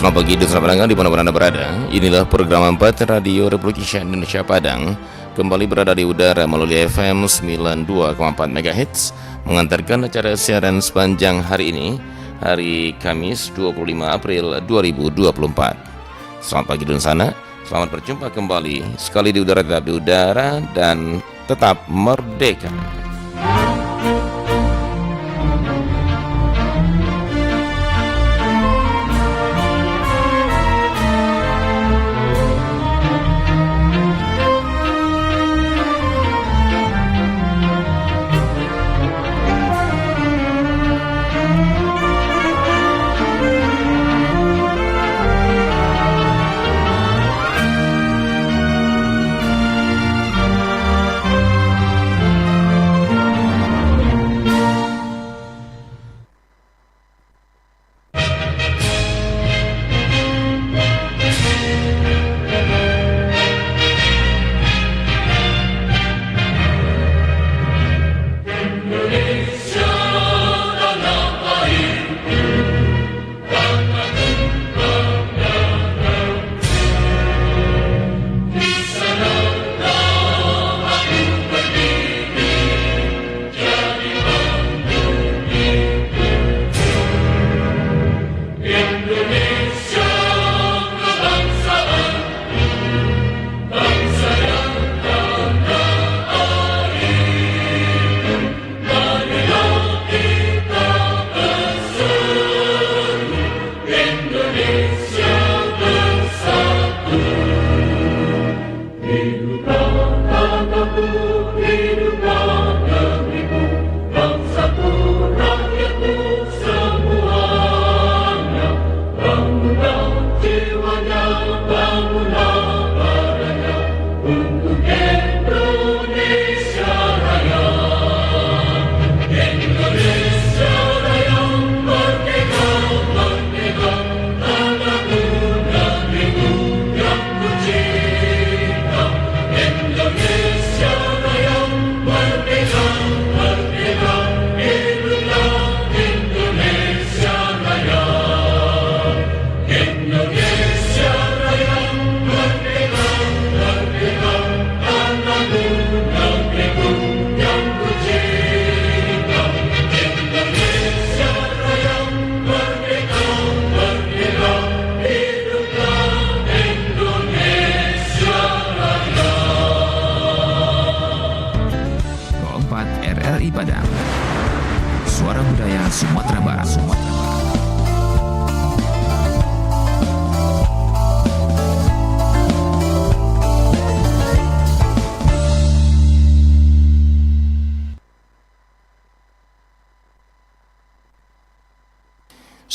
Selamat pagi dan selamat datang di mana Anda berada. Inilah program 4 Radio Republik Indonesia Padang, kembali berada di udara melalui FM 92,4 MHz, mengantarkan acara siaran sepanjang hari ini, hari Kamis 25 April 2024. Selamat pagi dan sana, selamat berjumpa kembali, sekali di udara tetap di udara dan tetap merdeka.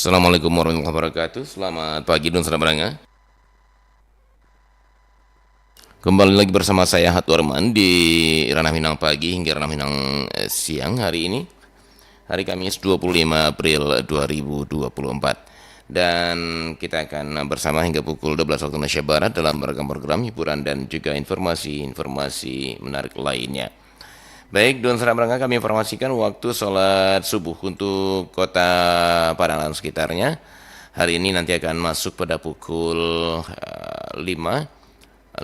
Assalamualaikum warahmatullahi wabarakatuh. Selamat pagi dan selamat berangkat. Kembali lagi bersama saya Hatu Arman di Ranah Minang Pagi hingga Ranah Minang Siang hari ini, hari Kamis 25 April 2024. Dan kita akan bersama hingga pukul 12 waktu Indonesia Barat dalam beragam program hiburan dan juga informasi-informasi menarik lainnya. Baik, dan saudara berangkat kami informasikan waktu sholat subuh untuk kota Padang dan sekitarnya. Hari ini nanti akan masuk pada pukul 5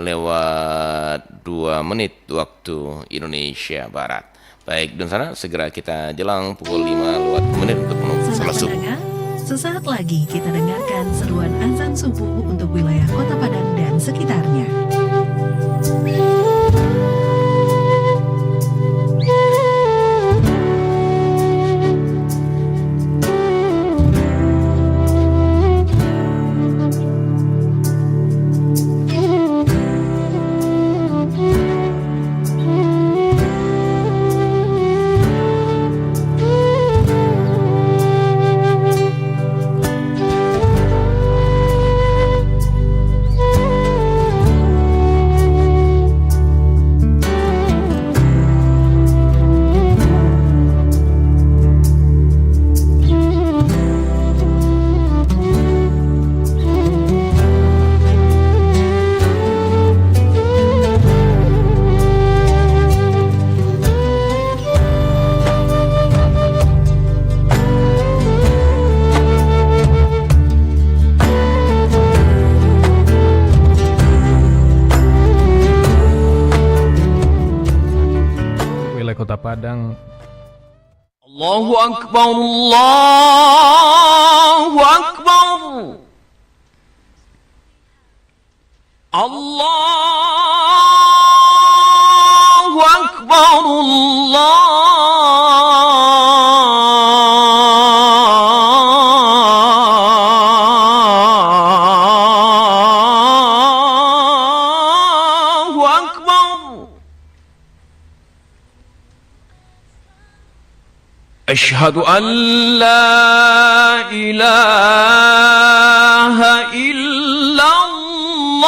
lewat 2 menit waktu Indonesia Barat. Baik, dan sana segera kita jelang pukul 5 lewat 2 menit untuk menuju sholat subuh. Sesaat lagi kita dengarkan seruan azan subuh untuk wilayah kota Padang dan sekitarnya. wilayah Kota Padang. Allahu Akbar, Allahu Akbar, Allahu Akbar, Allahu Akbar. أشهد أن لا إله إلا الله.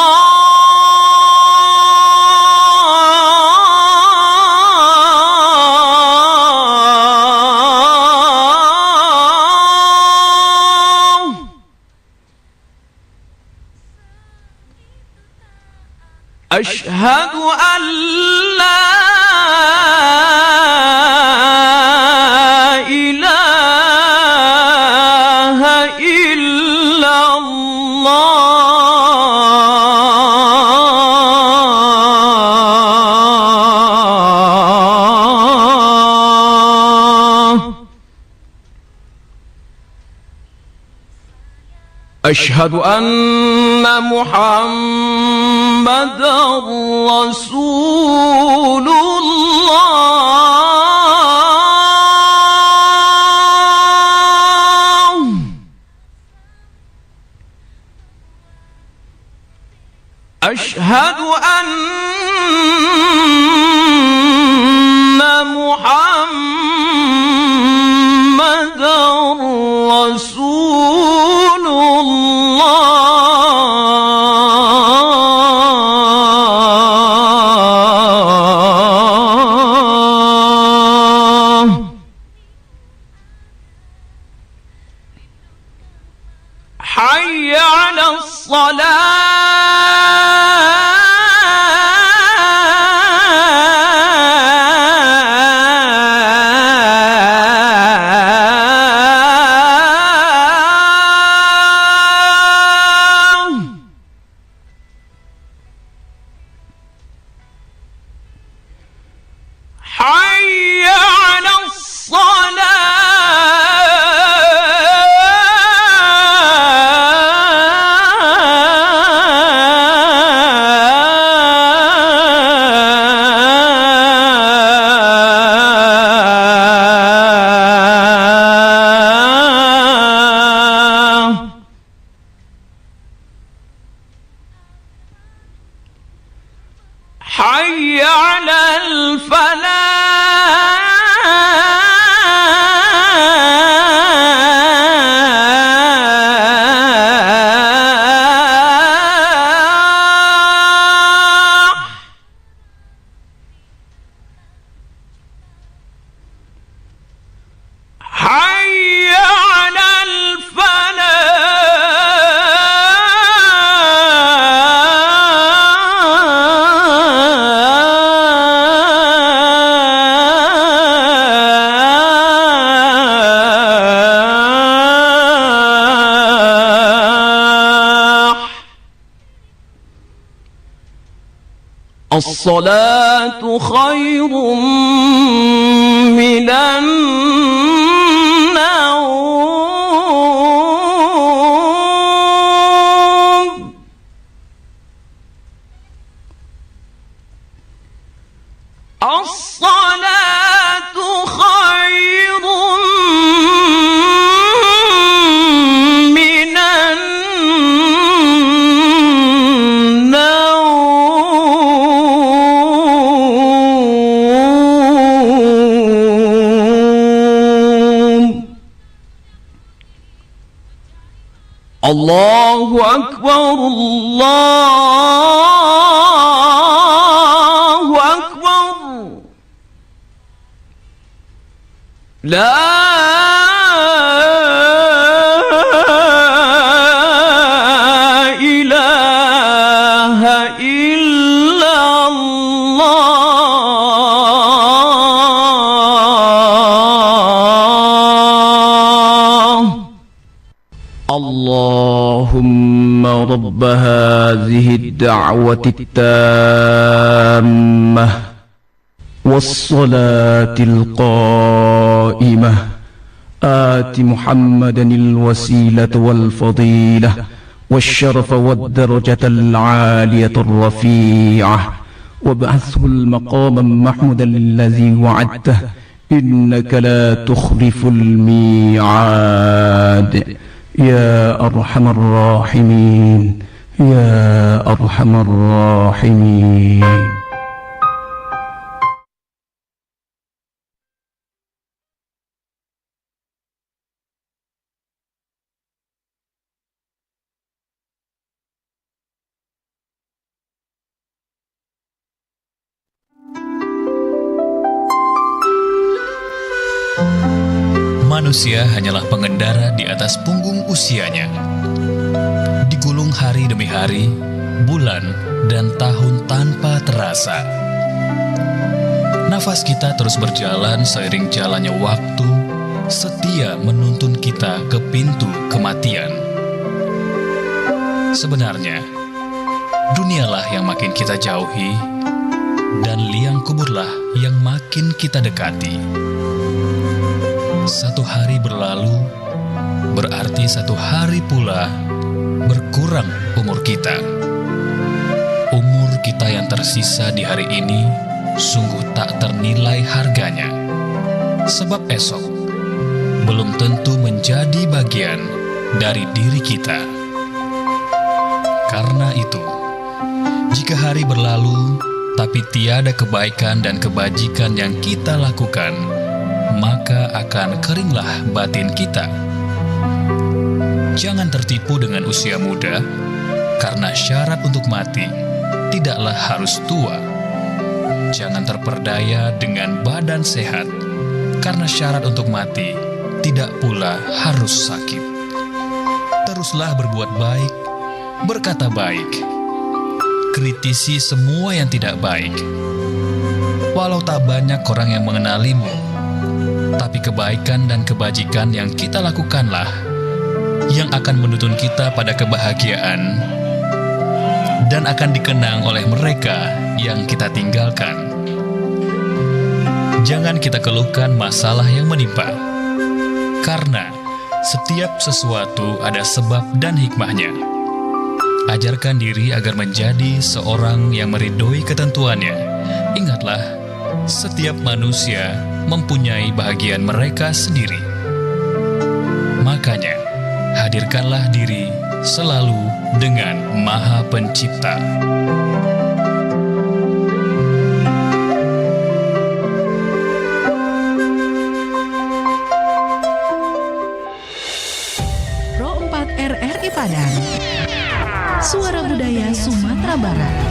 أشهد أن لا إله إلا الله. أشهد أن محمدًا رسول الله. أشهد أن محمدًا رسول الله. حي على الصلاة. حي على الصلاة. حي على الفلاح. حي على الفلاح. الصلاة خير من النوم. الصلاة خير من النوم. الله أكبر، الله أكبر. لا إله إلا الله. اللهم رب هذه الدعوة التامة والصلاة القائمة آت محمدا الوسيلة والفضيلة والشرف والدرجة العالية الرفيعة وابعثه المقام محمودا الذي وعدته إنك لا تخلف الميعاد يا أرحم الراحمين يا أرحم الراحمين. Manusia hanyalah pengendara di atas punggung usianya. Digulung hari demi hari, bulan, dan tahun tanpa terasa. Nafas kita terus berjalan seiring jalannya waktu, setia menuntun kita ke pintu kematian. Sebenarnya, dunialah yang makin kita jauhi, dan liang kuburlah yang makin kita dekati. Satu hari berlalu, berarti satu hari pula berkurang umur kita. Umur kita yang tersisa di hari ini sungguh tak ternilai harganya. Sebab esok belum tentu menjadi bagian dari diri kita. Karena itu, jika hari berlalu tapi tiada kebaikan dan kebajikan yang kita lakukan, maka akan keringlah batin kita. Jangan tertipu dengan usia muda, karena syarat untuk mati tidaklah harus tua. Jangan terperdaya dengan badan sehat, karena syarat untuk mati tidak pula harus sakit. Teruslah berbuat baik, berkata baik, kritisi semua yang tidak baik. Walau tak banyak orang yang mengenalimu, tapi kebaikan dan kebajikan yang kita lakukanlah yang akan menuntun kita pada kebahagiaan dan akan dikenang oleh mereka yang kita tinggalkan. Jangan kita keluhkan masalah yang menimpa, karena setiap sesuatu ada sebab dan hikmahnya. Ajarkan diri agar menjadi seorang yang meridhoi ketentuannya. Ingatlah, setiap manusia mempunyai bahagian mereka sendiri. Makanya, hadirkanlah diri selalu dengan Maha Pencipta. Pro 4 RRI Padang, Suara Budaya Sumatera Barat.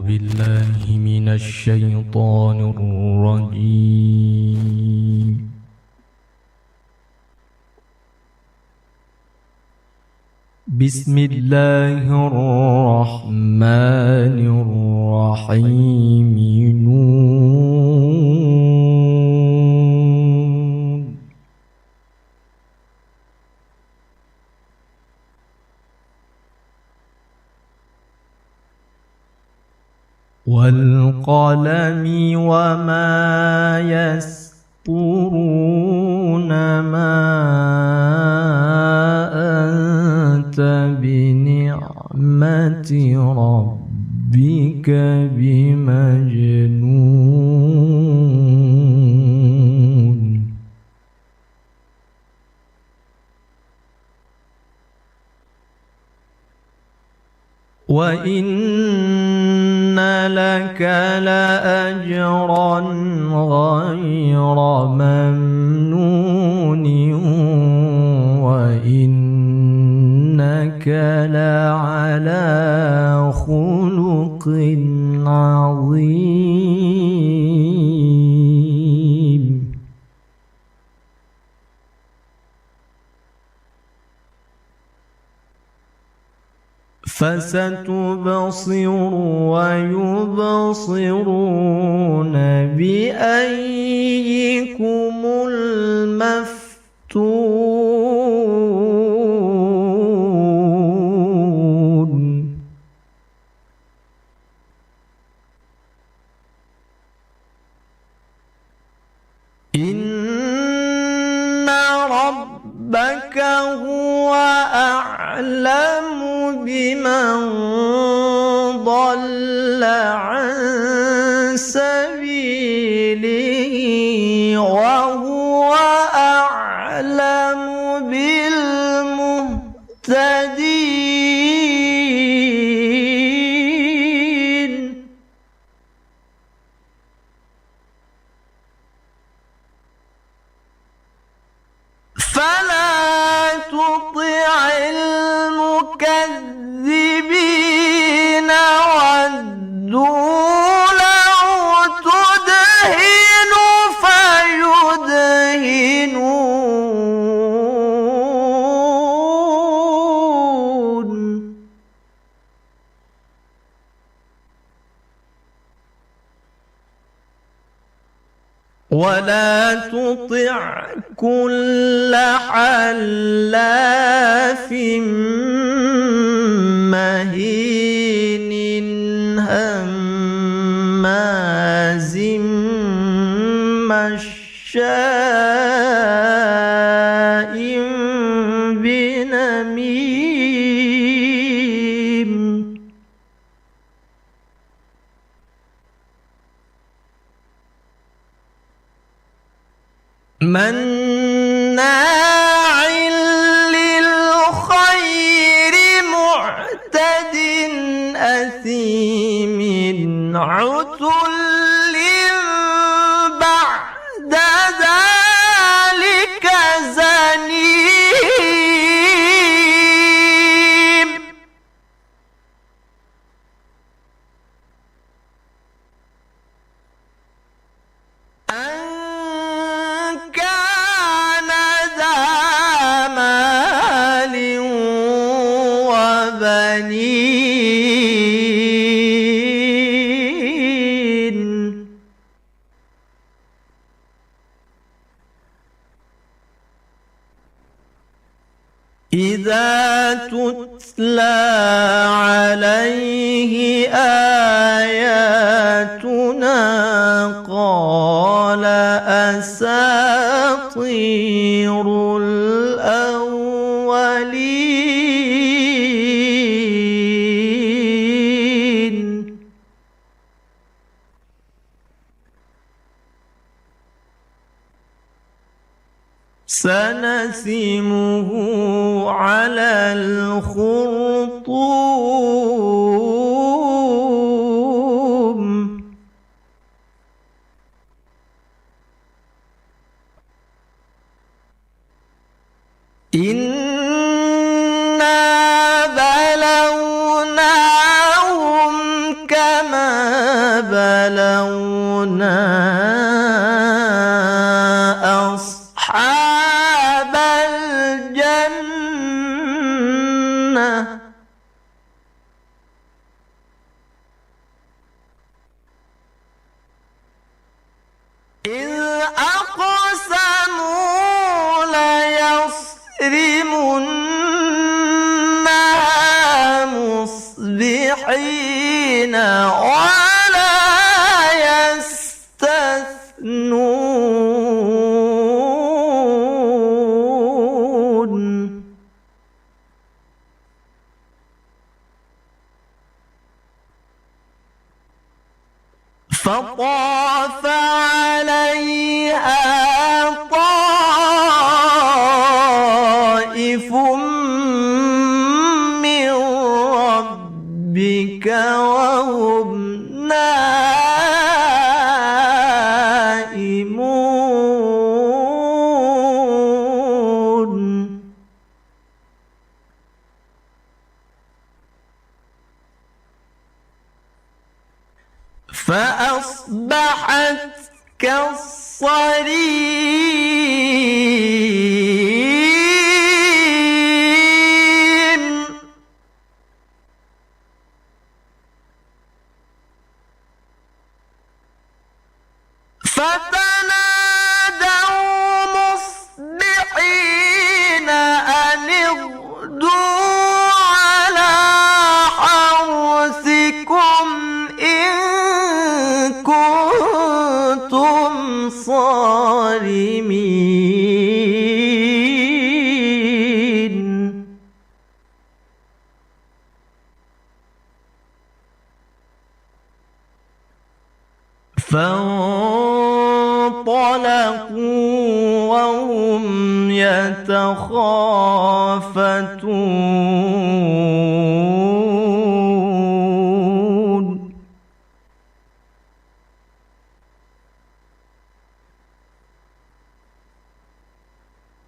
بالله من الشيطان الرجيم بسم الله الرحمن الرحيم نون والقلم وما يسطرون ما أنت بنعمة ربك بمجنون وإن لك لأجرا غير ممنون وإنك لعلى خلق عظيم فستبصر ويبصرون بأيكم المفتون وهو أعلم بمن ضل عن سبيله وهو أعلم بالمهتدين فلا تطع المكذبين ودوا لو تدهن فيدهنون ولا تطع كل حلاف مهين هماز مشاء بنميم مناع للخير معتد أثيم عتل بعد ذلك زنيم أن كان ذا مال وبنين إذا تتلى عليه آياتنا قال أساطير الأولين سنسمه على الخرطوم إنا بلوناهم كما بلونا أصحاب الجنة إذ أقسموا ليصرمنها مصبحين ولا يستثنون فطاف عليها طائف من ربك وهم نائمون فأصبحت كالصريم فتنادوا مصبحين أن اغدوا على حرثكم إن كنتم صارمين فانطلقوا وهم يتخافتون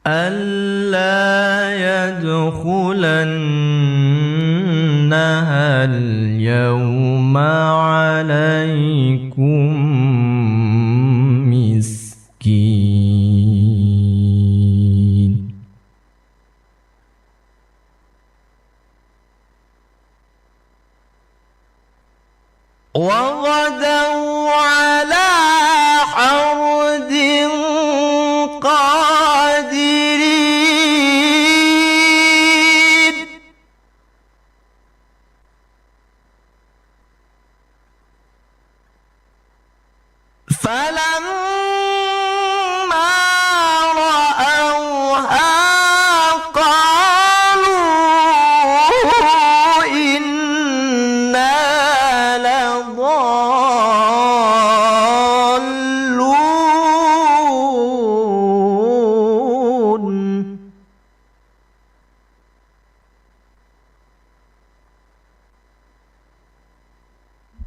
ألا يدخلنها اليوم عليكم مسكين وغدوا على حرد قادرين فلما رأوها قالوا إنا لضالون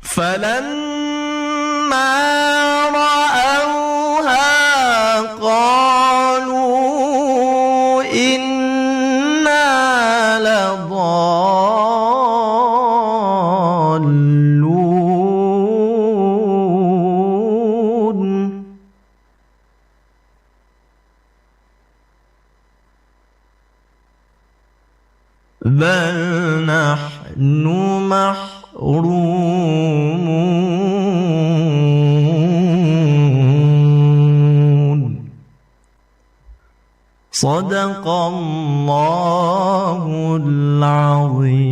فلما رأوها قالوا إنا لضالون بل نحن محرومون صدق الله العظيم.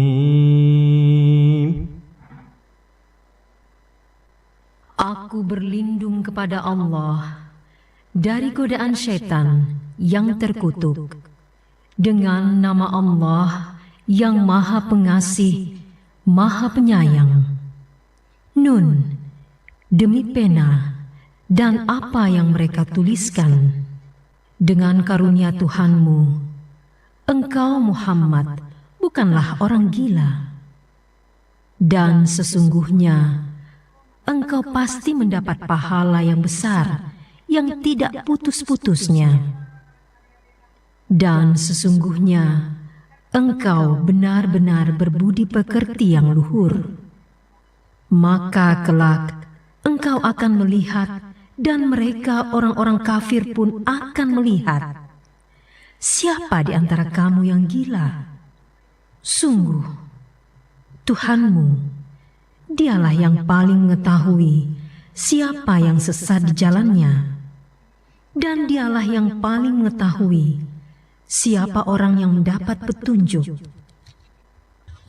Aku berlindung kepada Allah dari godaan syaitan yang terkutuk dengan nama Allah yang Maha Pengasih, Maha Penyayang. Nun, demi pena dan apa yang mereka tuliskan. Dengan karunia Tuhanmu, engkau Muhammad bukanlah orang gila. Dan sesungguhnya, engkau pasti mendapat pahala yang besar, yang tidak putus-putusnya. Dan sesungguhnya, engkau benar-benar berbudi pekerti yang luhur. Maka kelak, engkau akan melihat, dan mereka orang-orang kafir pun akan melihat. Siapa di antara kamu yang gila? Sungguh, Tuhanmu, Dialah yang paling mengetahui siapa yang sesat di jalannya, dan Dialah yang paling mengetahui siapa orang yang mendapat petunjuk.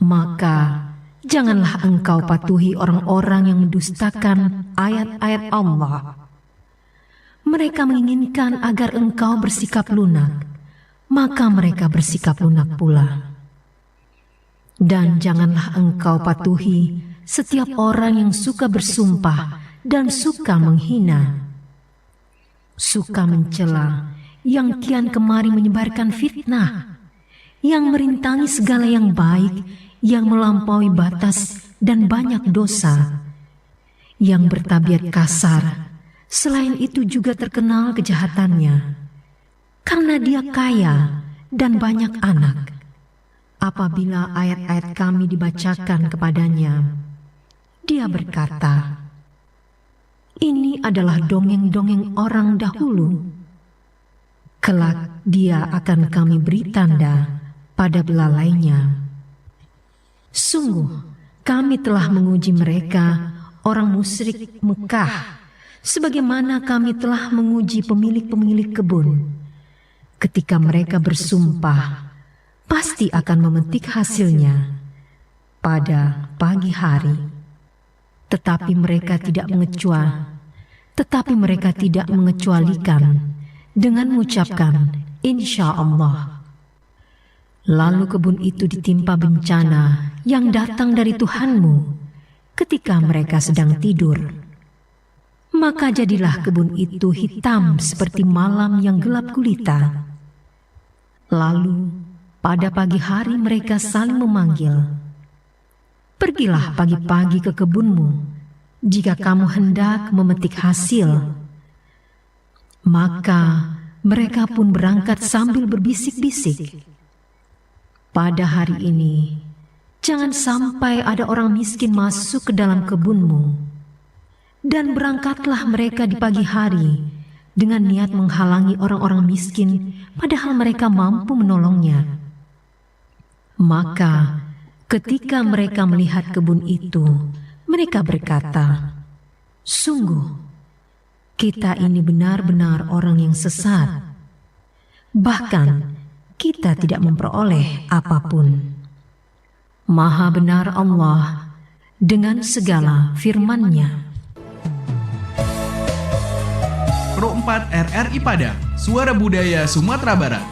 Maka janganlah engkau patuhi orang-orang yang mendustakan ayat-ayat Allah. Mereka menginginkan agar engkau bersikap lunak, maka mereka bersikap lunak pula. Dan janganlah engkau patuhi setiap orang yang suka bersumpah dan suka menghina, suka mencela, yang kian kemari menyebarkan fitnah, yang merintangi segala yang baik, yang melampaui batas dan banyak dosa, yang bertabiat kasar. Selain itu juga terkenal kejahatannya, karena dia kaya dan banyak anak. Apabila ayat-ayat kami dibacakan kepadanya, dia berkata, "Ini adalah dongeng-dongeng orang dahulu." Kelak dia akan kami beri tanda pada belalainya. Sungguh kami telah menguji mereka, orang musyrik Mekah, sebagaimana kami telah menguji pemilik-pemilik kebun. Ketika mereka bersumpah, pasti akan memetik hasilnya pada pagi hari. Tetapi mereka tidak mengecualikan dengan mengucapkan insya Allah. Lalu kebun itu ditimpa bencana yang datang dari Tuhanmu ketika mereka sedang tidur. Maka jadilah kebun itu hitam seperti malam yang gelap gulita. Lalu pada pagi hari mereka saling memanggil, "Pergilah pagi-pagi ke kebunmu, jika kamu hendak memetik hasil." Maka mereka pun berangkat sambil berbisik-bisik, "Pada hari ini, jangan sampai ada orang miskin masuk ke dalam kebunmu." Dan berangkatlah mereka di pagi hari dengan niat menghalangi orang-orang miskin, padahal mereka mampu menolongnya. Maka ketika mereka melihat kebun itu, mereka berkata, "Sungguh, kita ini benar-benar orang yang sesat. Bahkan kita tidak memperoleh apapun." Maha benar Allah dengan segala firman-Nya. Pro 4 RRI Padang, Suara Budaya Sumatera Barat.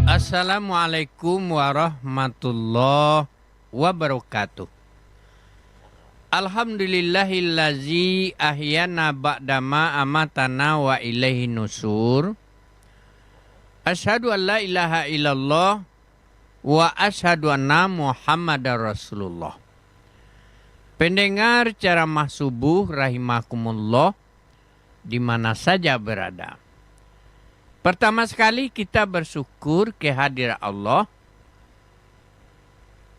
Assalamualaikum warahmatullahi wabarakatuh. Alhamdulillahillazi ahyana ba'dama amatana wa ilaihi nusur. Asyhadu an la ilaha illallah wa asyhadu anna Muhammadar Rasulullah. Pendengar ceramah subuh rahimakumullah di mana saja berada. Pertama sekali kita bersyukur kehadiran Allah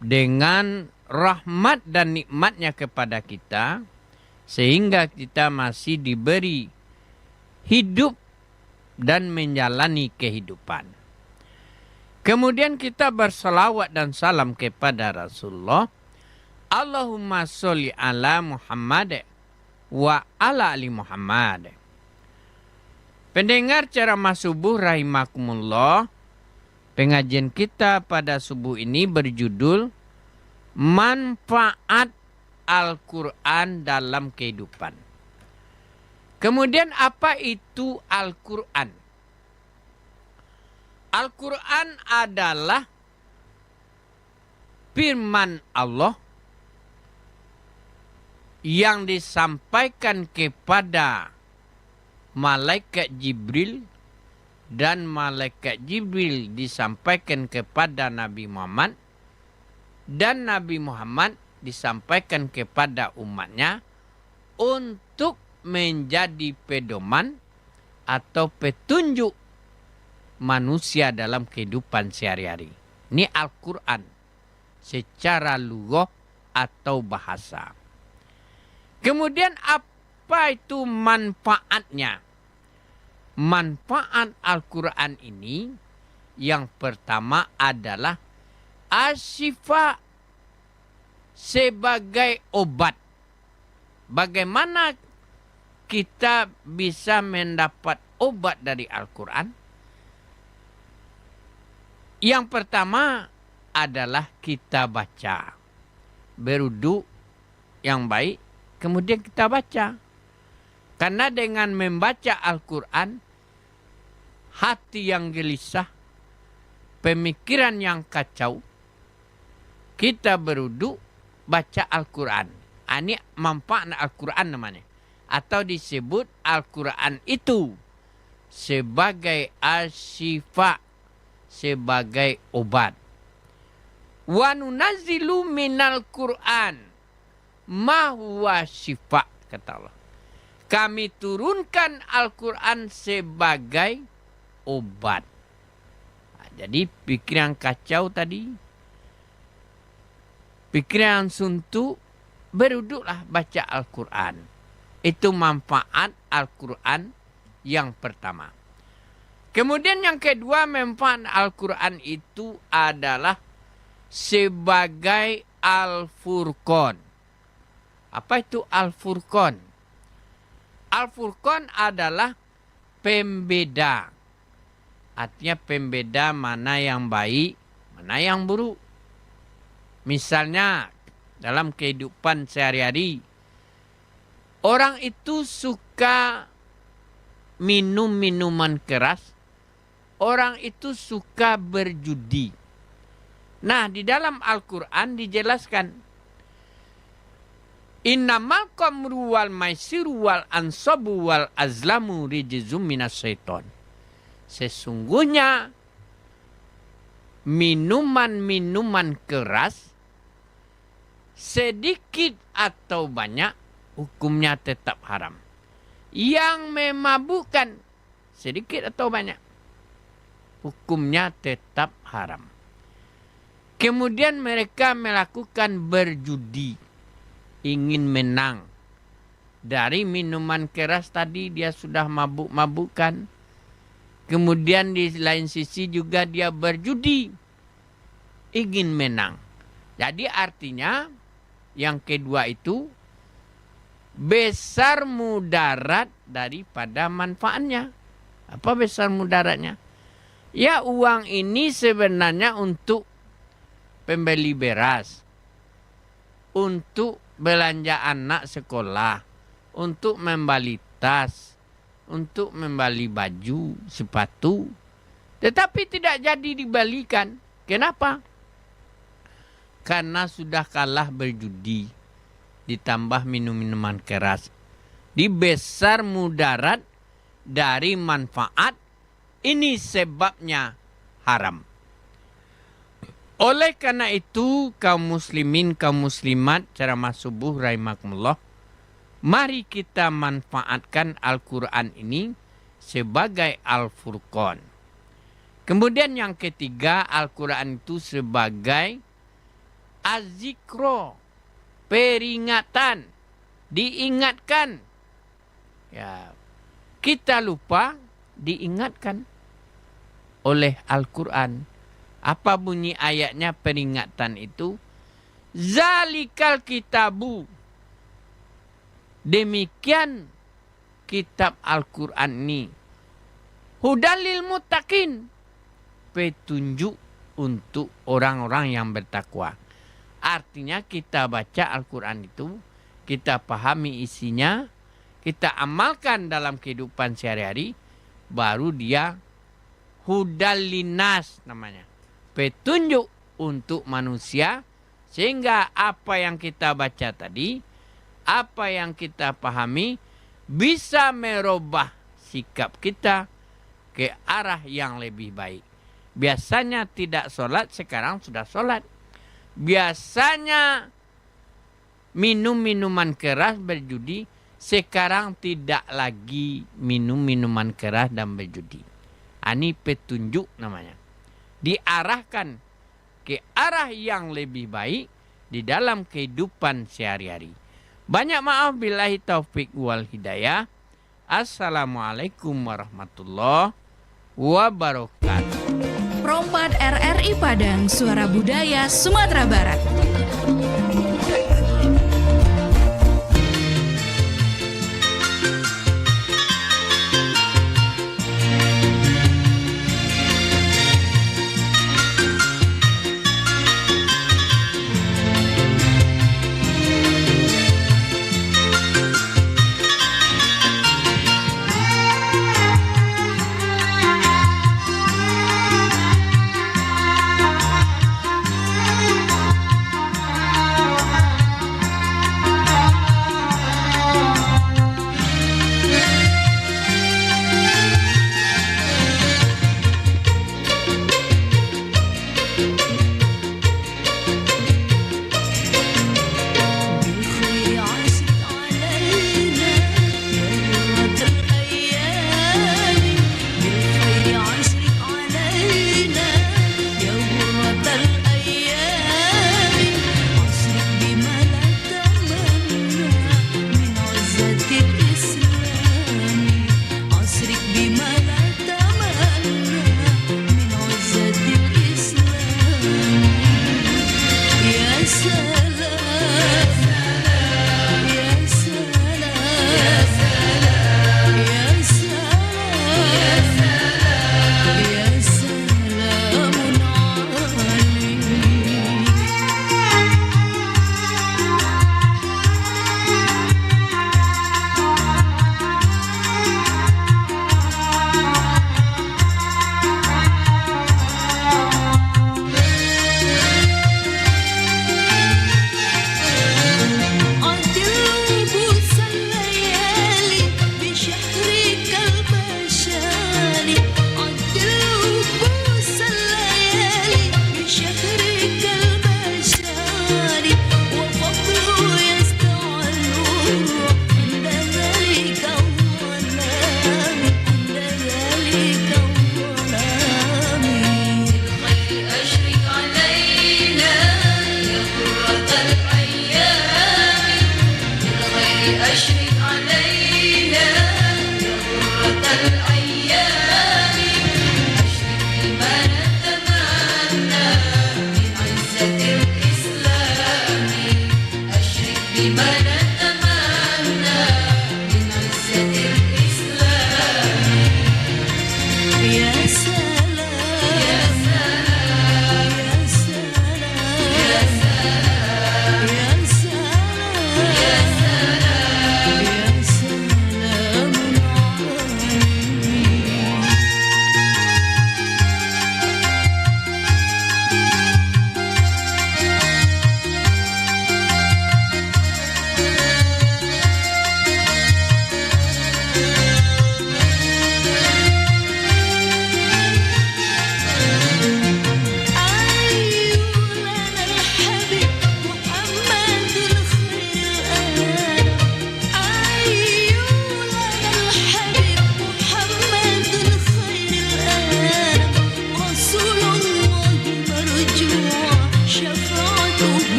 dengan rahmat dan nikmatnya kepada kita, sehingga kita masih diberi hidup dan menjalani kehidupan. Kemudian kita berselawat dan salam kepada Rasulullah. Allahumma sholli ala Muhammad wa ala ali Muhammad. Pendengar ceramah subuh rahimakumullah, pengajian kita pada subuh ini berjudul Manfaat Al-Quran dalam Kehidupan. Kemudian apa itu Al-Quran? Al-Quran adalah firman Allah yang disampaikan kepada malaikat Jibril, dan malaikat Jibril disampaikan kepada Nabi Muhammad, dan Nabi Muhammad disampaikan kepada umatnya untuk menjadi pedoman atau petunjuk manusia dalam kehidupan sehari-hari. Ini Al-Quran secara lughah atau bahasa. Kemudian apa itu manfaatnya? Manfaat Al-Quran ini yang pertama adalah asyifa sebagai obat. Bagaimana kita bisa mendapat obat dari Al-Quran? Yang pertama adalah kita baca. Berwudu yang baik, kemudian kita baca. Karena dengan membaca Al-Quran, hati yang gelisah, pemikiran yang kacau, kita berwudu, baca Al-Quran. Ini manfaat Al-Quran namanya. Atau disebut Al-Quran itu sebagai asyifa, sebagai obat. Wa nunazzilu minal Qur'an ma huwa syifa, kata Allah. Kami turunkan Al-Quran sebagai obat. Nah, jadi pikiran kacau tadi, pikiran suntuk, beruduklah baca Al-Quran. Itu manfaat Al-Quran yang pertama. Kemudian yang kedua, manfaat Al-Quran itu adalah sebagai Al-Furqan. Apa itu Al-Furqan? Al-Furqan adalah pembeda. Artinya pembeda mana yang baik, mana yang buruk. Misalnya dalam kehidupan sehari-hari, orang itu suka minum minuman keras, orang itu suka berjudi. Nah, di dalam Al-Quran dijelaskan, Innamal qamru wal maisiru wal ansabu wal azlamu rijzum minas syaiton. Sesungguhnya minuman-minuman keras sedikit atau banyak hukumnya tetap haram. Yang memabukkan sedikit atau banyak hukumnya tetap haram. Kemudian mereka melakukan berjudi, ingin menang. Dari minuman keras tadi dia sudah mabuk-mabukan. Kemudian di lain sisi juga dia berjudi, ingin menang. Jadi artinya yang kedua itu besar mudarat daripada manfaatnya. Apa besar mudaratnya? Ya, uang ini sebenarnya untuk pembeli beras, untuk belanja anak sekolah, untuk membeli tas, untuk membeli baju, sepatu. Tetapi tidak jadi dibalikan. Kenapa? Karena sudah kalah berjudi, ditambah minum-minuman keras. Di besar mudarat dari manfaat, ini sebabnya haram. Oleh karena itu, kaum muslimin, kaum muslimat, ceramah subuh rahimakumullah, mari kita manfaatkan Al-Quran ini sebagai Al-Furqan. Kemudian yang ketiga, Al-Quran itu sebagai Az-Zikro, peringatan, diingatkan. Ya, kita lupa, diingatkan oleh Al-Quran. Apa bunyi ayatnya peringatan itu? Zalikal kitabu. Demikian kitab Al-Quran ini. Hudalil muttaqin. Petunjuk untuk orang-orang yang bertakwa. Artinya kita baca Al-Quran itu, kita pahami isinya, kita amalkan dalam kehidupan sehari-hari, baru dia hudalinas namanya. Petunjuk untuk manusia, sehingga apa yang kita baca tadi, apa yang kita pahami, bisa merubah sikap kita ke arah yang lebih baik. Biasanya tidak sholat, sekarang sudah sholat. Biasanya minum minuman keras, berjudi, sekarang tidak lagi minum minuman keras dan berjudi. Ini petunjuk namanya. Diarahkan ke arah yang lebih baik di dalam kehidupan sehari-hari. Banyak maaf, billahi taufik wal hidayah. Assalamualaikum warahmatullahi wabarakatuh. Prompat RRI Padang, Suara Budaya Sumatera Barat.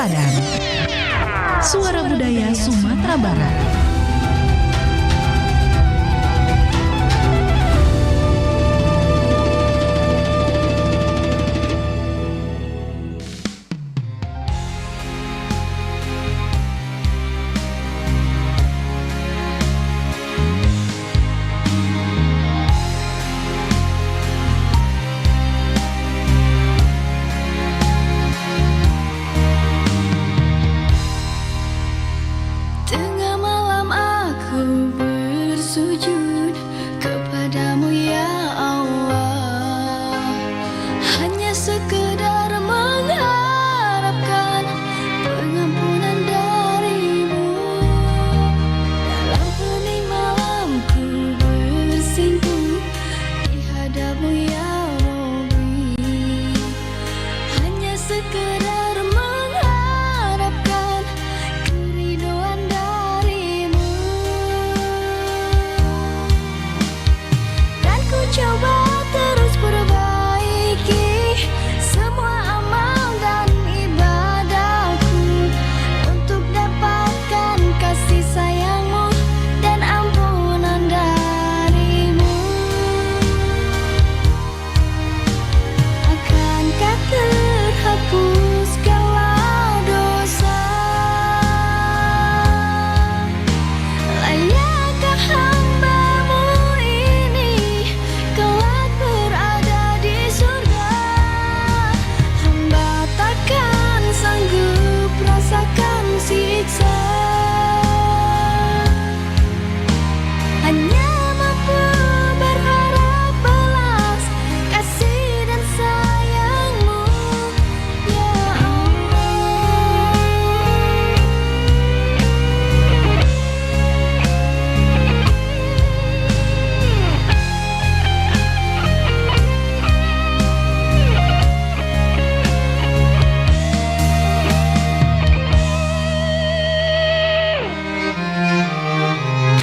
Padang. Suara Budaya Sumatera Barat. Tengah malam aku bersujud kepadamu ya Allah, hanya sekedar mengharapkan pengampunan darimu. Dalam hening malamku bersimpuh di hadapmu ya Rabbi, hanya sekedar mengharapkan keriduan darimu. Dan ku coba terus perbaiki semua amal dan ibadahku untuk dapatkan kasih sayangmu dan ampunan darimu. Akankah terhapus segala dosa? Layakkah hamba-Mu ini kelak berada di surga? Hamba takkan sanggup rasakan siksa, hanya mampu berharap belas kasih dan sayang-Mu ya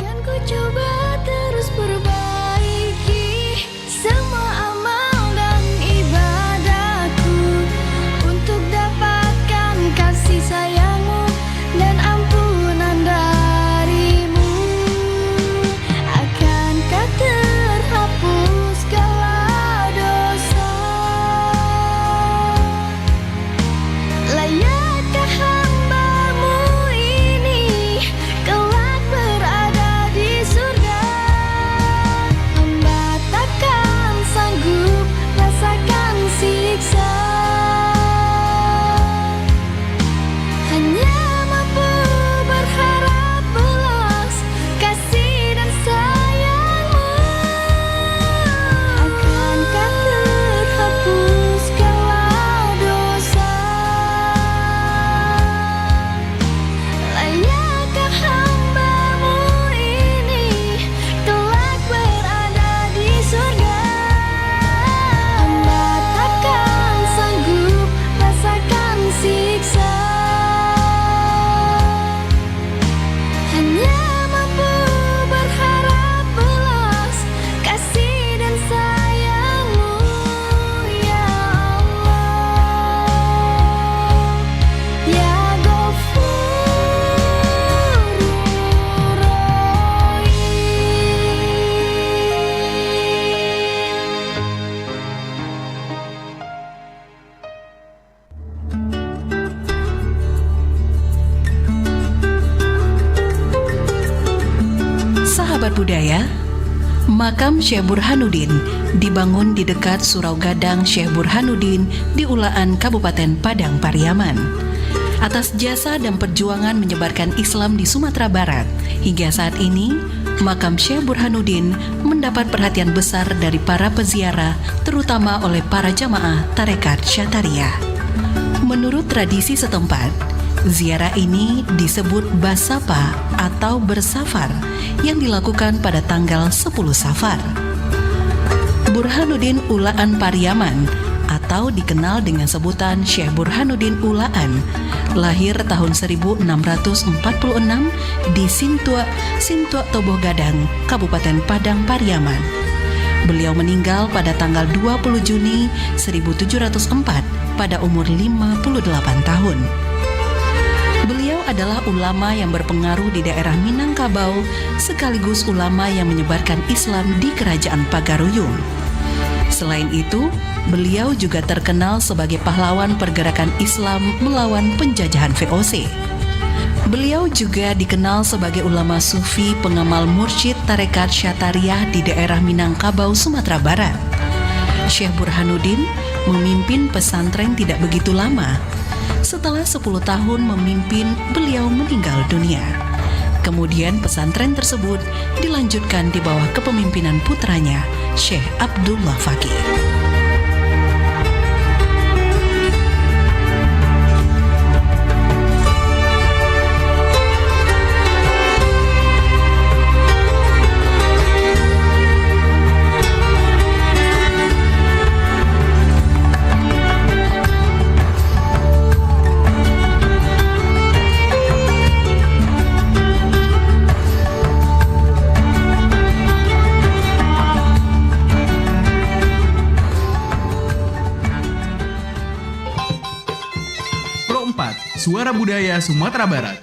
Kan ku coba terus perbaiki semua amal dan ibadahku untuk dapatkan kasih sayang-Mu dan ampunan darimu. Akankah terhapus segala dosa? Layakkah hamba-Mu ini kelak berada di surga? Hamba takkan sanggup rasakan siksa, hanya mampu berharap belas kasih dan sayang-Mu. Akankah terhapus segala dosa? Layakkah hamba-Mu ini kelak berada di surga? Hamba takkan sanggup rasakan siksa, hanya mampu berharap belas kasih dan sayang-Mu ya Allah, ya Ghafurur Rahim. Sahabat budaya, makam Syekh Burhanuddin dibangun di dekat Surau Gadang Syekh Burhanuddin di Ulaan, Kabupaten Padang Pariaman. Atas jasa dan perjuangan menyebarkan Islam di Sumatera Barat, hingga saat ini, makam Syekh Burhanuddin mendapat perhatian besar dari para peziarah, terutama oleh para jamaah tarekat Syatariah. Menurut tradisi setempat, ziarah ini disebut Basapa atau bersafar yang dilakukan pada tanggal 10 Safar. Burhanuddin Ulaan Pariaman atau dikenal dengan sebutan Syekh Burhanuddin Ulaan, lahir tahun 1646 di Sintua Toboh Gadang, Kabupaten Padang Pariaman. Beliau meninggal pada tanggal 20 Juni 1704 pada umur 58 tahun. Beliau adalah ulama yang berpengaruh di daerah Minangkabau, sekaligus ulama yang menyebarkan Islam di Kerajaan Pagaruyung. Selain itu, beliau juga terkenal sebagai pahlawan pergerakan Islam melawan penjajahan VOC. Beliau juga dikenal sebagai ulama sufi pengamal mursyid tarekat Syatariah di daerah Minangkabau, Sumatera Barat. Syekh Burhanuddin memimpin pesantren tidak begitu lama. Setelah 10 tahun memimpin, beliau meninggal dunia. Kemudian pesantren tersebut dilanjutkan di bawah kepemimpinan putranya, Syekh Abdullah Fakih. Pro 4, Suara Budaya Sumatera Barat.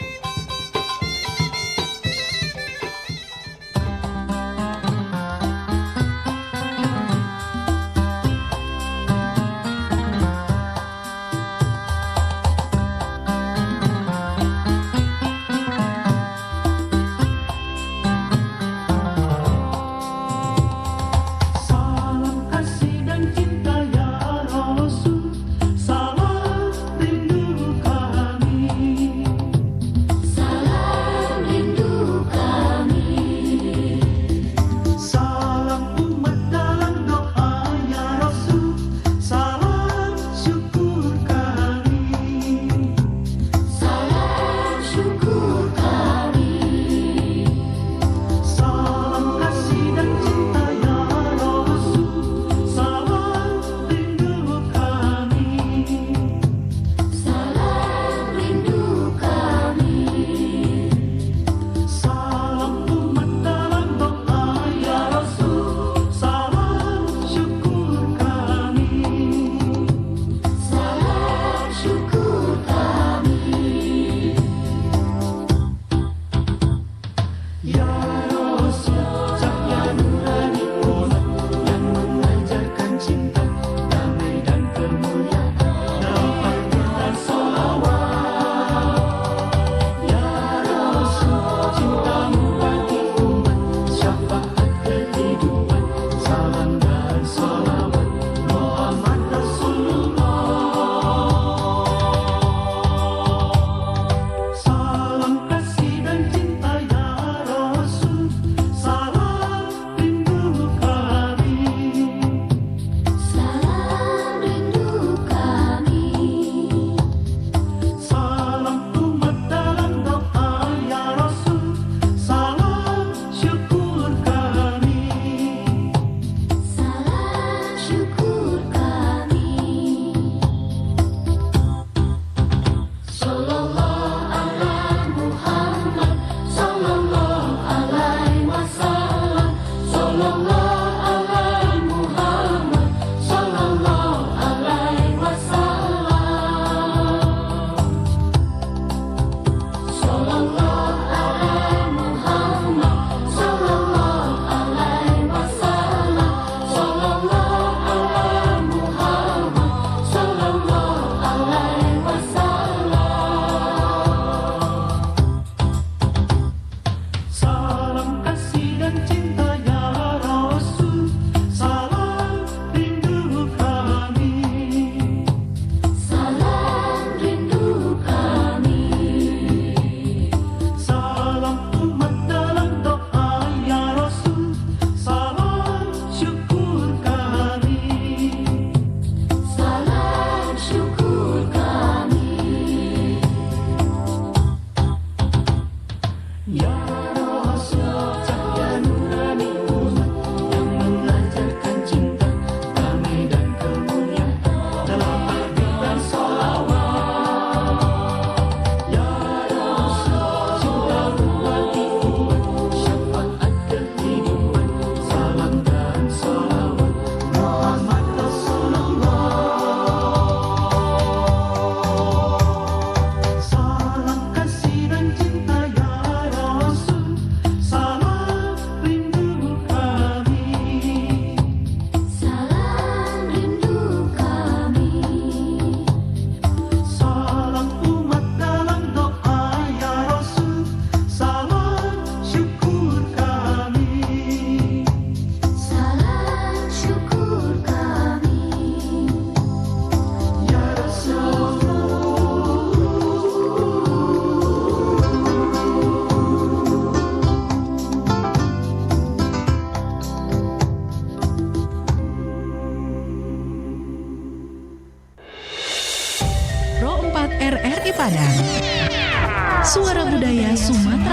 Salam kasih dan cinta ya Rasul, salam rindu kami.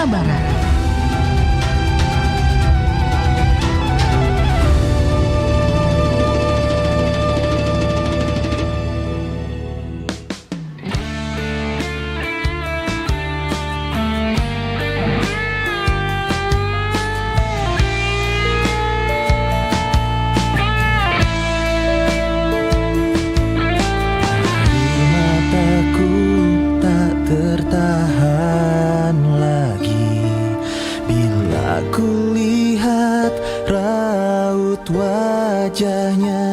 kesabaran. Mataku tak tertahan lagi bila ku lihat raut wajahnya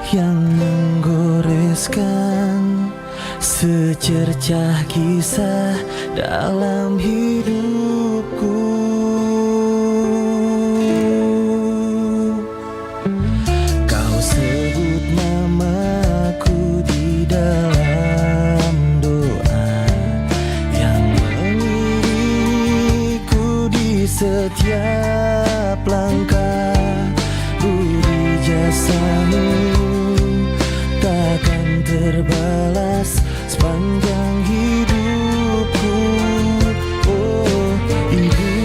yang menggoreskan secercah kisah dalam hidupku. Kau sebut namaku di dalam doa yang mengiringiku di setiap langkah. Budi jasamu takkan terbalas sepanjang hidupku. Oh Ibu,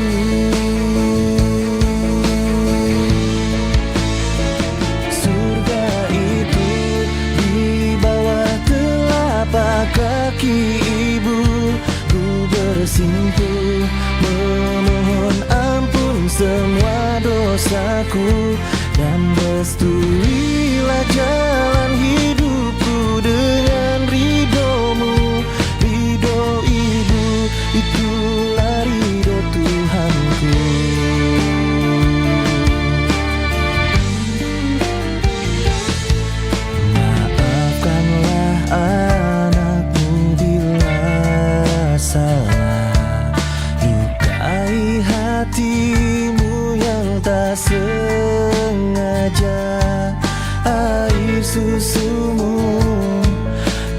surga itu di bawah telapak kaki Ibu. Ku bersimpuh memohon ampun semua dosaku, dan restuilah jalan hidupku dengan ridho-Mu. Ridho Ibu, itulah ridho Tuhanku. Maafkanlah anakmu bila salah, lukai hatimu yang tak sengaja. Air susumu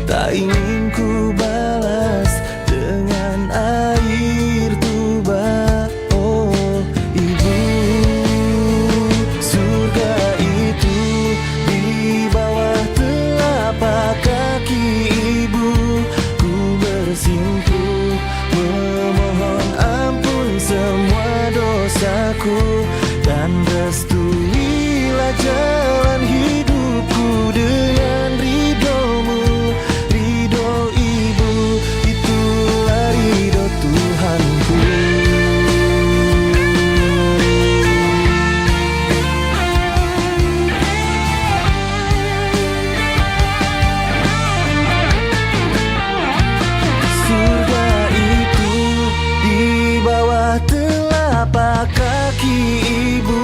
tak ingin ku balas dengan air tuba. Oh Ibu, surga itu di bawah telapak kaki Ibu. Ku bersimpuh memohon ampun semua dosaku, dan restuilah jalan hidupku dengan ridho-Mu. Ridho Ibu, itulah ridho Tuhanku. Surga itu di bawah telapak kaki Ibu.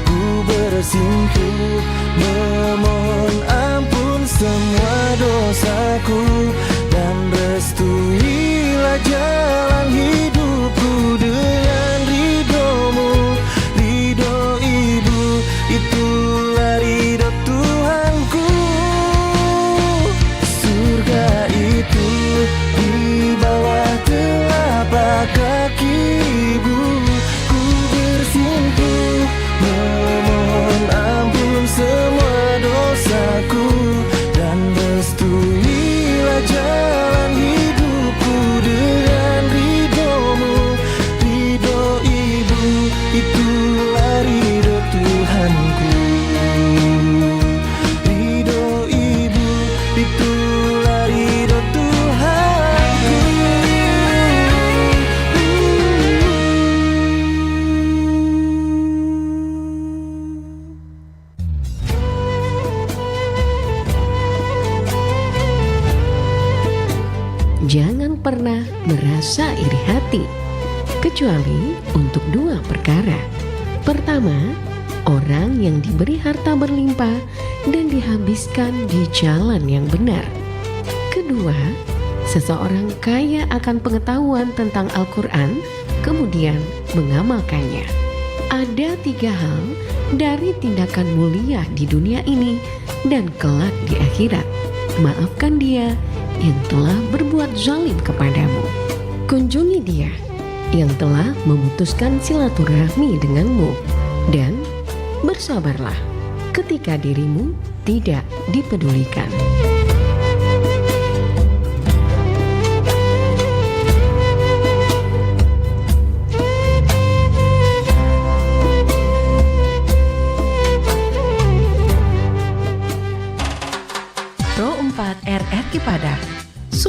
Ku bersimpuh memohon ampun semua dosaku, dan restuilah jalan hidupku dengan ridho-Mu. Ridho Ibu, itulah ridho Tuhanku. Surga itu di bawah telapak kaki Ibu. Ku bersimpuh memohon ampun semua dosaku, dan restuilah jalan hidupku dengan ridho-Mu. Ridho Ibu, itulah ridho Tuhanku. Ridho Ibu, itulah ridho Tuhanku. Jangan pernah merasa iri hati, kecuali untuk dua perkara. Pertama, orang yang diberi harta berlimpah dan dihabiskan di jalan yang benar. Kedua, seseorang kaya akan pengetahuan tentang Al-Quran, kemudian mengamalkannya. Ada tiga hal dari tindakan mulia di dunia ini dan kelak di akhirat. Maafkan dia yang telah berbuat zalim kepadamu. Kunjungi dia yang telah memutuskan silaturahmi denganmu, dan bersabarlah ketika dirimu tidak dipedulikan.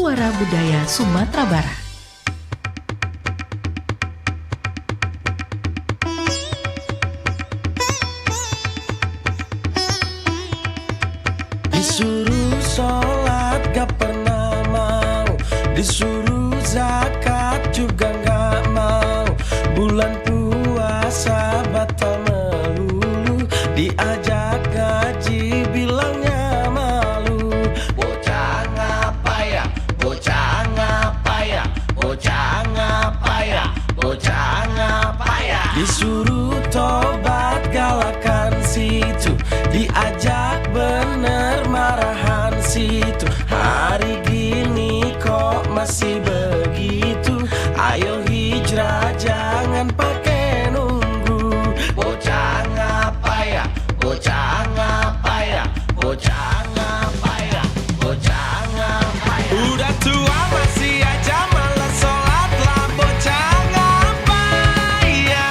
Suara Budaya Sumatera Barat. Disuruh sholat gak pernah mau, disuruh zakat juga gak mau. Bulan puasa batal melulu, diajak gaji bilangnya malu. Bocah ngapa ya, bocah ngapa ya, bocah ngapa ya, bocah ngapa ya. Disuruh tobat galakan situ, diajak bener marahan situ. Hari gini kok masih begitu, ayo hijrah jangan pakai nunggu. Bocah ngapa ya, bocah ngapa ya, bocah ngapa ya, bocah ngapa ya. Udah tua masih aja malas sholat lah, bocah ngapa ya.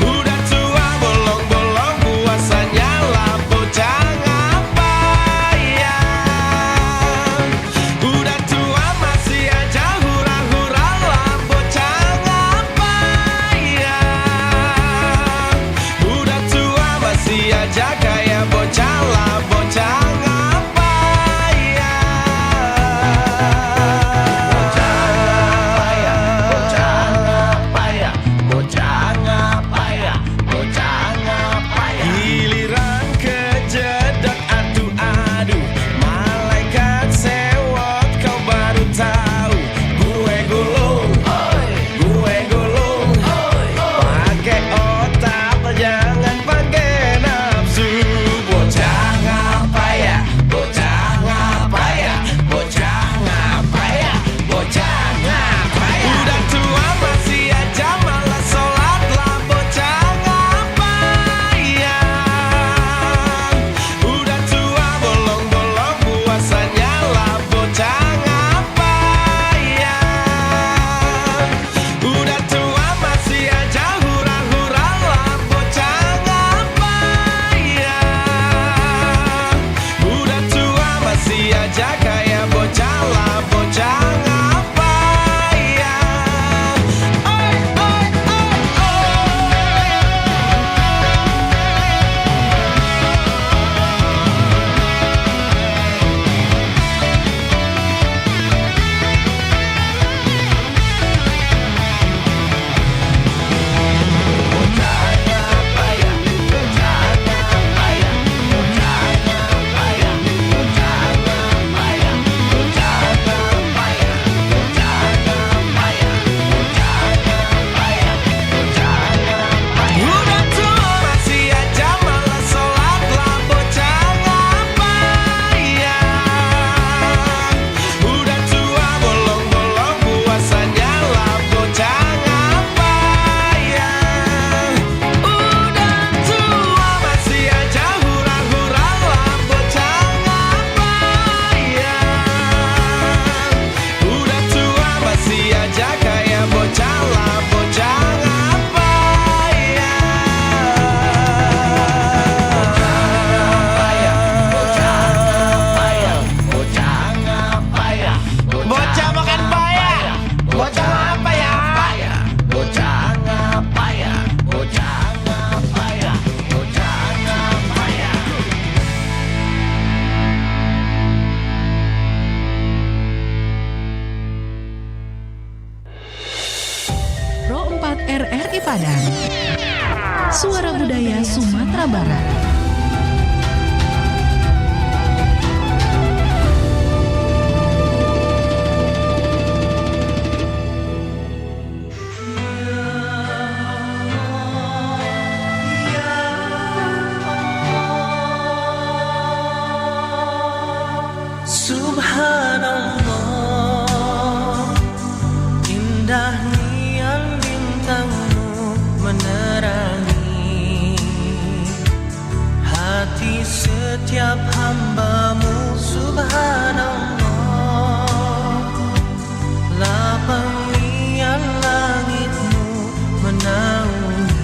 Udah tua bolong-bolong puasanya lah, bocah ngapa ya. Udah tua masih aja hura-hura lah, bocah ngapa ya. Udah tua masih aja kayak bocah lah, bocah ngapa ya. Bocah ngapa ya, bocah ngapa ya, bocah ngapa ya, bocah ngapa ya. Giliran kejedot adu-adu, malaikat sewot kau baru tahu. Gue gulung, gue gulung, pakai otak jangan pakai nafsu. Bocah ngapa ya, bocah ngapa ya, bocah ngapa ya, bocah ngapa ya. Udah tua masih aja malas sholat lah, bocah ngapa ya. Udah tua bolong-bolong puasanya lah, bocah ngapa ya. Udah tua masih aja hura-hura lah, bocah ngapa ya. Udah tua masih aja kayak bocah lah, bocah ngapa ya. Oi, oi, udah tua masih aja malas sholat lah, bocah ngapa ya. Udah tua bolong-bolong puasanya lah, bocah ngapa ya. Udah tua masih aja hura-hura lah, bocah ngapa ya. Udah tua masih aja kayak bocah lah, bocah ngapa ya. Bocah makan paya, bocah ngapa ya, bocah ngapa ya, bocah ngapa ya, bocah ngapa ya. Pro 4 RRI Padang. Suara Budaya Sumatera Barat. Subhanallah, indah nian bintangmu menerangi hati setiap hambamu. Subhanallah, lapang nian langitmu menaungi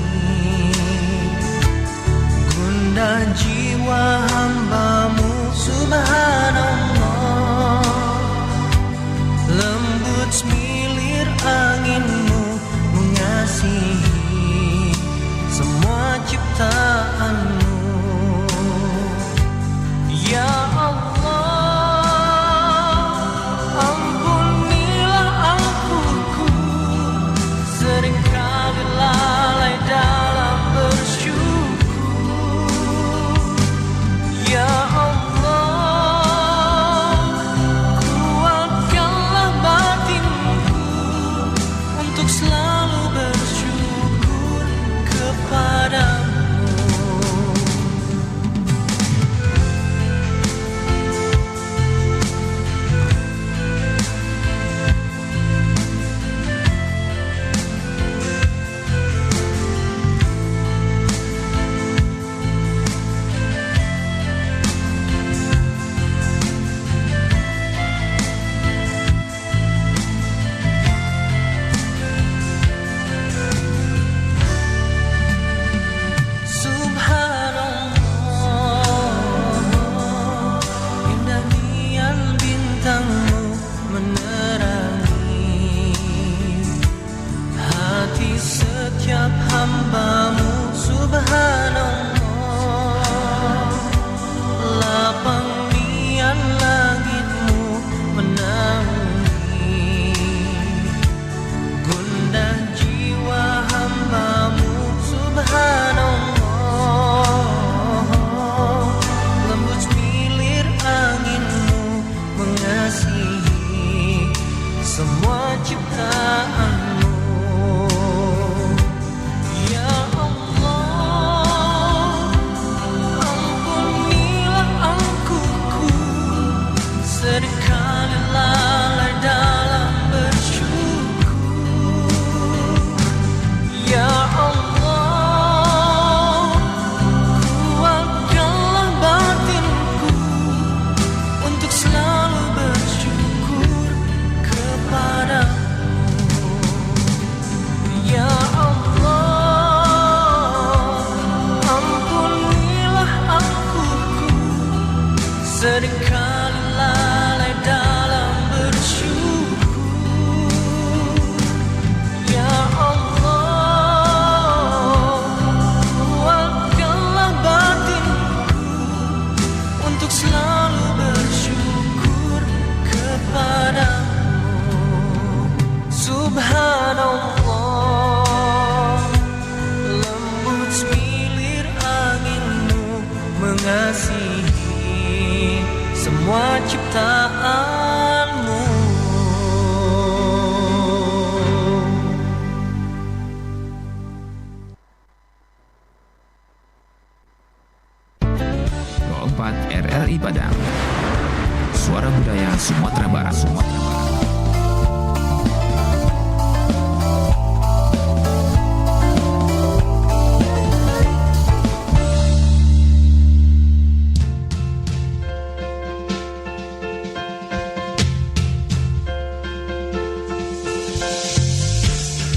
gundah jiwa hambamu. Subhanallah, mengasihi semua ciptaanmu. RRI Padang, Suara Budaya Sumatera Barat.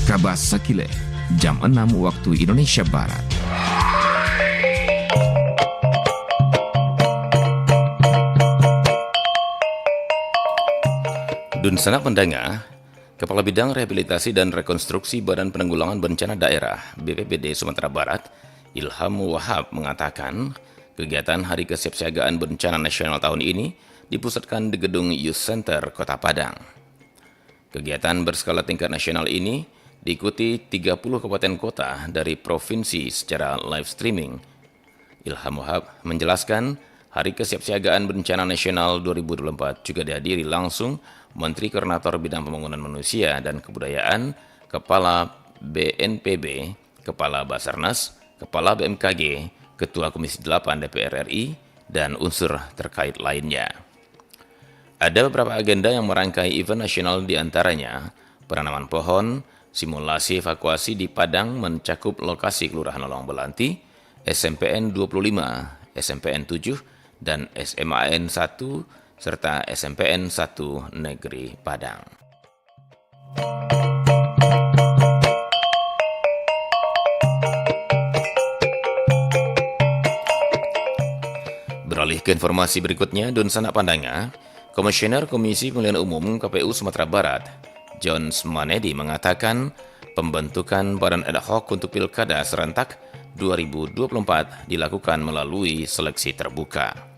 Kabar Sekile, jam 6 waktu Indonesia Barat. Dunsana Pendanga, Kepala Bidang Rehabilitasi dan Rekonstruksi Badan Penanggulangan Bencana Daerah BPBD Sumatera Barat, Ilham Wahab mengatakan, kegiatan Hari Kesiapsiagaan Bencana Nasional tahun ini dipusatkan di Gedung Youth Center Kota Padang. Kegiatan berskala tingkat nasional ini diikuti 30 kabupaten kota dari provinsi secara live streaming. Ilham Wahab menjelaskan, Hari Kesiapsiagaan Bencana Nasional 2024 juga dihadiri langsung Menteri Koordinator Bidang Pembangunan Manusia dan Kebudayaan, Kepala BNPB, Kepala Basarnas, Kepala BMKG, Ketua Komisi 8 DPR RI, dan unsur terkait lainnya. Ada beberapa agenda yang merangkai event nasional diantaranya penanaman pohon, simulasi evakuasi di Padang mencakup lokasi Kelurahan Lolong Belanti, SMPN 25, SMPN 7, dan SMAN 1, serta SMPN 1 Negeri Padang. Beralih ke informasi berikutnya, Dunsana Pandanga, Komisioner Komisi Pemilihan Umum KPU Sumatera Barat, John Manedi mengatakan pembentukan Badan Ad Hoc untuk Pilkada Serentak 2024 dilakukan melalui seleksi terbuka.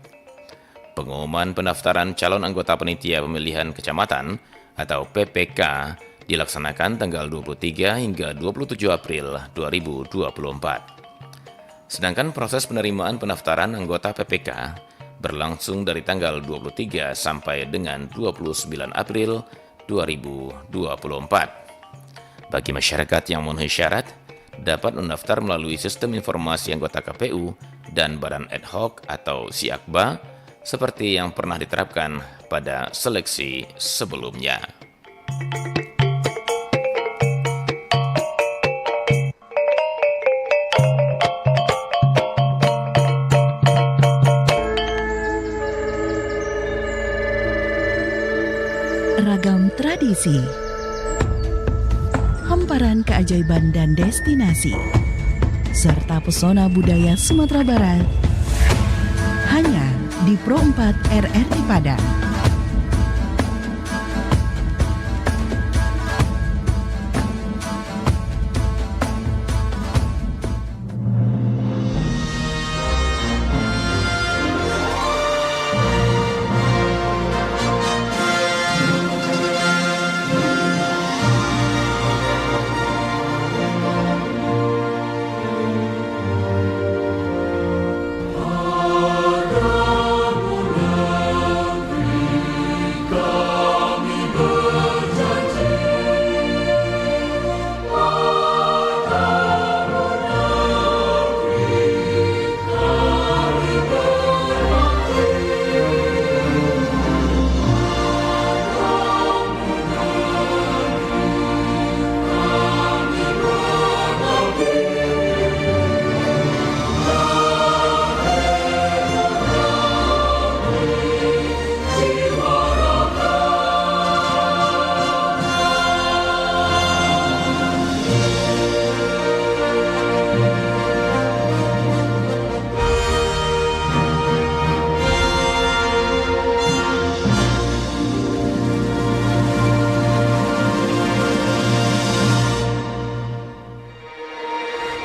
Pengumuman pendaftaran calon anggota panitia pemilihan kecamatan atau PPK dilaksanakan tanggal 23 hingga 27 April 2024. Sedangkan proses penerimaan pendaftaran anggota PPK berlangsung dari tanggal 23 sampai dengan 29 April 2024. Bagi masyarakat yang memenuhi syarat, dapat mendaftar melalui sistem informasi anggota KPU dan Badan Ad Hoc atau SIAKBA seperti yang pernah diterapkan pada seleksi sebelumnya. Ragam tradisi, hamparan keajaiban dan destinasi, serta pesona budaya Sumatera Barat, hanya di Pro 4 RRI Padang.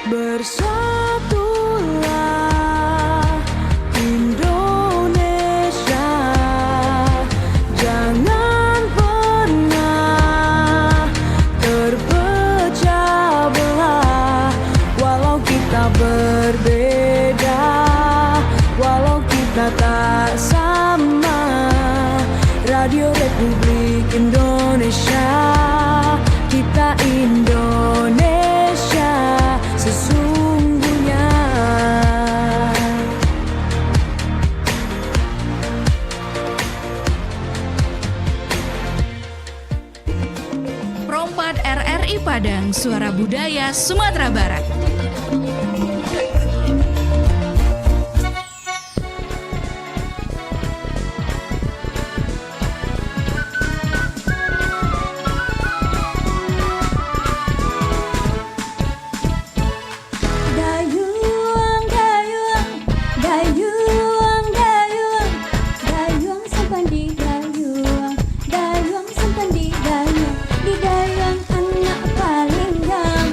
Bersatulah Indonesia, jangan pernah terpecah belah. Walau kita berbeda, walau Suara Budaya Sumatera Barat. Dayung, dayung, dayung, dayung, dayung simpan di dayung, dayung simpan di dayung, di dayung anak paling gam,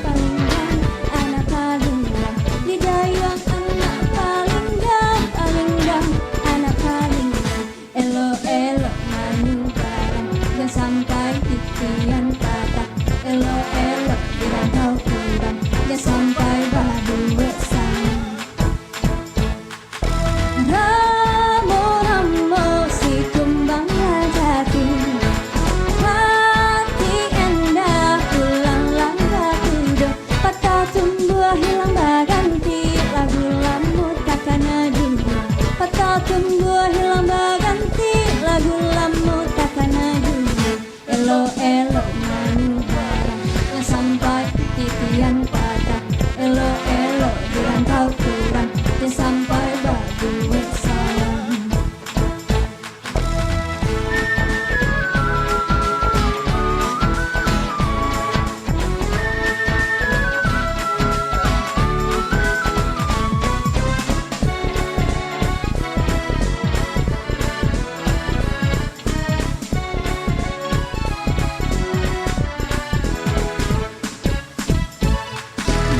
anak paling gam, di dayung anak paling gam, anak paling gam. Elo elo manyung barang, dan sampai titian patah. Elo elo di rantau kurang, dan sampai badu bersama. Ramo ramo si kumbang jati, hati endah pulang langkah kudo, patah tumbuh hilang baganti, lagu lamu takkan dulu. Patah tumbuh hilang baganti, lagu lamu takkan dulu. Elo elo manu barang, yang sampai titian patah. Elo elo di rantau kurang, yang sampai badu bersama.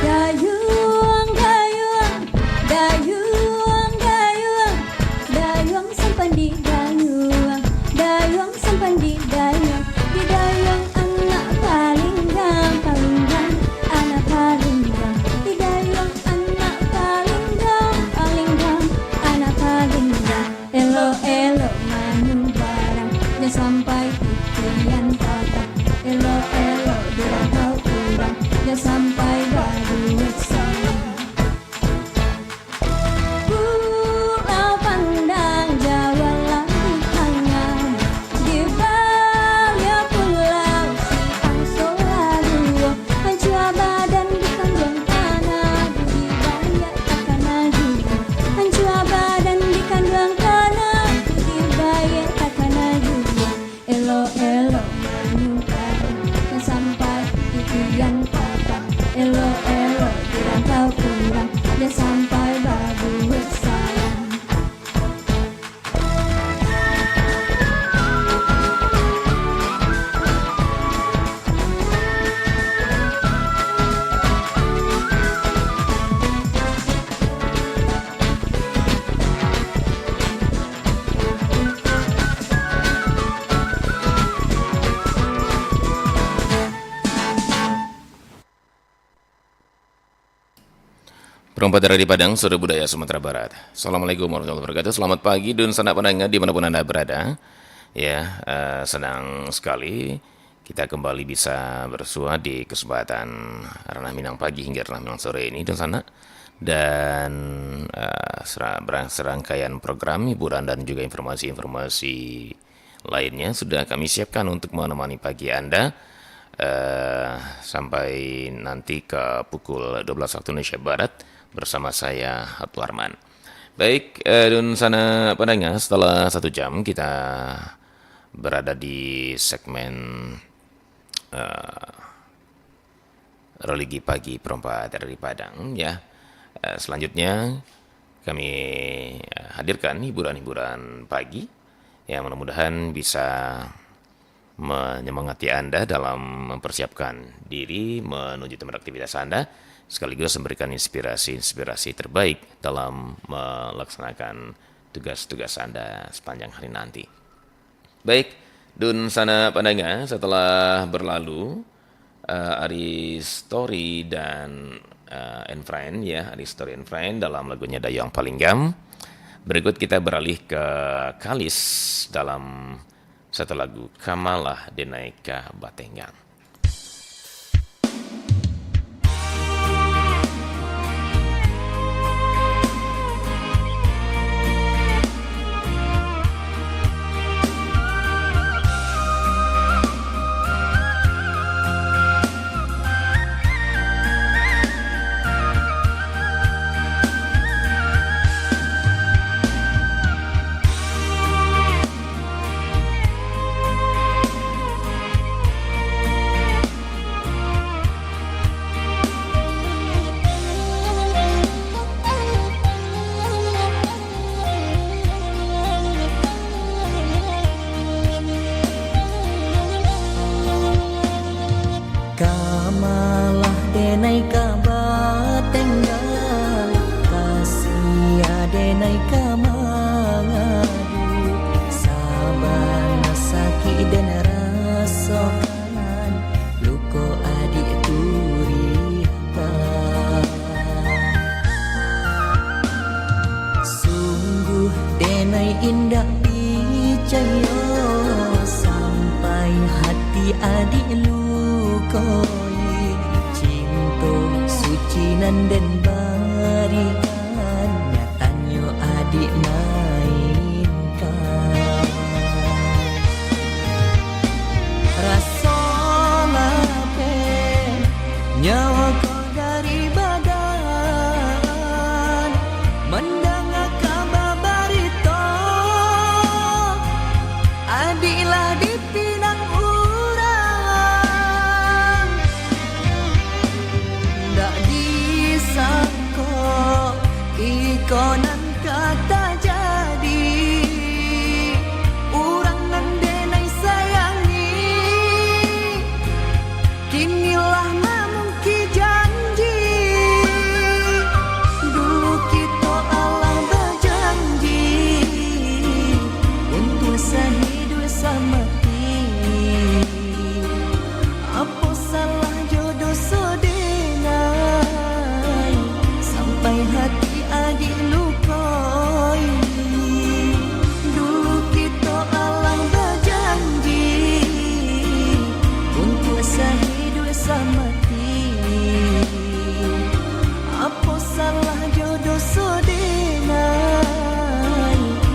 Dayung, dayung, dayung, dayung, dayung simpan di dayung, dayung simpan di dayung, di dayung anak paling gam, anak paling gam, di dayung anak paling gam, anak paling gam. Elo elo manu barang, dan sampai titian patah. Elo elo di rantau kurang, dan sampai badu bersama. Pulau pandang Jawa langit hangat, di balik pulau si angsola dua, hancur badan di kandung tanah, di bayar takkan dulu. Hancur badan di kandung tanah, di bayar takkan dulu. Elo elo manu barang, dan sampai titian patah. Elo elo di rantau kurang, dan sampai badu bersama. Perempat daerah di Padang, Suara Budaya Sumatera Barat. Assalamualaikum warahmatullahi wabarakatuh. Selamat pagi dan sanak pendengar dimanapun Anda berada. Ya, senang sekali kita kembali bisa bersua di kesempatan Ranah Minang pagi hingga Ranah Minang sore ini dan sana. Dan serangkaian program hiburan dan juga informasi-informasi lainnya sudah kami siapkan untuk menemani pagi Anda sampai nanti ke pukul 12 waktu Indonesia Barat bersama saya Hatu Arman. Baik, dan sana pendengar, setelah 1 jam kita berada di segmen religi pagi perempat dari Padang ya. Selanjutnya kami hadirkan hiburan-hiburan pagi yang mudah-mudahan bisa menyemangati Anda dalam mempersiapkan diri menuju tempat aktivitas Anda, sekaligus memberikan inspirasi-inspirasi terbaik dalam melaksanakan tugas-tugas Anda sepanjang hari nanti. Baik, dun sana pendengar, setelah berlalu Ari Story dan Friend ya, Ari Story and Friend dalam lagunya Dayung Palinggam. Berikut kita beralih ke Kalis dalam satu lagu Kamalah Denaika Batenggang. lukoi cinta suci nan den barikan nyatanya adik mainkan rasa lape nyawa kau dari badan mendengar kabar berita adiklah dipinang urang ndak disangka ikonan kata jadi urang nan denai sayangi kinilah memungki janji dulu kita Allah berjanji untuk sehidup semati apa salah jodoh sedenai sampai hati adik lukai dulu kita Allah berjanji untuk sehidup semati apa salah jodoh sedenai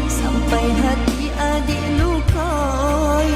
sampai hati adik lukai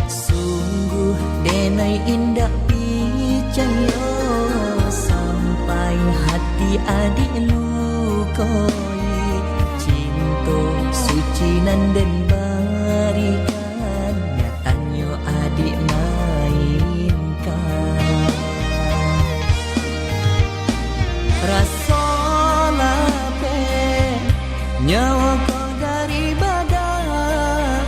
sungguh denai indah picayo sampai hati adik lukoi cinta suci nan den barikan nyatanya adik mainkan rasa lape nyawa kau dari badan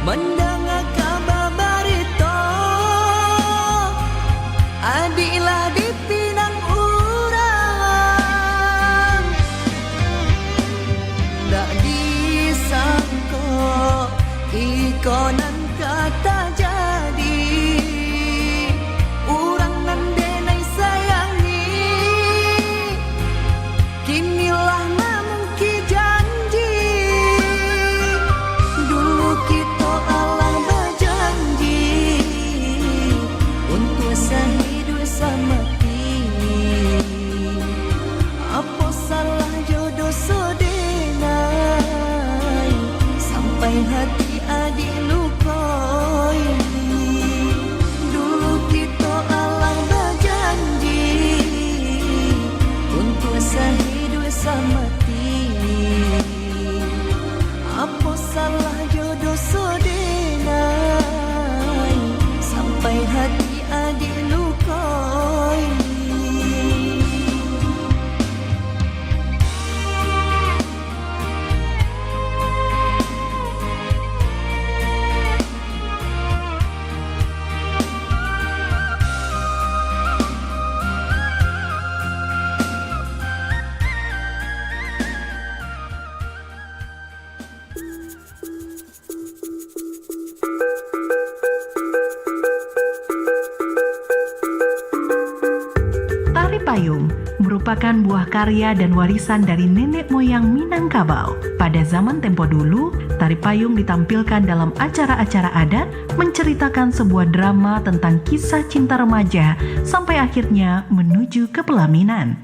mendengar kabar berita adiklah dipinang urang ndak disangka ikonan kata jadi urang nan denai sayangi kinilah memungki janji dulu kita Allah berjanji untuk sehidup semati apa salah jodoh sedenai sampai hati adik lukai dulu kita Allah berjanji untuk sehidup semati apa salah jodoh sedenai sampai hati adik lukai Tari payung merupakan buah karya dan warisan dari nenek moyang Minangkabau. Pada zaman tempo dulu, tari payung ditampilkan dalam acara-acara adat menceritakan sebuah drama tentang kisah cinta remaja sampai akhirnya menuju ke pelaminan.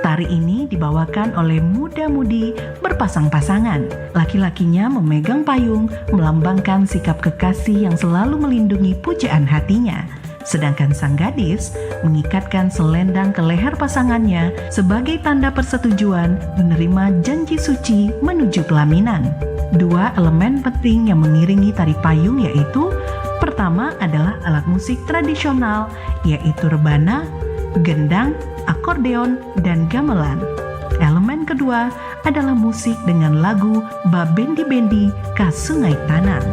Tari ini dibawakan oleh muda-mudi berpasang-pasangan. Laki-lakinya memegang payung melambangkan sikap kekasih yang selalu melindungi pujaan hatinya. Sedangkan sang gadis mengikatkan selendang ke leher pasangannya sebagai tanda persetujuan menerima janji suci menuju pelaminan. Dua elemen penting yang mengiringi tari payung yaitu pertama adalah alat musik tradisional yaitu rebana, gendang, akordeon, dan gamelan. Elemen kedua adalah musik dengan lagu Babendi-bendi ka Sungai Tanan.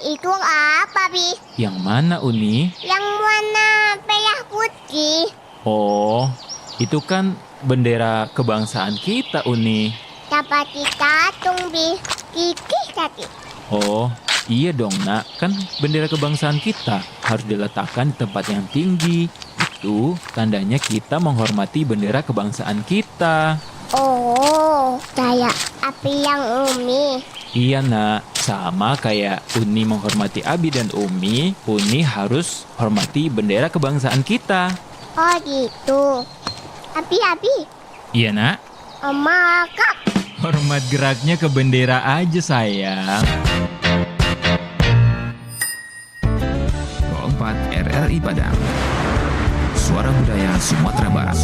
Itu apa, Bi? Yang mana, Uni? Yang warna merah putih. Oh, itu kan bendera kebangsaan kita, Uni. Dapat ditatung, Bi. Kikih tadi. Oh, iya dong, Nak. Kan bendera kebangsaan kita harus diletakkan di tempat yang tinggi. Itu tandanya kita menghormati bendera kebangsaan kita. Oh, kayak api yang Umi. Iya, Nak. Sama kayak Uni menghormati Abi dan Umi, Uni harus hormati bendera kebangsaan kita. Oh gitu. Abi. Iya, Nak. Oma, Kak. Hormat geraknya ke bendera aja, sayang. 24 RRI Padang. Suara Budaya Sumatera Barat.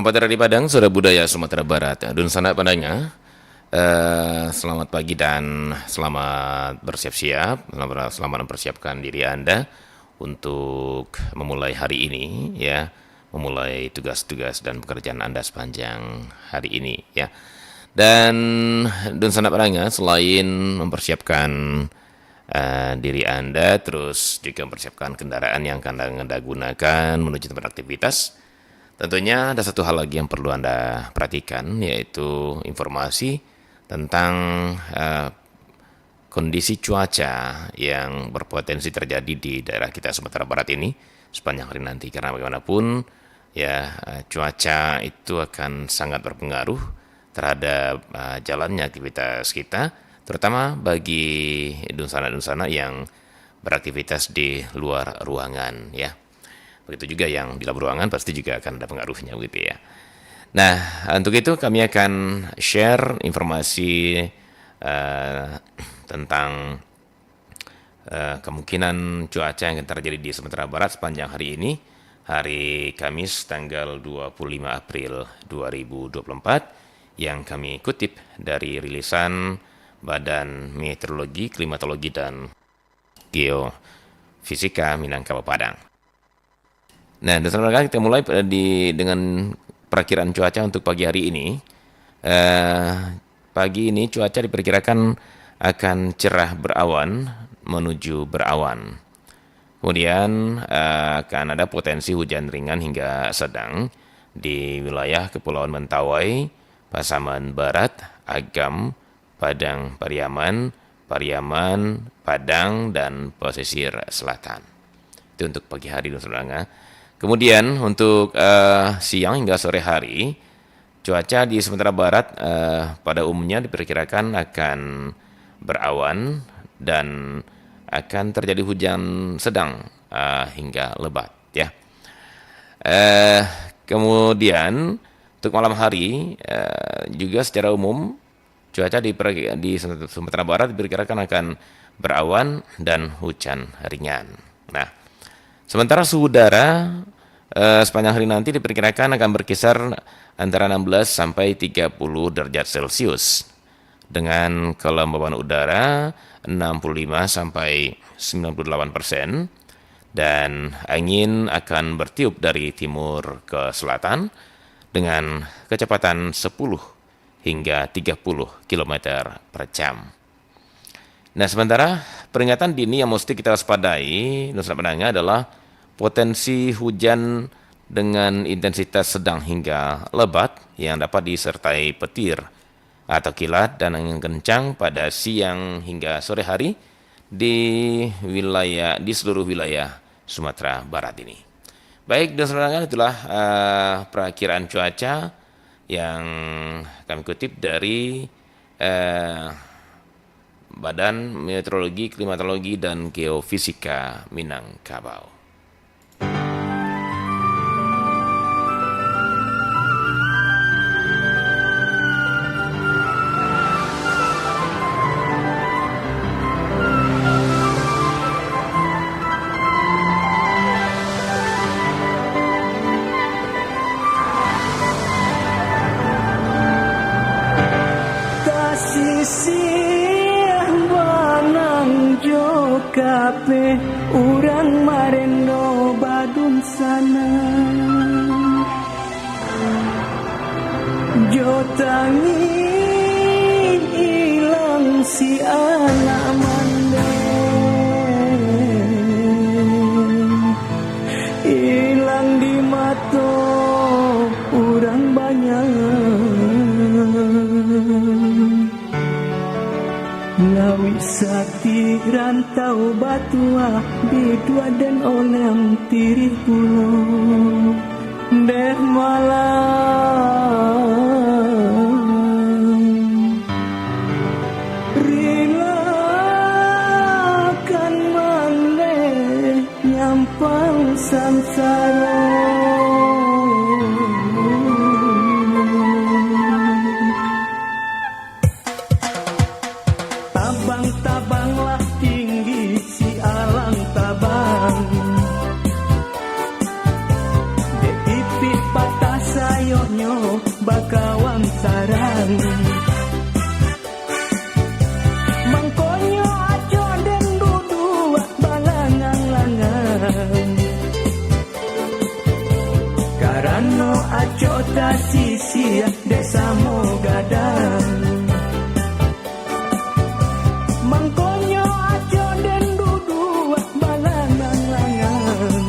104 RRI Padang, Suara Budaya Sumatera Barat. Dun sana pandangnya, selamat pagi dan selamat bersiap-siap, selamat mempersiapkan diri Anda untuk memulai hari ini, ya, memulai tugas-tugas dan pekerjaan Anda sepanjang hari ini, ya. Dan Dun sana pandangnya, selain mempersiapkan diri Anda, terus juga mempersiapkan kendaraan yang akan Anda gunakan menuju tempat aktivitas. Tentunya ada satu hal lagi yang perlu Anda perhatikan, yaitu informasi tentang kondisi cuaca yang berpotensi terjadi di daerah kita Sumatera Barat ini sepanjang hari nanti. Karena bagaimanapun, ya, cuaca itu akan sangat berpengaruh terhadap jalannya aktivitas kita, terutama bagi dunsana-dunsana yang beraktivitas di luar ruangan, ya. Begitu juga yang di dalam ruangan pasti juga akan ada pengaruhnya, begitu ya. Nah, untuk itu kami akan share informasi tentang kemungkinan cuaca yang akan terjadi di Sumatera Barat sepanjang hari ini, hari Kamis tanggal 25 April 2024, yang kami kutip dari rilisan Badan Meteorologi, Klimatologi, dan Geofisika Minangkabau Padang. Nah, sekarang kita mulai dengan perakiraan cuaca untuk pagi hari ini. Pagi ini cuaca diperkirakan akan cerah berawan menuju berawan. Kemudian akan ada potensi hujan ringan hingga sedang di wilayah Kepulauan Mentawai, Pasaman Barat, Agam, Padang Pariaman, Padang, dan pesisir selatan. Itu untuk pagi hari, saudara. Kemudian untuk siang hingga sore hari, cuaca di Sumatera Barat pada umumnya diperkirakan akan berawan dan akan terjadi hujan sedang hingga lebat, ya. Kemudian untuk malam hari juga secara umum cuaca di Sumatera Barat diperkirakan akan berawan dan hujan ringan. Nah, sementara suhu udara sepanjang hari nanti diperkirakan akan berkisar antara 16 sampai 30 derajat Celcius dengan kelembaban udara 65 sampai 98% dan angin akan bertiup dari timur ke selatan dengan kecepatan 10 hingga 30 km per jam. Nah, sementara peringatan dini yang mesti kita waspadai Nusa Penangnya adalah potensi hujan dengan intensitas sedang hingga lebat yang dapat disertai petir atau kilat dan angin kencang pada siang hingga sore hari di seluruh wilayah Sumatera Barat ini. Baik, dan saudara, itulah perakiraan cuaca yang kami kutip dari Badan Meteorologi, Klimatologi, dan Geofisika Minangkabau. Kape urang marendo badun sana jotangi ilang si anak mande ilang di mato urang banyak lawi sakti rantau batua bidua dan oleng tirih pulau deh malam rilakan maneh nyampang samsara tabang-tabanglah tinggi si alang tabang de ipit patah sayok bakawang sarang mangkonyo aco den dudua balangang-langang karano aco tasisia desa Mogadang mangkonyo aco den dudua balangang-langang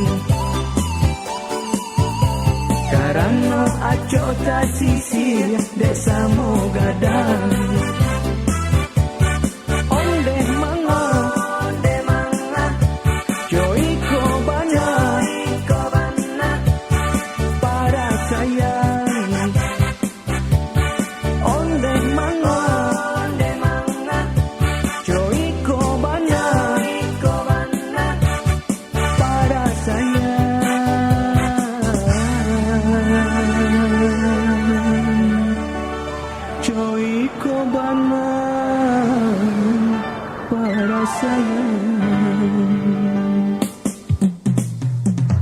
karano aco tasisia desa Mogadang onde manga joy kobana para sayang onde manga joy kobana para sayang joy kobana para sayang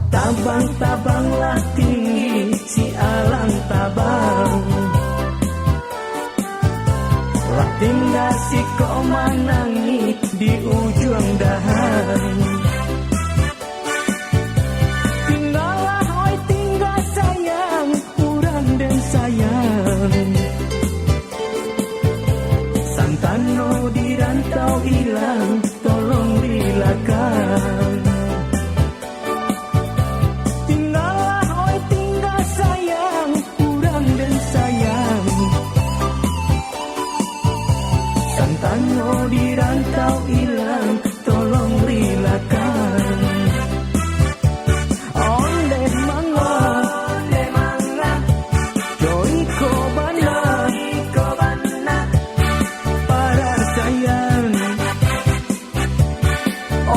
tabang-tabanglah tinggi si alang tabang lah tinggal si kau manangi di ujung dahan tinggallah oi tinggal sayang urang dan sayang santano di rantau hilang tolong relakan tinggallah oi tinggal sayang urang dan sayang santano di rantau hilang tolong relakan onde manga joy kobana para sayang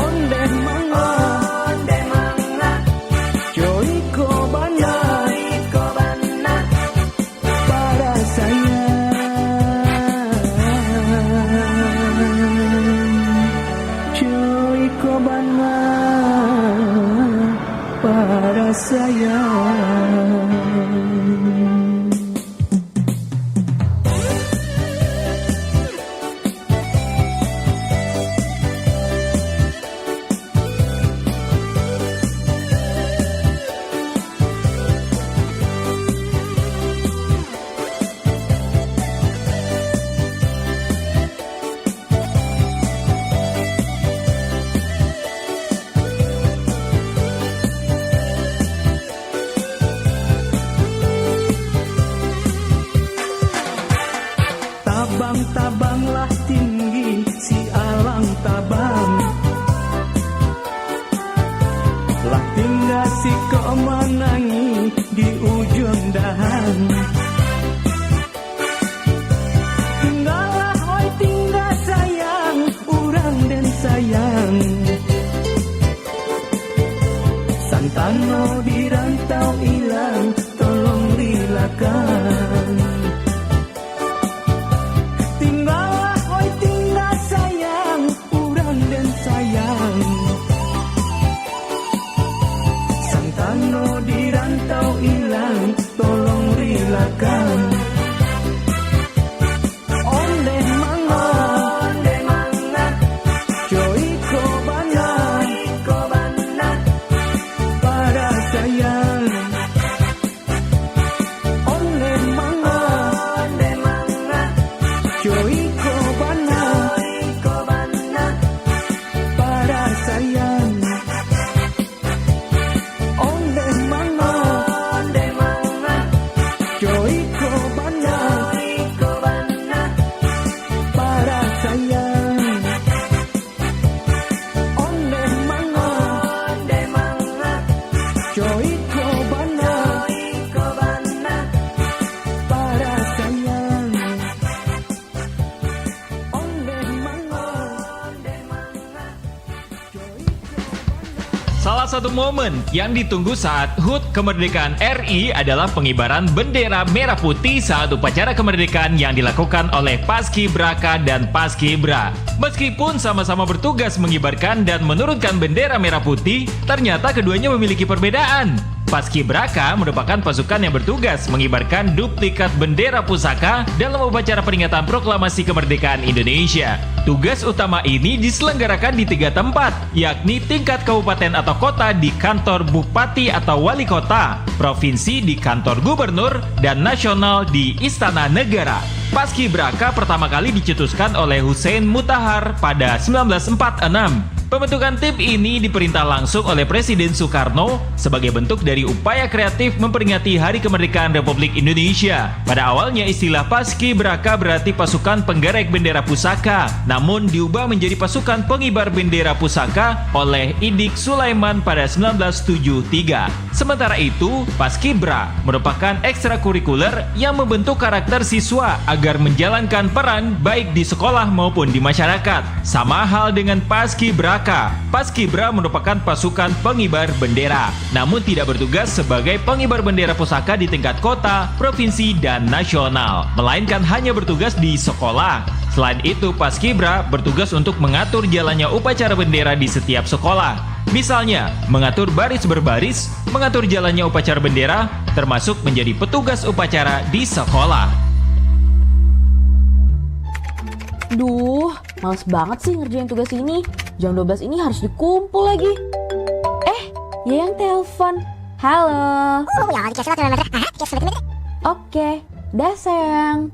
onde manga joy kobana para sayang joy kobana para sayang tabang-tabanglah tinggi si alang tabang lah tinggal si kau menangi di ujung dahan tinggallah oi tinggal sayang urang dan sayang santano di rantau hilang tolong relakan tinggallah oi tinggal sayang urang dan sayang santano di rantau hilang tolong relakan onde manga joy kobana para sayang onde manga joy kobana para sayang onde manga joy kobana para sayang onde manga joy kobana para sayang onde manga Salah satu momen yang ditunggu saat HUT Kemerdekaan RI adalah pengibaran bendera merah putih saat upacara kemerdekaan yang dilakukan oleh Paskibraka dan Paskibra. Meskipun sama-sama bertugas mengibarkan dan menurunkan bendera merah putih, ternyata keduanya memiliki perbedaan. Paskibraka merupakan pasukan yang bertugas mengibarkan duplikat bendera pusaka dalam upacara peringatan proklamasi kemerdekaan Indonesia. Tugas utama ini diselenggarakan di 3 tempat, yakni tingkat kabupaten atau kota di kantor bupati atau wali kota, provinsi di kantor gubernur, dan nasional di Istana Negara. Paskibraka pertama kali dicetuskan oleh Hussein Mutahar pada 1946. Pembentukan tim ini diperintah langsung oleh Presiden Soekarno sebagai bentuk dari upaya kreatif memperingati Hari Kemerdekaan Republik Indonesia. Pada awalnya istilah Paskibraka berarti pasukan penggerek bendera pusaka, namun diubah menjadi pasukan pengibar bendera pusaka oleh Idik Sulaiman pada 1973. Sementara itu, Paskibra merupakan ekstrakurikuler yang membentuk karakter siswa agar menjalankan peran baik di sekolah maupun di masyarakat. Sama hal dengan Paskibraka. Paskibra merupakan pasukan pengibar bendera, namun tidak bertugas sebagai pengibar bendera pusaka di tingkat kota, provinsi, dan nasional, melainkan hanya bertugas di sekolah. Selain itu, Paskibra bertugas untuk mengatur jalannya upacara bendera di setiap sekolah. Misalnya, mengatur baris berbaris, mengatur jalannya upacara bendera, termasuk menjadi petugas upacara di sekolah. Duh, males banget sih ngerjain tugas ini. Jam 12 ini harus dikumpul lagi. Yang telepon. Halo. Oke, dah sayang.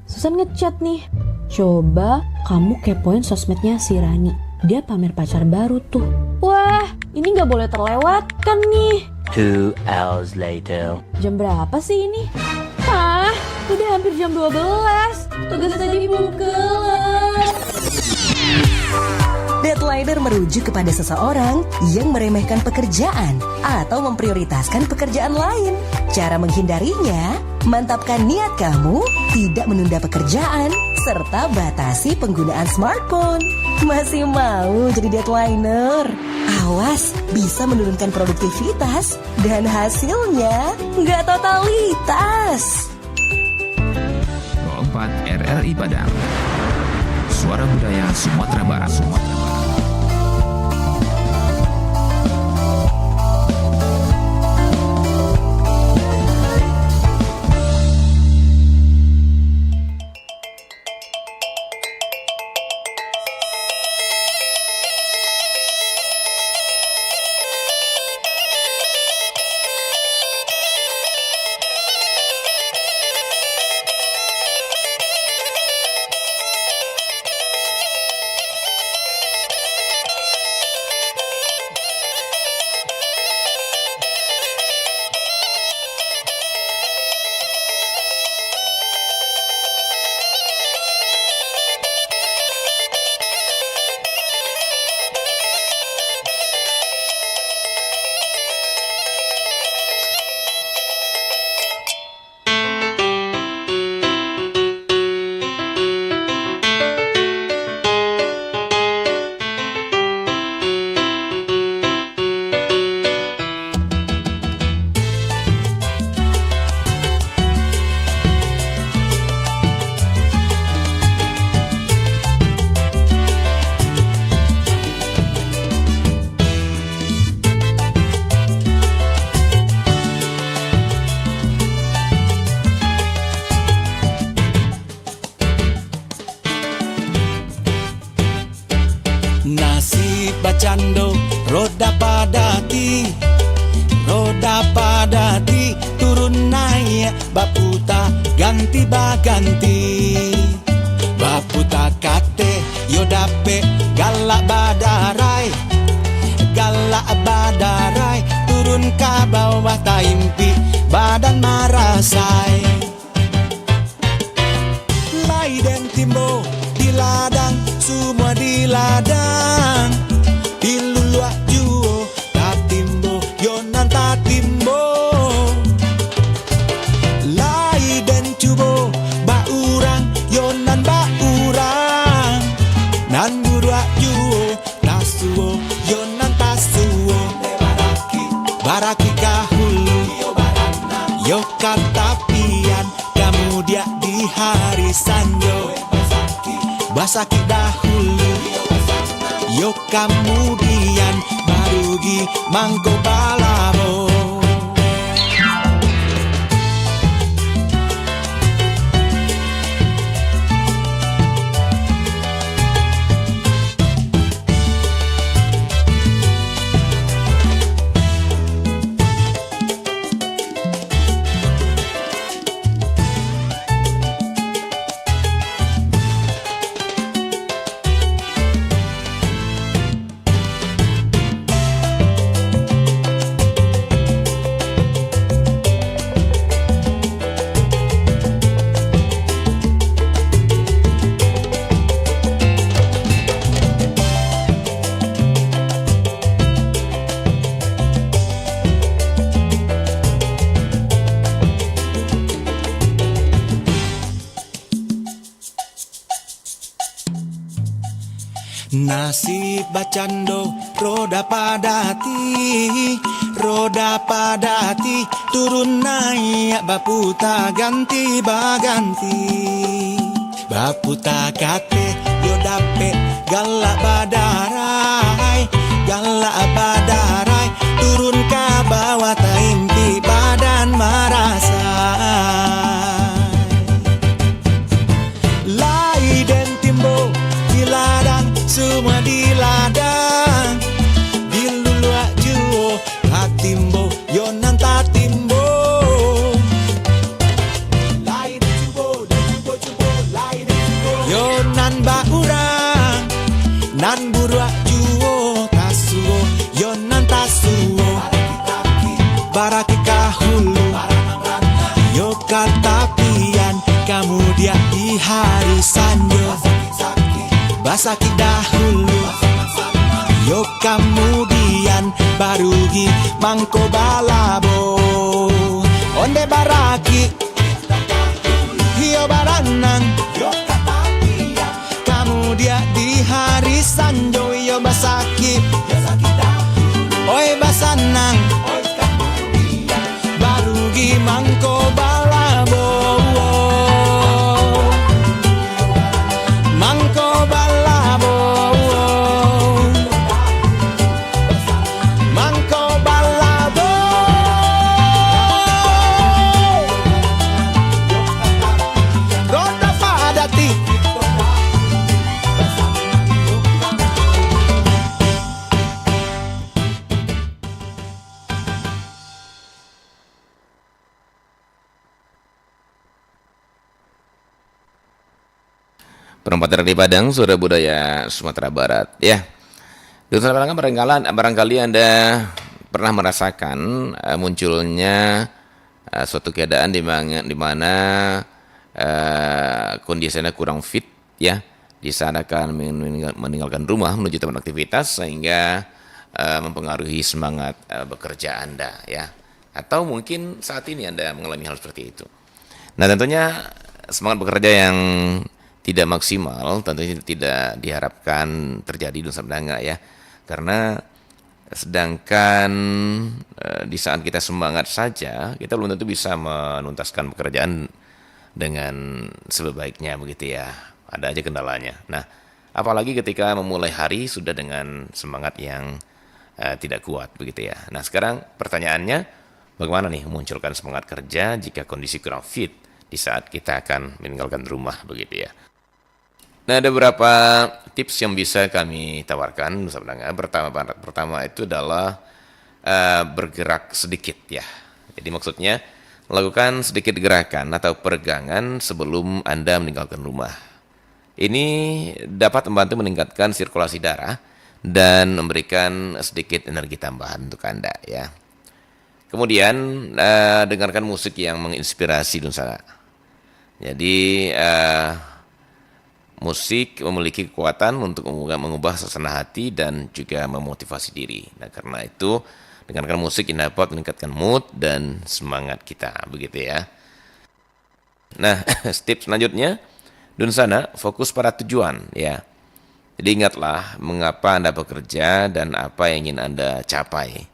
Susan ngechat nih. Coba kamu kepoin sosmednya si Rani. Dia pamer pacar baru tuh. Wah, ini gak boleh terlewatkan nih. 2 hours later. Jam berapa sih ini? Udah hampir jam 12. Tugas tadi belum kelar. Deadliner merujuk kepada seseorang yang meremehkan pekerjaan atau memprioritaskan pekerjaan lain. Cara menghindarinya, mantapkan niat kamu tidak menunda pekerjaan serta batasi penggunaan smartphone. Masih mau jadi deadliner? Awas, bisa menurunkan produktivitas dan hasilnya nggak totalitas. 4 RRI Padang, Suara Budaya Sumatera Barat. Bacando, roda padati, turun naik, baputa ganti baganti, baputa kate, yodape galak badarai, turun ke bawah taimpi, badan marasai, lai dan timbo di ladang, semua di ladang. Diluluak juo, tatimbo, yonan tatimbo. Lai dan cubo, baurang, yonan baurang. Nan buruak juo, tasuo, yonan tasuo. Baraki kahulu, yo katapian, kamu dia di hari sanjo. Basaki dahulu, yo kemudian baru barugi mangko balabo. Nasib bacando roda padati, turun naik baputa ganti baganti. Baputa kate yo dape galak badarai, turun ke bawah taimpi badan marasai. Lai dan timbo di ladang, semua di ladang, di luluak juo hatimbo yonan tatimbo. Lai dan jubo, lai dan jubo, yonan ba urang, nan buruak juo tasuo, yonan tasuo. Baraki kahulu, yo katapian, kamu dia di hari sanjo. Basaki dahulu, yo kemudian barugi mangko balabo. Onde baraki, yo baranang, kamu dia di hari sanjo. Yo basaki, oi basanang, barugi mangko balabo. Mangko balabo, mangko balabo. Roda padati, Perempatan di Padang, Suara Budaya Sumatera Barat. Ya, di Sumatera Barat barangkali Anda pernah merasakan munculnya suatu keadaan di mana kondisi Anda kurang fit, ya, di saat akan meninggalkan rumah menuju tempat aktivitas sehingga mempengaruhi semangat bekerja Anda, ya. Atau mungkin saat ini Anda mengalami hal seperti itu. Nah, tentunya semangat bekerja yang tidak maksimal tentunya tidak diharapkan terjadi di Nusa Tenggara, ya, karena sedangkan di saat kita semangat saja kita belum tentu bisa menuntaskan pekerjaan dengan sebaiknya, begitu ya, ada aja kendalanya. Nah, apalagi ketika memulai hari sudah dengan semangat yang tidak kuat, begitu ya. Nah, sekarang pertanyaannya, bagaimana nih memunculkan semangat kerja jika kondisi kurang fit di saat kita akan meninggalkan rumah, begitu ya. Nah, ada beberapa tips yang bisa kami tawarkan. Pertama itu adalah bergerak sedikit, ya. Jadi maksudnya lakukan sedikit gerakan atau peregangan sebelum Anda meninggalkan rumah. Ini dapat membantu meningkatkan sirkulasi darah dan memberikan sedikit energi tambahan untuk Anda, ya. Kemudian dengarkan musik yang menginspirasi di sana. Jadi musik memiliki kekuatan untuk mengubah suasana hati dan juga memotivasi diri. Nah, karena itu dengarkan musik yang dapat meningkatkan mood dan semangat kita, begitu ya. Nah, tips selanjutnya, Dunsana fokus pada tujuan, ya. Jadi ingatlah mengapa Anda bekerja dan apa yang ingin Anda capai.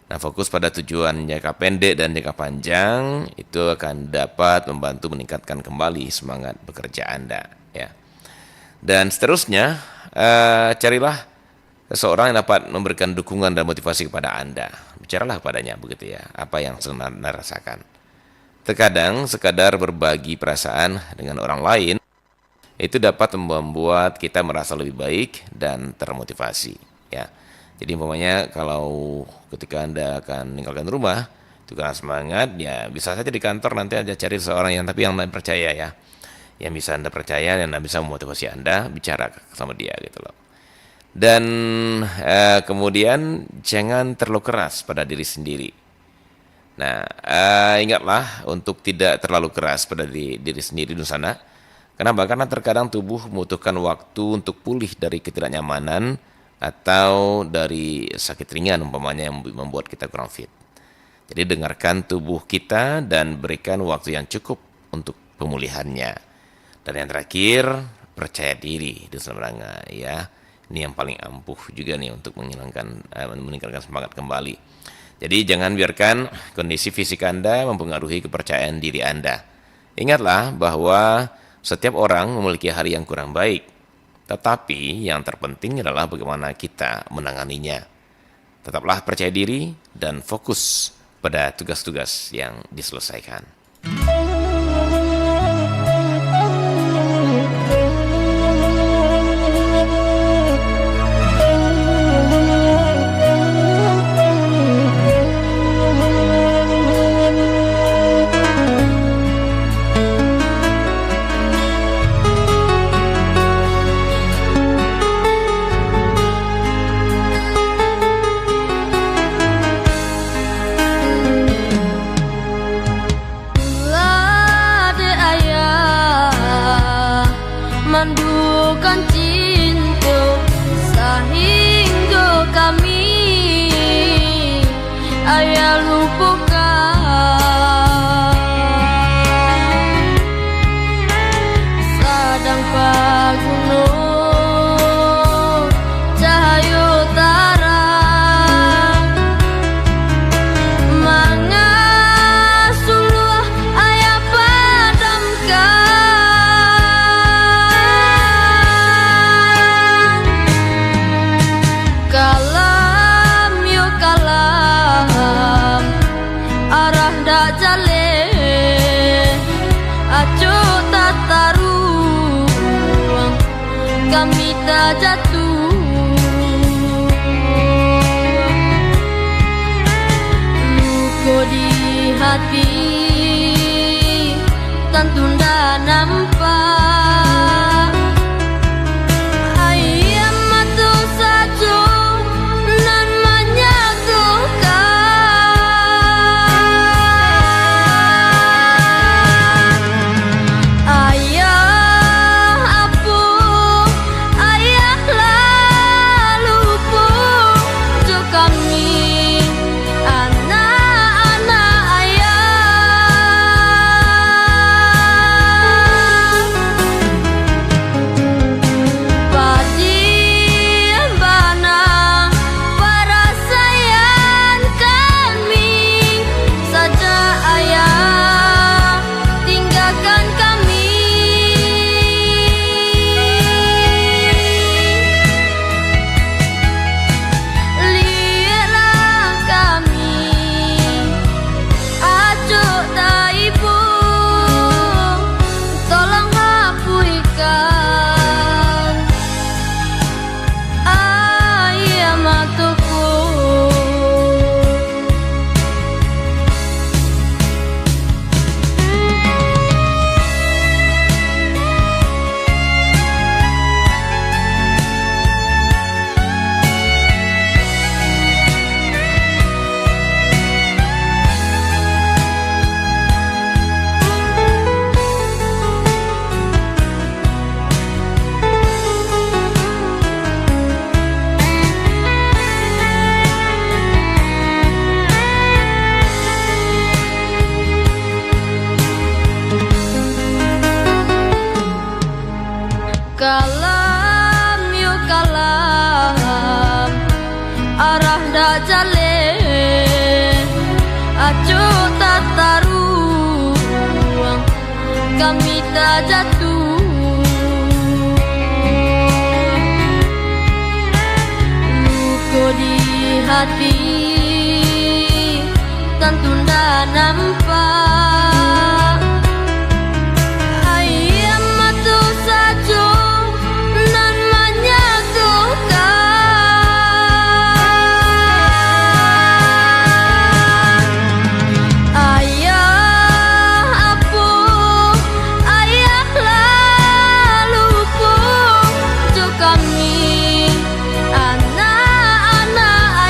Nah, fokus pada tujuan jangka pendek dan jangka panjang itu akan dapat membantu meningkatkan kembali semangat bekerja Anda, ya. Dan seterusnya, carilah seseorang yang dapat memberikan dukungan dan motivasi kepada Anda. Bicaralah kepadanya begitu ya, apa yang sedang Anda rasakan. Terkadang sekadar berbagi perasaan dengan orang lain itu dapat membuat kita merasa lebih baik dan termotivasi ya. Jadi umpamanya kalau ketika Anda akan meninggalkan rumah itu karena semangat ya, bisa saja di kantor nanti aja cari seseorang yang Anda percaya ya, yang bisa Anda percaya dan bisa memotivasi Anda, bicara sama dia gitu loh. Dan kemudian jangan terlalu keras pada diri sendiri. Nah, ingatlah untuk tidak terlalu keras pada diri sendiri di sana. Kenapa? Karena terkadang tubuh membutuhkan waktu untuk pulih dari ketidaknyamanan atau dari sakit ringan umpamanya yang membuat kita kurang fit. Jadi dengarkan tubuh kita dan berikan waktu yang cukup untuk pemulihannya. Dan yang terakhir, percaya diri di sebenarnya ya. Ini yang paling ampuh juga nih untuk meningkatkan semangat kembali. Jadi jangan biarkan kondisi fisik Anda mempengaruhi kepercayaan diri Anda. Ingatlah bahwa setiap orang memiliki hari yang kurang baik. Tetapi yang terpenting adalah bagaimana kita menanganinya. Tetaplah percaya diri dan fokus pada tugas-tugas yang diselesaikan. hati tentu ndak nampak. Ayam matu saja nan menyatukan. Ayah apu, ayah lalu pun jo kami anak-anak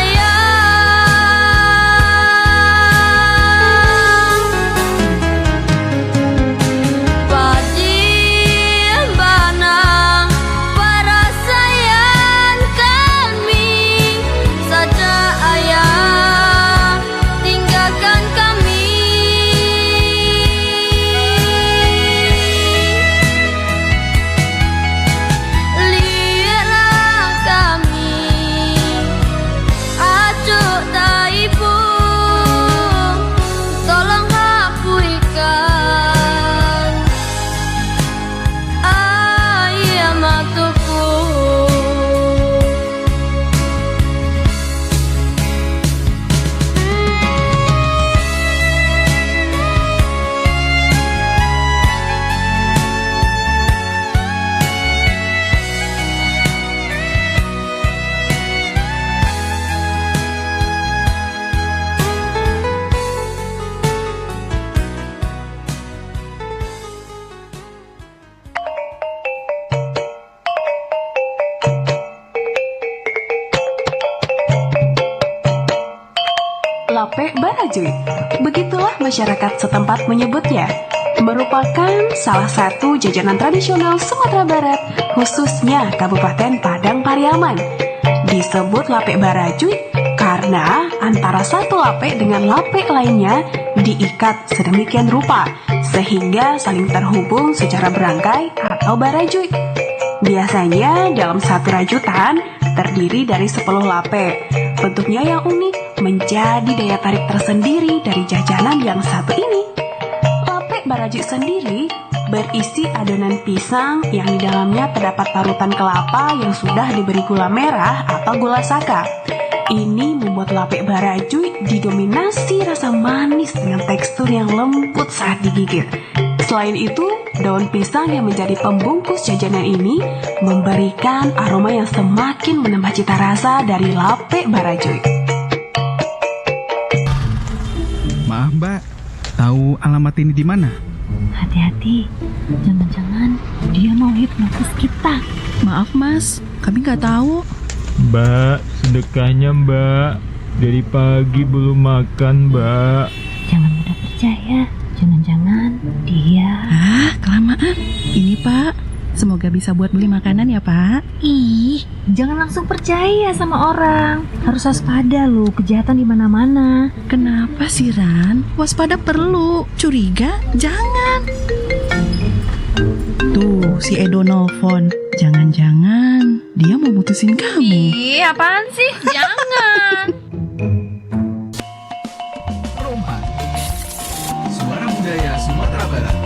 Padi banang para sayang kami saja ayah tinggalkan kami. Lihatlah kami ajuk tak ibu, tolong hapuskan ayam matuku. Lape Barajuy, begitulah masyarakat setempat menyebutnya. Merupakan salah satu jajanan tradisional Sumatera Barat, khususnya Kabupaten Padang Pariaman. Disebut lape Barajuy karena antara satu lape dengan lape lainnya diikat sedemikian rupa, sehingga saling terhubung secara berangkai atau barajuy. Biasanya dalam satu rajutan terdiri dari 10 lape. Bentuknya yang unik menjadi daya tarik tersendiri dari jajanan yang satu ini. Lape Barajuy sendiri berisi adonan pisang yang di dalamnya terdapat parutan kelapa yang sudah diberi gula merah atau gula saka. Ini membuat lape Barajuy didominasi rasa manis dengan tekstur yang lembut saat digigit. Selain itu, daun pisang yang menjadi pembungkus jajanan ini memberikan aroma yang semakin menambah cita rasa dari lape Barajuy. Maaf Mbak, tahu alamat ini di mana? Hati-hati, jangan-jangan dia mau hipnotis kita. Maaf Mas, kami nggak tahu. Mbak, sedekahnya Mbak. Dari pagi belum makan Mbak. Jangan mudah percaya, jangan-jangan dia... Kelamaan. Ini Pak, semoga bisa buat beli makanan ya Pak. Ih, jangan langsung percaya sama orang. Harus waspada loh, kejahatan di mana-mana. Kenapa sih Ran? Waspada perlu, curiga jangan. Tuh, si Edo nelfon. Jangan-jangan dia mau mutusin kamu. Ih, apaan sih? Jangan. Roma, Suara Budaya Sumatera Barat.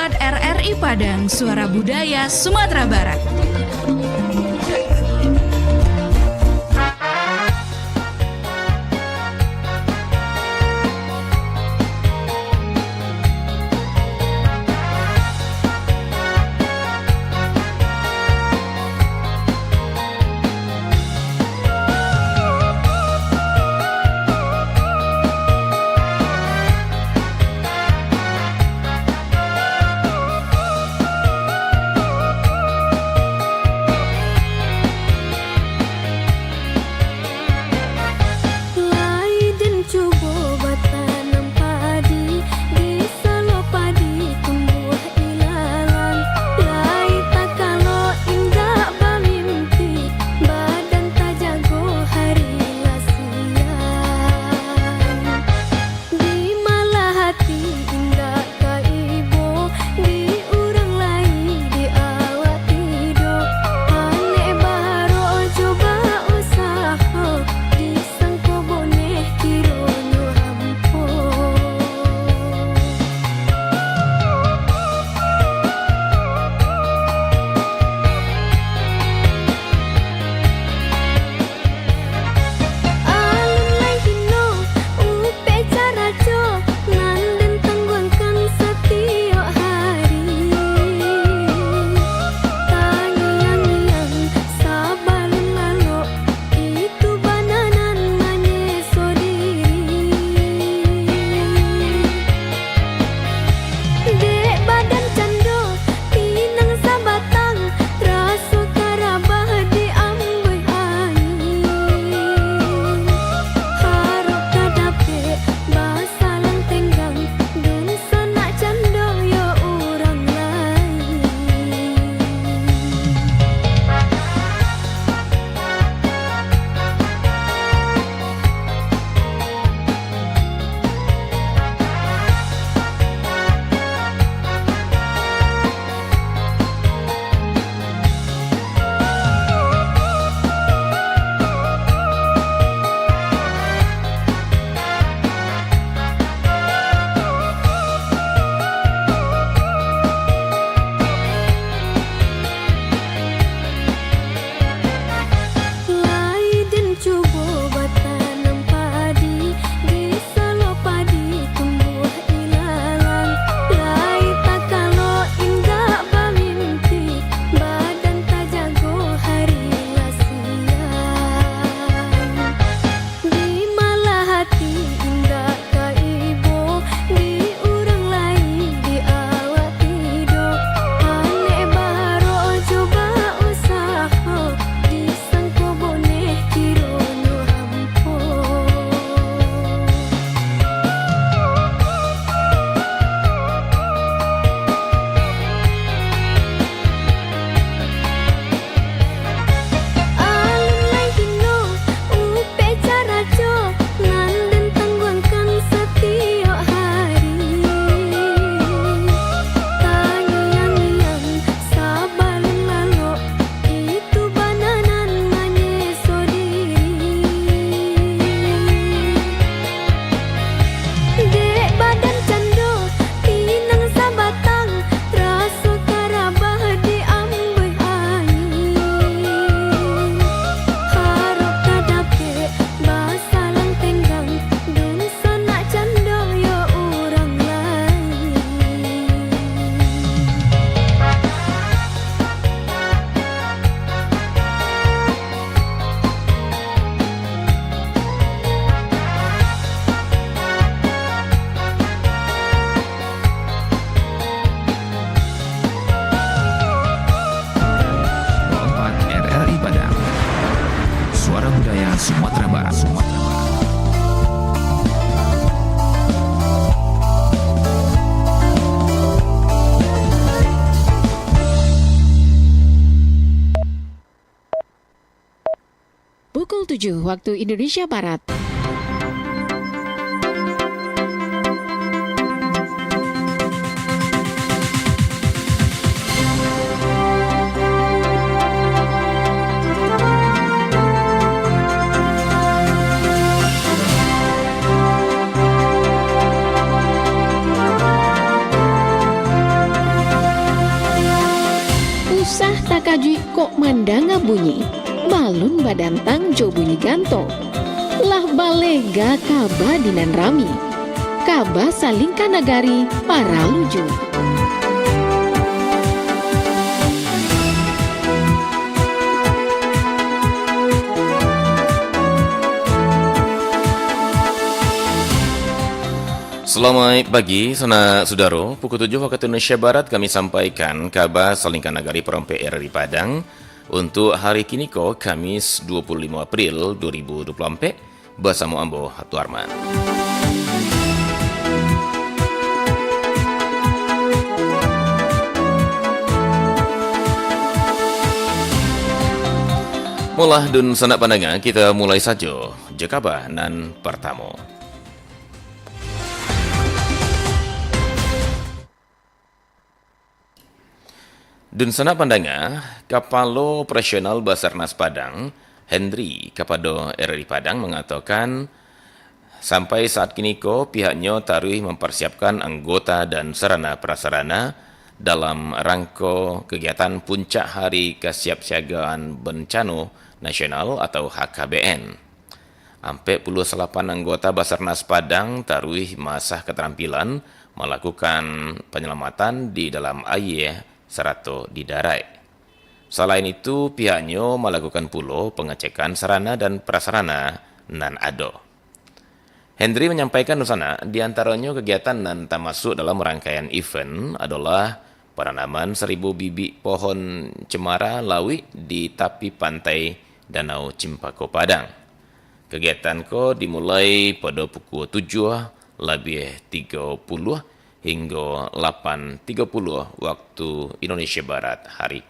104 RRI Padang, Suara Budaya Sumatera Barat. Sumatera Barat. Pukul 7 waktu Indonesia Barat. kaji kok mandanga bunyi, balun badantang jo bunyi ganto. Lah balega kaba dinan rami, kaba salingka nagari para luju. Selamat pagi, saudara. Pukul 7 waktu Indonesia Barat kami sampaikan kabar Salingkan Nagari Perompe RRI Padang untuk hari kini Kamis 25 April 2024 bersama Ambo Hatu Arman. Mulah dun sanak pandangan kita mulai saja Jakaba nan pertama. Dun sana pandanga, Kapalo Operasional Basarnas Padang, Henry Kapado RRI Padang mengatakan sampai saat kini pihaknya taruh mempersiapkan anggota dan sarana prasarana dalam rangka kegiatan Puncak Hari Kesiapsiagaan Bencana Nasional atau HKBN. 48 anggota Basarnas Padang taruh masa keterampilan melakukan penyelamatan di dalam air serta di darat. Selain itu, pihaknya melakukan pula pengecekan sarana dan prasarana nan ada. Henry menyampaikan usana, di antaranya kegiatan nan termasuk dalam rangkaian event adalah penanaman 1000 bibit pohon cemara lawi di tepi pantai Danau Cimpako Padang. Kegiatan dimulai pada pukul 7:30 hingga 8:30 waktu Indonesia Barat hari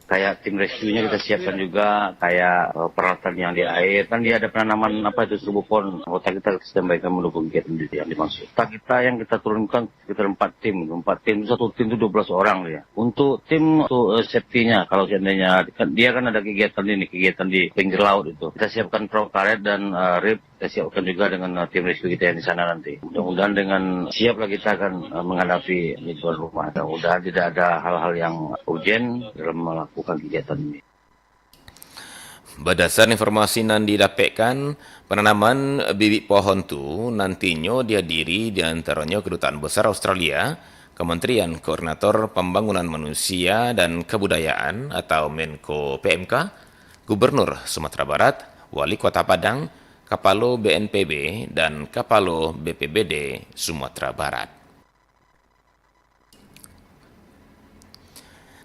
Kayak tim rescue-nya kita siapkan juga, kayak peralatan yang di air. Kan dia ada penanaman serbuk pohon. Anggota kita standby-kan mendukung kegiatan yang dimaksud. Kita yang kita turunkan sekitar 4 tim. 4 tim, satu tim itu 12 orang ya. Untuk tim safety-nya, kalau seandainya dia kan ada kegiatan di pinggir laut itu. Kita siapkan perahu karet dan rib. Kita siapkan juga dengan tim rescue kita yang di sana nanti. Mudah-mudahan dengan siaplah kita akan menghadapi tuan rumah. Mudah-mudahan tidak ada hal-hal yang urgent dalam melakukan kegiatan ini. Berdasar informasi yang didapatkan, penanaman bibit pohon itu nantinya dihadiri di antaranya Kedutaan Besar Australia, Kementerian Koordinator Pembangunan Manusia dan Kebudayaan atau Menko PMK, Gubernur Sumatera Barat, Wali Kota Padang, Kapalo BNPB, dan Kapalo BPBD Sumatera Barat.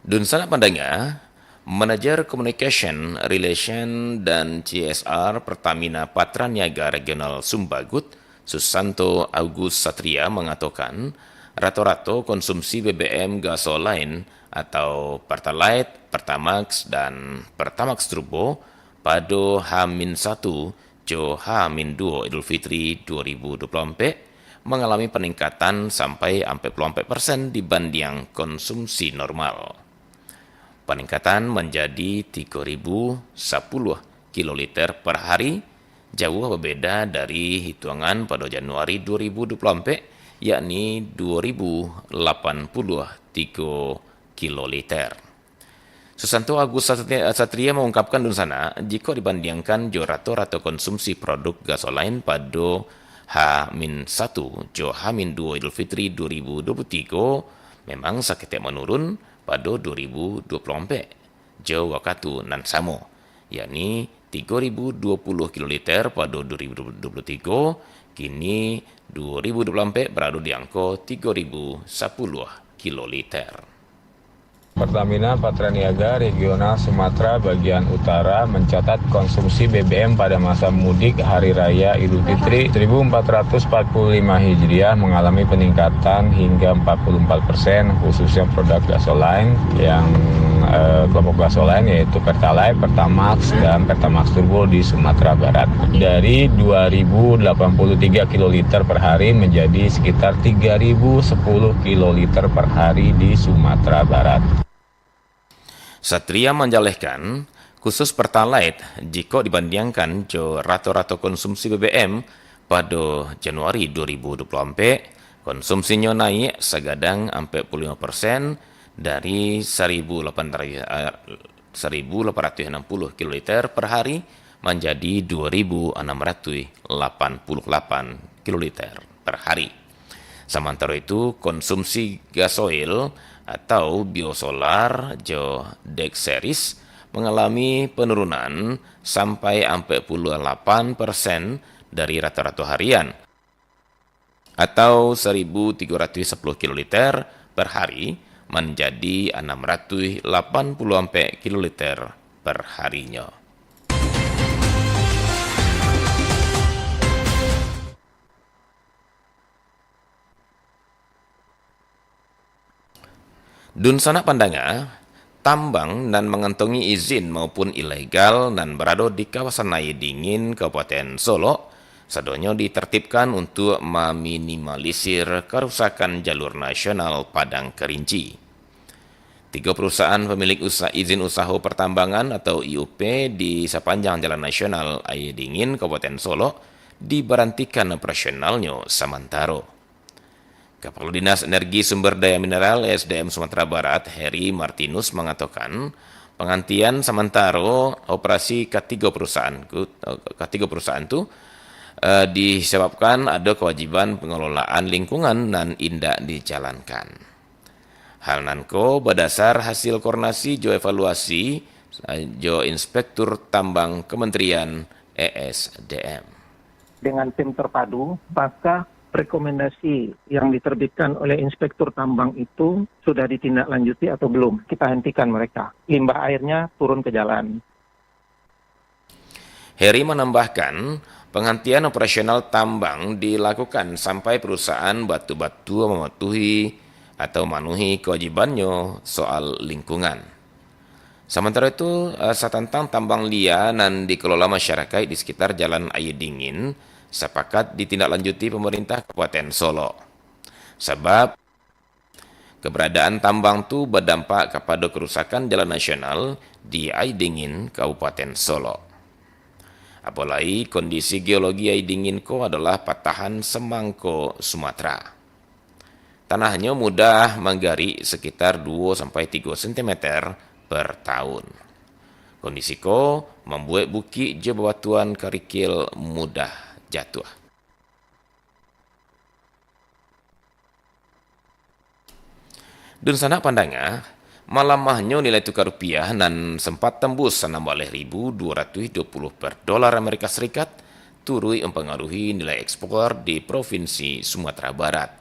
Dun sana pandanga, Manajer Communication, Relation, dan CSR Pertamina Patraniaga Regional Sumbagut, Susanto Agus Satria mengatakan, rata-rata konsumsi BBM gasoline atau Pertalite, Pertamax, dan Pertamax Turbo pada H-1 H-2 Idul Fitri 2024 mengalami peningkatan sampai 44% dibanding konsumsi normal. Peningkatan menjadi 3.010 kiloliter per hari, jauh berbeda dari hitungan pada Januari 2024, yakni 2.083 kiloliter. Susanto Agus Satria mengungkapkan di sana, jika dibandingkan rata-rata konsumsi produk gasoline pada H-1 H-2 Idul Fitri 2023 memang sakitnya menurun pada 2024 jauh waktu nan sama, yakni 3.020 kiloliter pada 2023, kini 2024 berada di angka 3.010 kiloliter. Pertamina Patraniaga Regional Sumatera bagian utara mencatat konsumsi BBM pada masa mudik Hari Raya Idul Fitri 1445 Hijriah mengalami peningkatan hingga 44%, khususnya produk gasoline yang kelompok gasoline yaitu Pertalite, Pertamax, dan Pertamax Turbo di Sumatera Barat. Dari 2.083 kiloliter per hari menjadi sekitar 3.010 kiloliter per hari di Sumatera Barat. Satria menjelaskan, khusus Pertalite, jika dibandingkan rata-rata konsumsi BBM pada Januari 2024, konsumsinya naik segadang 45% dari 1.860 kiloliter per hari menjadi 2.688 kiloliter per hari. Sementara itu, konsumsi gasoil atau biosolar Dex series mengalami penurunan sampai 48% dari rata-rata harian atau 1.310 kiloliter per hari menjadi 680 kiloliter per harinya. Dun sanak pandanga, tambang dan mengantongi izin maupun ilegal dan berada di kawasan Air Dingin Kabupaten Solo sedonyo ditertibkan untuk meminimalisir kerusakan jalur nasional Padang Kerinci. 3 perusahaan pemilik izin usaha pertambangan atau IUP di sepanjang jalan nasional Air Dingin Kabupaten Solo diberhentikan operasionalnya sementara. Kepala Dinas Energi Sumber Daya Mineral SDM Sumatera Barat, Heri Martinus, mengatakan penghentian sementara operasi ketiga perusahaan itu disebabkan ada kewajiban pengelolaan lingkungan dan indak dijalankan. Hal nanko berdasar hasil koordinasi evaluasi Inspektur Tambang Kementerian ESDM. Dengan tim terpadu, maka rekomendasi yang diterbitkan oleh Inspektur Tambang itu sudah ditindaklanjuti atau belum? Kita hentikan mereka. Limbah airnya turun ke jalan. Heri menambahkan, penghentian operasional tambang dilakukan sampai perusahaan batu-batu mematuhi atau memenuhi kewajibannya soal lingkungan. Sementara itu, setentang tambang liar dan dikelola masyarakat di sekitar Jalan Air Dingin sepakat ditindaklanjuti pemerintah Kabupaten Solo. Sebab keberadaan tambang itu berdampak kepada kerusakan jalan nasional di Air Dingin Kabupaten Solo. Apalagi kondisi geologi Air Dingin adalah patahan semangko Sumatera. Tanahnya mudah menggarik sekitar 2-3 cm per tahun. Kondisi membuat bukit bebatuan kerikil mudah jatuh. Dan sanak pandanga, malamahnya nilai tukar rupiah dan sempat tembus 16.220 per dolar Amerika Serikat, turut mempengaruhi nilai ekspor di Provinsi Sumatera Barat.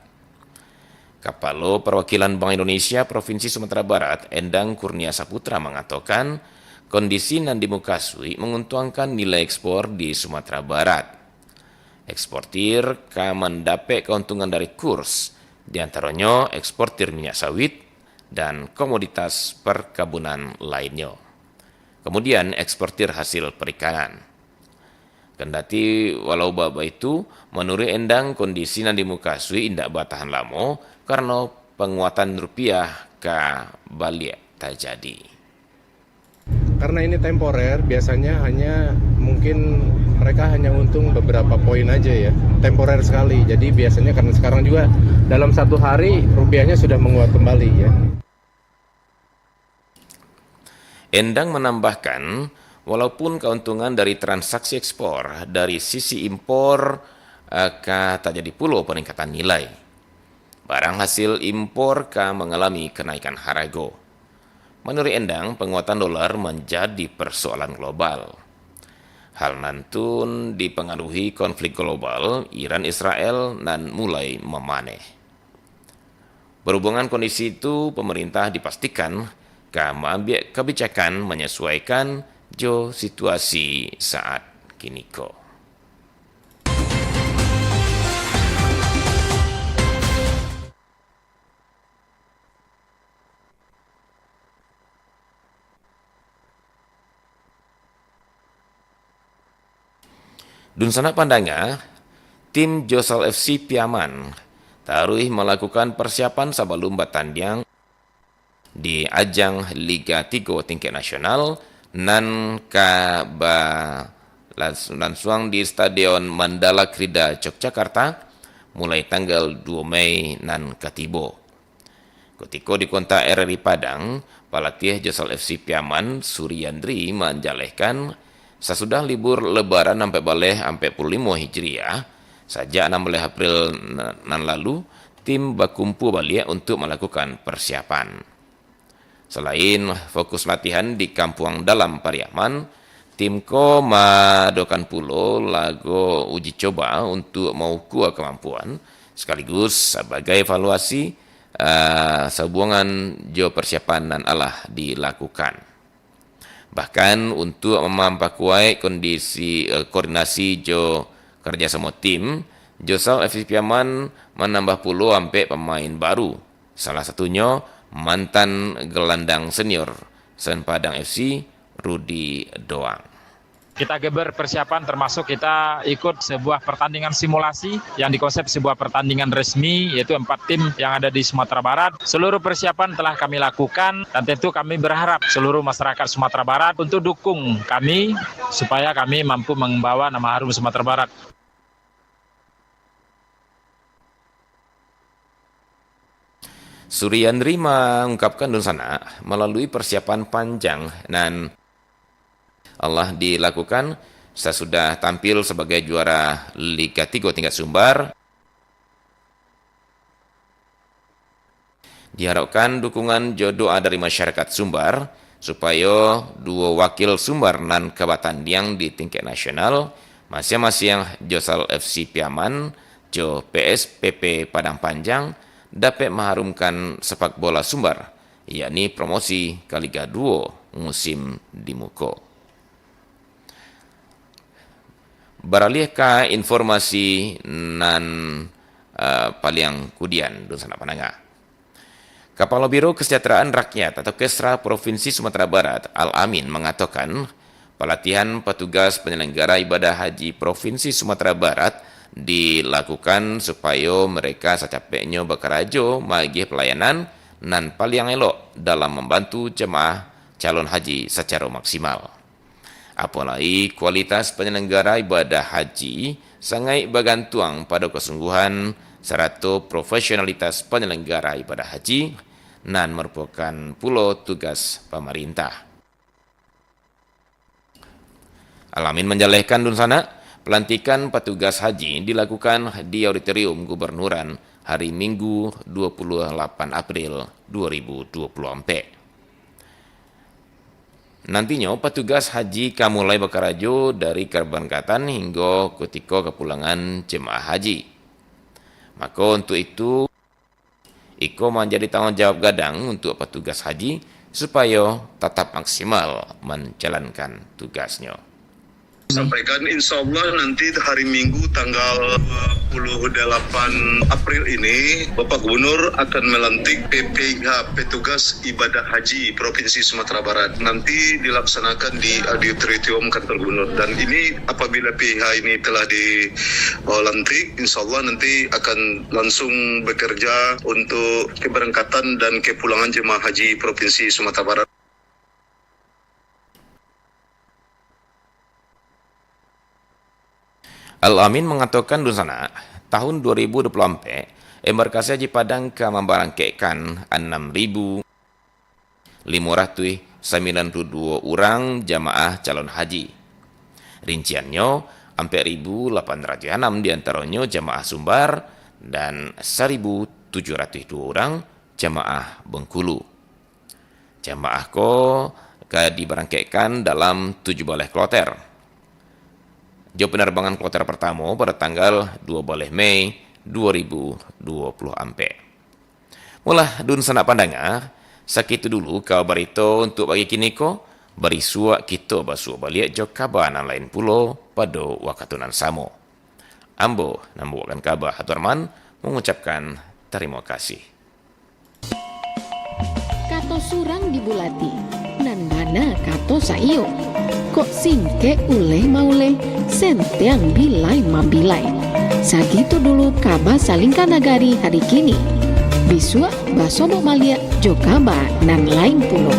Kepala Perwakilan Bank Indonesia Provinsi Sumatera Barat, Endang Kurnia Saputra, mengatakan kondisi yang dimukasui menguntungkan nilai ekspor di Sumatera Barat. Eksportir mendapat keuntungan dari kurs, diantaranya eksportir minyak sawit dan komoditas perkebunan lainnya. Kemudian eksportir hasil perikanan. Kendati walau baba itu, menurut Endang kondisi yang dimukasui indak bertahan lama karena penguatan rupiah ke balik terjadi. Karena ini temporer, biasanya hanya mungkin mereka hanya untung beberapa poin aja ya, temporer sekali. Jadi biasanya karena sekarang juga dalam satu hari rupiahnya sudah menguat kembali ya. Endang menambahkan, walaupun keuntungan dari transaksi ekspor dari sisi impor tak jadi pula peningkatan nilai. Barang hasil impor mengalami kenaikan harga. Menurut Endang, penguatan dolar menjadi persoalan global. Hal nantun dipengaruhi konflik global Iran-Israel dan mulai memaneh. Berhubungan kondisi itu, pemerintah dipastikan mengambil kebijakan menyesuaikan situasi saat kini. Dun sanak pandanga, tim Josal FC Piaman taruh melakukan persiapan sebelum bertanding di ajang Liga 3 tingkat nasional nan langsung di Stadion Mandala Krida Yogyakarta mulai tanggal 2 Mei nan katibo. Ketika di kontak RRI Padang, pelatih Josal FC Piaman, Suryandri menjalehkan sesudah libur lebaran sampai balik sampai 45 Hijriah, sejak 16 April nan lalu, tim berkumpul balik untuk melakukan persiapan. Selain fokus latihan di Kampung Dalam Pariaman, tim ko madokan pulo lagu uji coba untuk mengukur kemampuan, sekaligus sebagai evaluasi sehubungan jo persiapan dan Allah dilakukan. Bahkan untuk memperkuat kondisi koordinasi jo kerja semua tim, Josal FC Piaman menambah puluh sampai pemain baru. Salah satunya mantan gelandang senior Sen Padang FC, Rudi Doang. Kita geber persiapan termasuk kita ikut sebuah pertandingan simulasi yang dikonsep sebuah pertandingan resmi, yaitu 4 tim yang ada di Sumatera Barat. Seluruh persiapan telah kami lakukan dan tentu kami berharap seluruh masyarakat Sumatera Barat untuk dukung kami supaya kami mampu membawa nama harum Sumatera Barat. Suryandri mengungkapkan sana melalui persiapan panjang dan Allah dilakukan sesudah tampil sebagai juara Liga 3 tingkat Sumbar. Diharapkan dukungan doa dari masyarakat Sumbar supaya 2 wakil Sumbar nan kebatanding di tingkat nasional masing-masing Josal FC Piaman, Jo PSPP Padang Panjang dapat mengharumkan sepak bola Sumbar, yakni promosi ke Liga 2 musim dimuka. Beralih ke informasi nan paling kudian dun sana pananga. Kepala Biro Kesejahteraan Rakyat atau Kesra Provinsi Sumatera Barat, Al-Amin, mengatakan pelatihan petugas penyelenggara ibadah haji Provinsi Sumatera Barat dilakukan supaya mereka secapeknya bekerja bagi pelayanan nan paling elok dalam membantu jemaah calon haji secara maksimal. Apalagi kualitas penyelenggara ibadah haji sangat bergantung pada kesungguhan serta profesionalitas penyelenggara ibadah haji nan merupakan pula tugas pemerintah. Al-Amin menjelaskan dun sana, pelantikan petugas haji dilakukan di Auditorium Gubernuran hari Minggu 28 April 2024. Nantinya petugas haji akan mulai bekerja dari keberangkatan hingga ketika kepulangan jemaah haji. Maka untuk itu, Iko menjadi tanggung jawab gadang untuk petugas haji supaya tetap maksimal menjalankan tugasnya. Sampaikan insya Allah nanti hari Minggu tanggal 28 April ini Bapak Gubernur akan melantik PPIH Petugas Ibadah Haji Provinsi Sumatera Barat. Nanti dilaksanakan di Auditorium Kantor Gubernur. Dan ini apabila PIH ini telah dilantik, insya Allah nanti akan langsung bekerja untuk keberangkatan dan kepulangan jemaah haji Provinsi Sumatera Barat. Al-Amin mengatakan di sana, tahun 2024, embarkasi haji Padang akan memberangkatkan 6.592 orang jamaah calon haji. Rinciannya, 4.806 diantaranya jamaah Sumbar dan 1.702 orang jamaah Bengkulu. Jamaah diberangkatkan dalam 7 balai kloter. Jo penerbangan kloter pertama pada tanggal 12 Mei 2024. Mulah dun sanak pandanga, sakitu dulu kabar itu untuk bagi kini ko, beri suak kita basuh balik jo kabar nan lain pulo pada wakatunan samo. Ambo nambuakan kabar Haturman mengucapkan terima kasih. Kato surang dibulati, nan mana kato saio. Kok singke uleh mauleh, senteang bilai mabilai. Sagitu dulu kaba salingkan nagari hari kini. Bisua basobo malia jokaba nan lain pulo.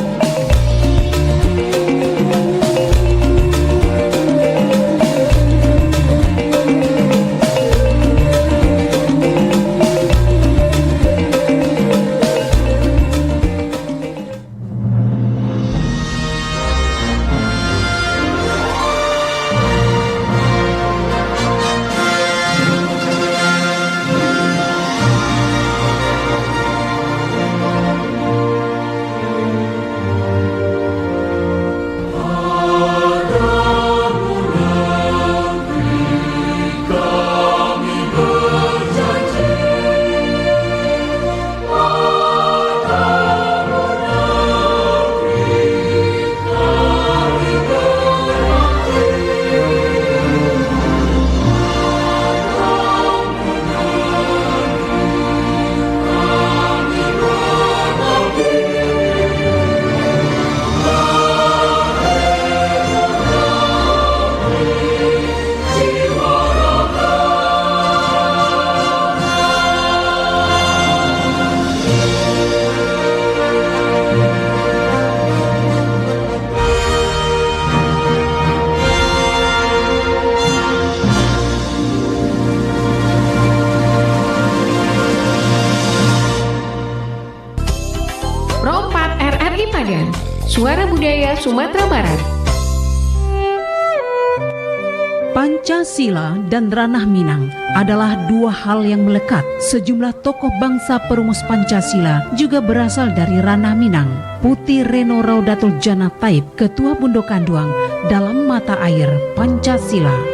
Pro 4 RRI Padang, Suara Budaya Sumatera Barat. Pancasila dan Ranah Minang adalah dua hal yang melekat. Sejumlah tokoh bangsa perumus Pancasila juga berasal dari Ranah Minang. Putih Reno Raudatul Jannah Taib, Ketua Bundokanduang dalam Mata Air Pancasila.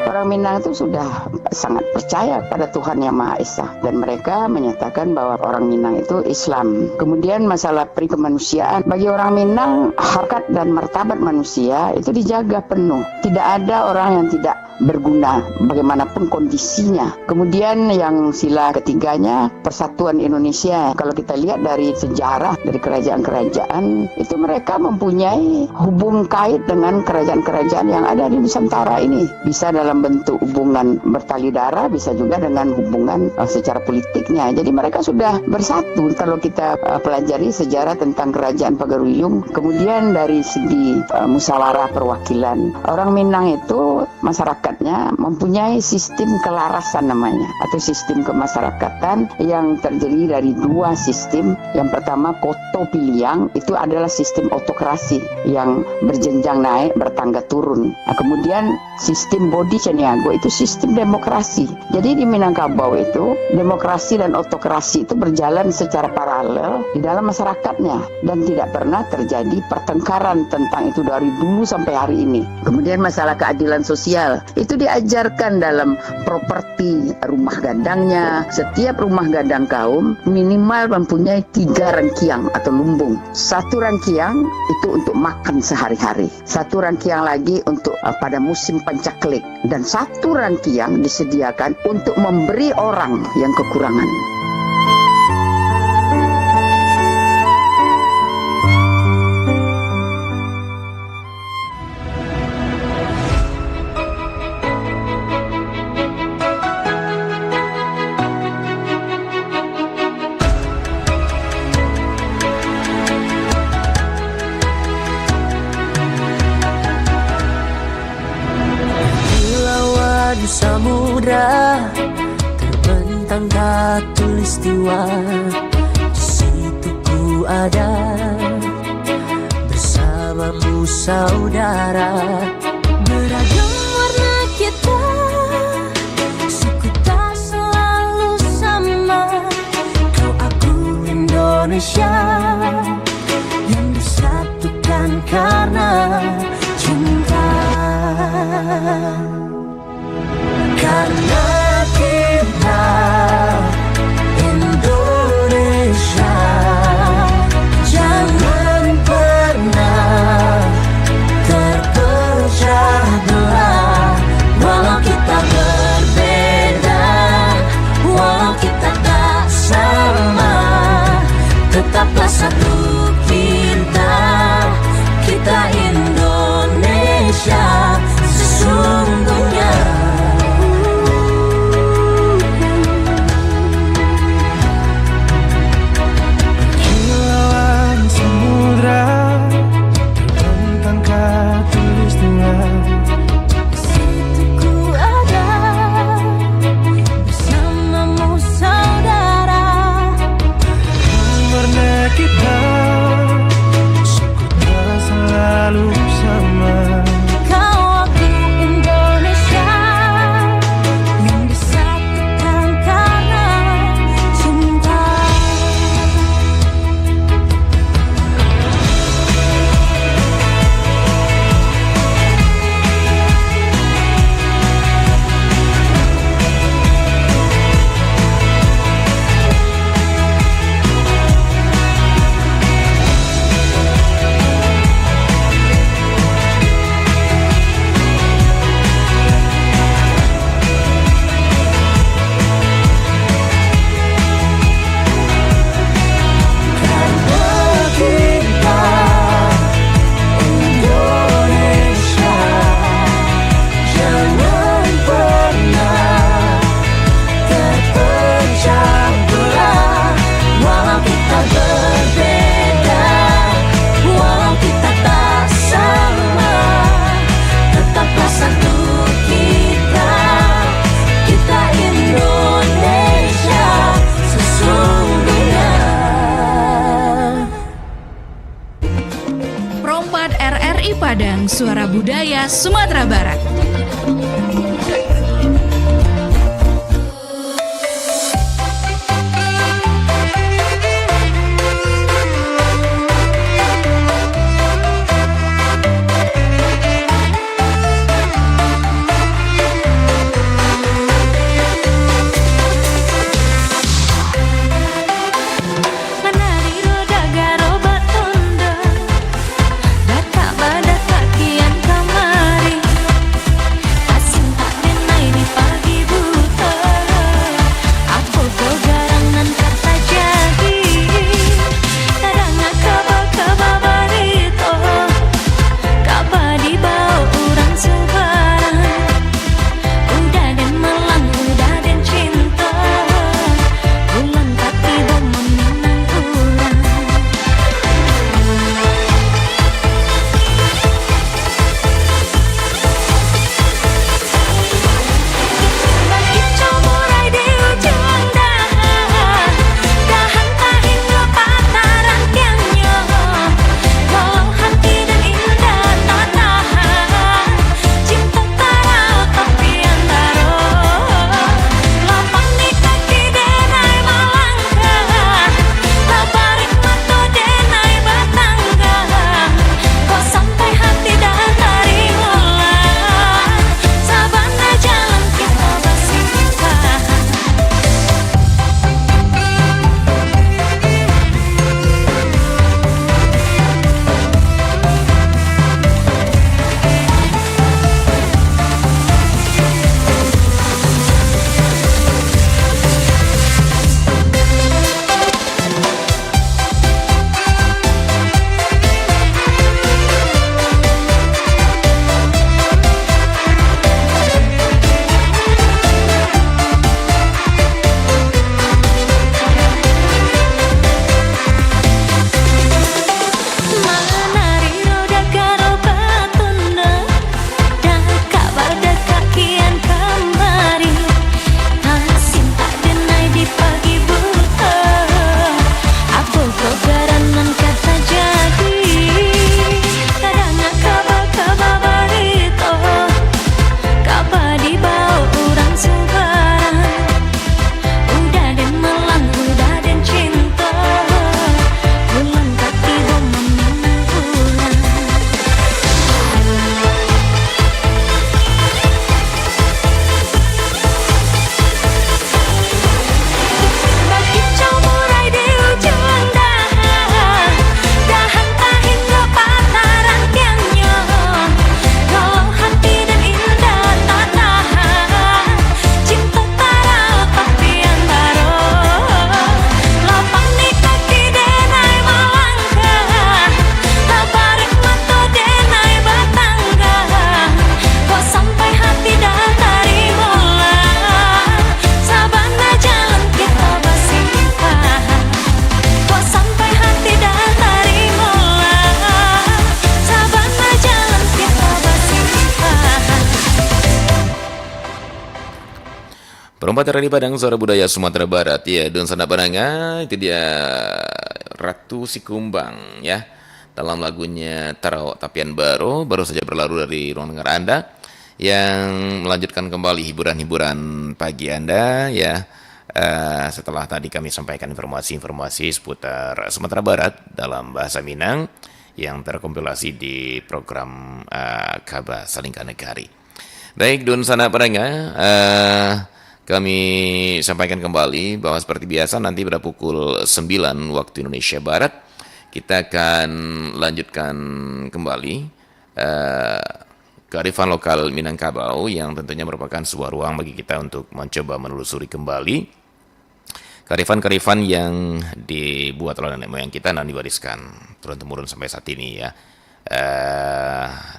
Orang Minang itu sudah sangat percaya pada Tuhan Yang Maha Esa, dan mereka menyatakan bahwa orang Minang itu Islam. Kemudian masalah kemanusiaan, bagi orang Minang harkat dan martabat manusia itu dijaga penuh. Tidak ada orang yang tidak berguna bagaimanapun kondisinya. Kemudian yang sila ketiganya, persatuan Indonesia. Kalau kita lihat dari sejarah dari kerajaan-kerajaan itu, mereka mempunyai hubung kait dengan kerajaan-kerajaan yang ada di Nusantara ini. Bisa dalam bentuk hubungan bertali darah, bisa juga dengan hubungan secara politiknya. Jadi mereka sudah bersatu. Kalau kita pelajari sejarah tentang kerajaan Pagaruyung, kemudian dari segi musyawarah perwakilan, orang Minang itu masyarakatnya mempunyai sistem kelarasan namanya, atau sistem kemasyarakatan yang terdiri dari dua sistem. Yang pertama, Koto Piliang, itu adalah sistem autokrasi yang berjenjang naik, bertangga turun. Nah, kemudian sistem Bodi Caniago itu sistem demokrasi. Jadi di Minangkabau itu demokrasi dan autokrasi itu berjalan secara paralel di dalam masyarakatnya, dan tidak pernah terjadi pertengkaran tentang itu dari dulu sampai hari ini. Kemudian masalah keadilan sosial itu diajarkan dalam properti rumah gadangnya. Setiap rumah gadang kaum minimal mempunyai 3 rangkiang atau lumbung. 1 rangkiang itu untuk makan sehari-hari, 1 rangkiang lagi untuk pada musim pancaklik, dan 1 rangkiang disediakan untuk memberi orang yang kekurangan. Samudra terbentang khatulistiwa, di situ ku ada bersamamu saudara. Beragam warna kita, suku tak selalu sama. Kau aku Indonesia yang disatukan karena cinta. Karena kita Indonesia, jangan pernah terpecah belah. Walau kita berbeda, walau kita tak sama, tetap Padang Suara Budaya Sumatera Barat. Perempat dari Padang Suara Budaya Sumatera Barat ya, dan sana Padanga itu dia Ratu Sikumbang ya, dalam lagunya Tarawak Tapian baru saja berlalu dari ruang dengar Anda yang melanjutkan kembali hiburan-hiburan pagi Anda ya. Setelah tadi kami sampaikan informasi-informasi seputar Sumatera Barat dalam bahasa Minang yang terkompilasi di program Kaba Salingka Negari. Baik, Dun sana Padanga, kami sampaikan kembali bahwa seperti biasa nanti pada pukul 9 waktu Indonesia Barat kita akan lanjutkan kembali kearifan lokal Minangkabau yang tentunya merupakan sebuah ruang bagi kita untuk mencoba menelusuri kembali kearifan-kearifan yang dibuat oleh nenek moyang kita dan diwariskan turun-temurun sampai saat ini ya.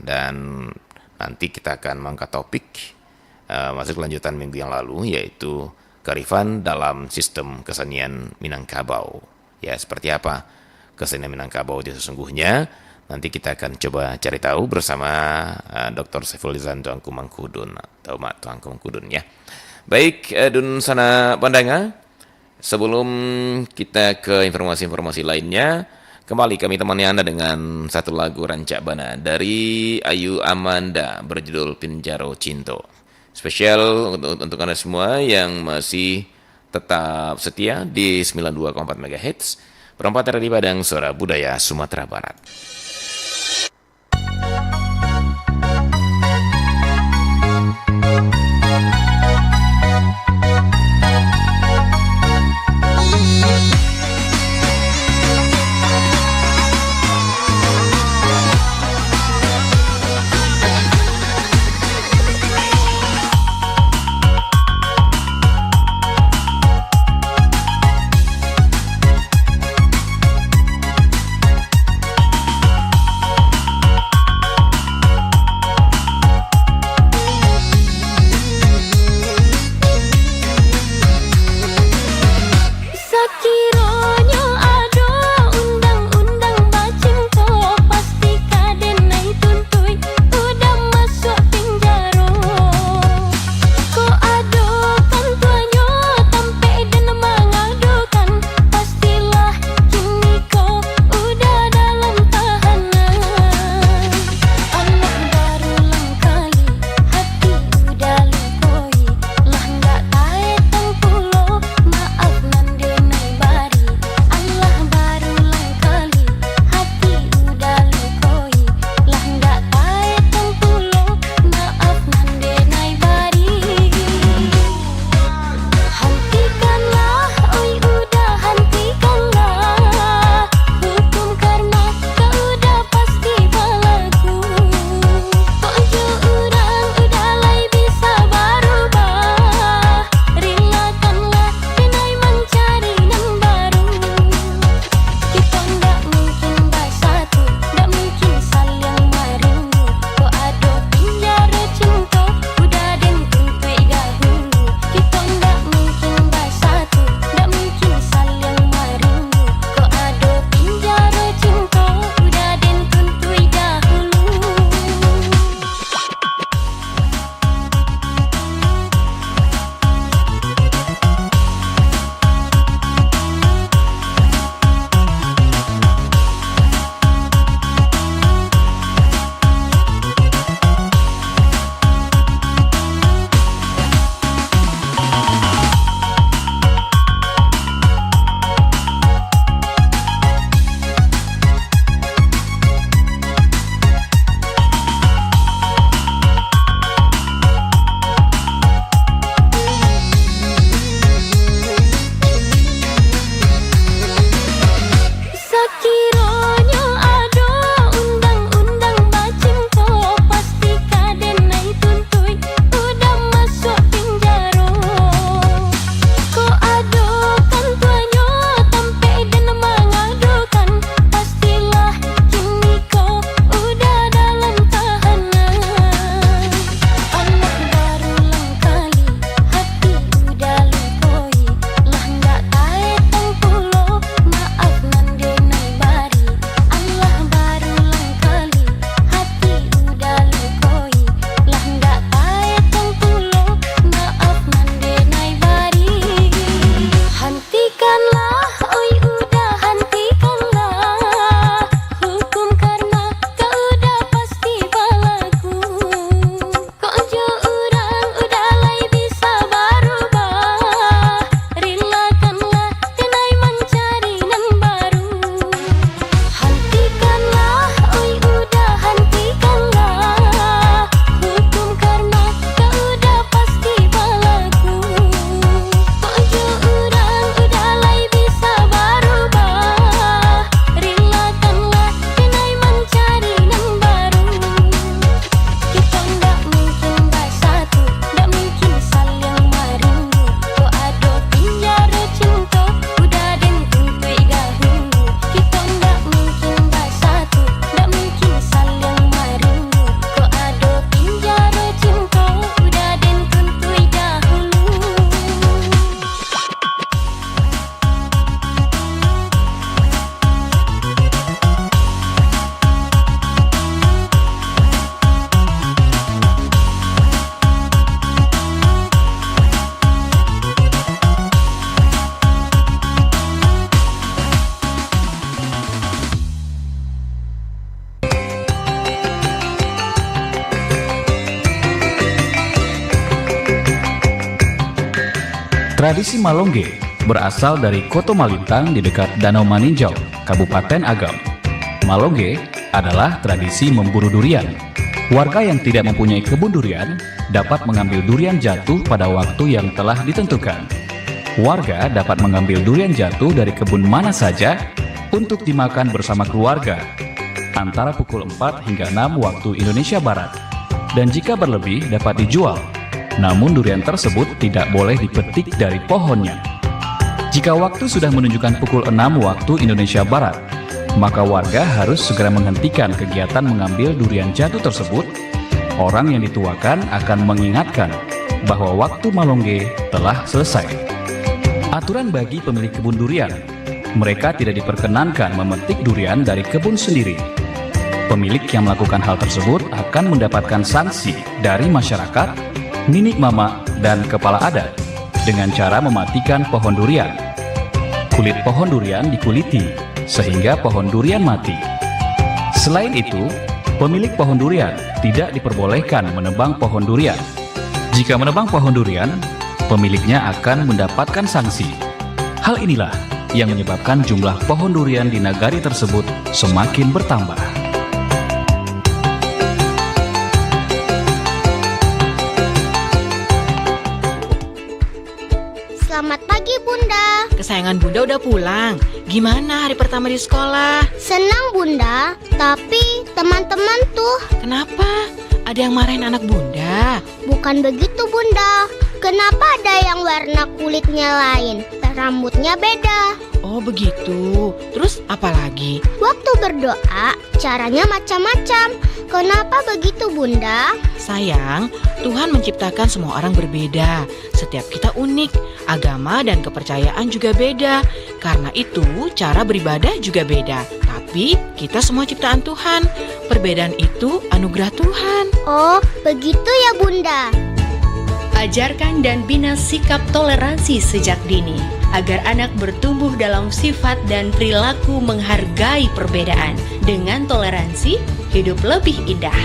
Dan nanti kita akan mengangkat topik masih kelanjutan minggu yang lalu, yaitu kearifan dalam sistem kesenian Minangkabau. Ya, seperti apa kesenian Minangkabau itu sesungguhnya? Nanti kita akan coba cari tahu bersama Dr. Saifulizan Tuanku Mangkudun atau Mak Tuanku Mangkudun ya. Baik, Dun sana Pandanga, sebelum kita ke informasi-informasi lainnya, Kembali kami temani Anda dengan satu lagu Rancak Bana dari Ayu Amanda berjudul Pinjaro Cinto. Spesial untuk Anda semua yang masih tetap setia di 92,4 MHz perempatan Radio Padang Suara Budaya Sumatera Barat. Tradisi Malongge berasal dari Koto Malintang di dekat Danau Maninjau, Kabupaten Agam. Malongge adalah tradisi memburu durian. Warga yang tidak mempunyai kebun durian dapat mengambil durian jatuh pada waktu yang telah ditentukan. Warga dapat mengambil durian jatuh dari kebun mana saja untuk dimakan bersama keluarga antara pukul 4 hingga 6 waktu Indonesia Barat. Dan jika berlebih dapat dijual. Namun durian tersebut tidak boleh dipetik dari pohonnya. Jika waktu sudah menunjukkan pukul 6 waktu Indonesia Barat, maka warga harus segera menghentikan kegiatan mengambil durian jatuh tersebut. Orang yang dituakan akan mengingatkan bahwa waktu Malongge telah selesai. Aturan bagi pemilik kebun durian, mereka tidak diperkenankan memetik durian dari kebun sendiri. Pemilik yang melakukan hal tersebut akan mendapatkan sanksi dari masyarakat, ninik mama, dan kepala adat dengan cara mematikan pohon durian. Kulit pohon durian dikuliti sehingga pohon durian mati. Selain itu, pemilik pohon durian tidak diperbolehkan menebang pohon durian. Jika menebang pohon durian, pemiliknya akan mendapatkan sanksi. Hal inilah yang menyebabkan jumlah pohon durian di nagari tersebut semakin bertambah. Selamat pagi Bunda. Kesayangan Bunda udah pulang. Gimana hari pertama di sekolah? Senang Bunda, tapi teman-teman tuh. Kenapa? Ada yang marahin anak Bunda? Bukan begitu Bunda. Kenapa ada yang warna kulitnya lain, rambutnya beda? Oh begitu. Terus apa lagi? Waktu berdoa, caranya macam-macam. Kenapa begitu Bunda? Sayang, Tuhan menciptakan semua orang berbeda. Setiap kita unik, agama dan kepercayaan juga beda. Karena itu, cara beribadah juga beda. Tapi kita semua ciptaan Tuhan. Perbedaan itu anugerah Tuhan. Oh, begitu ya Bunda. Ajarkan dan bina sikap toleransi sejak dini, agar anak bertumbuh dalam sifat dan perilaku menghargai perbedaan. Dengan toleransi, hidup lebih indah.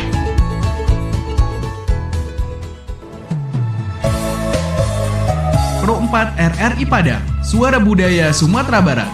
Pro 4 RRI Padang, Suara Budaya Sumatera Barat.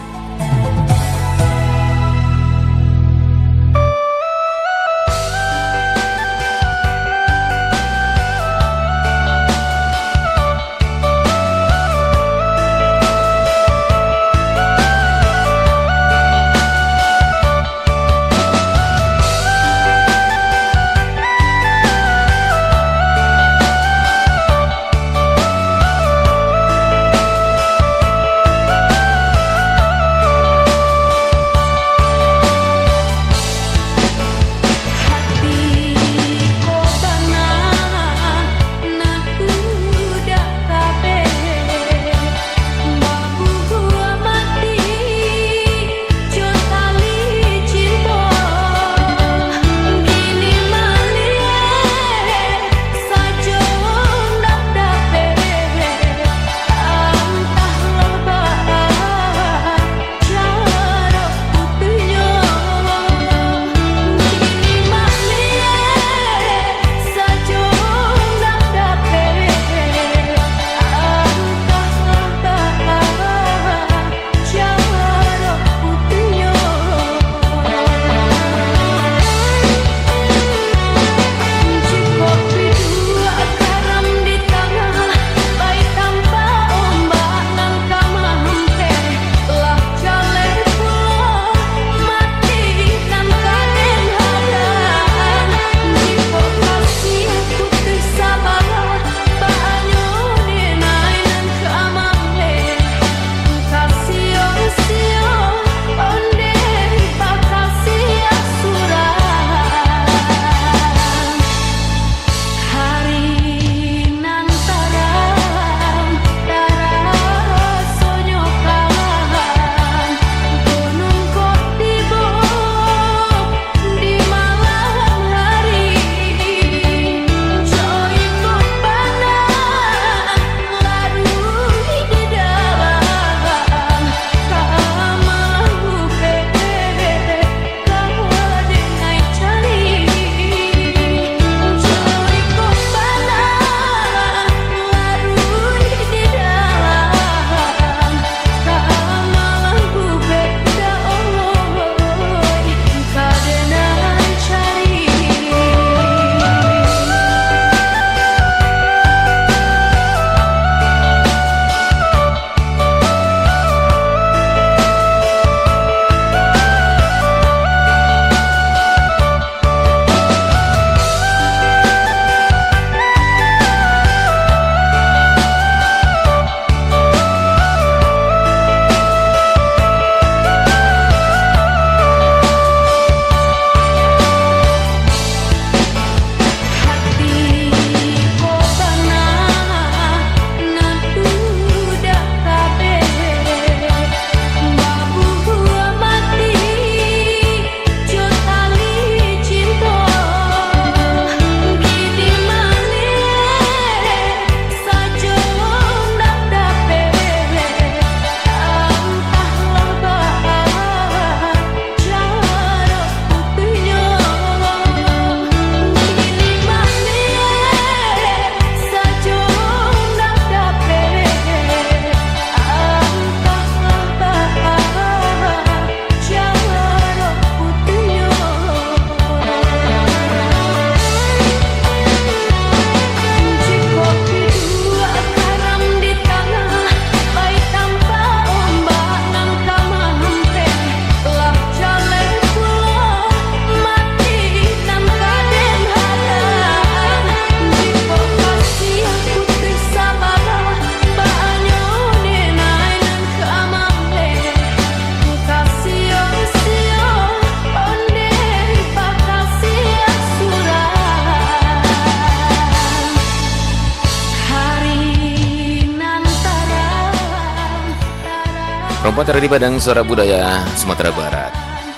Perempuan terjadi Padang Suara Budaya Sumatera Barat.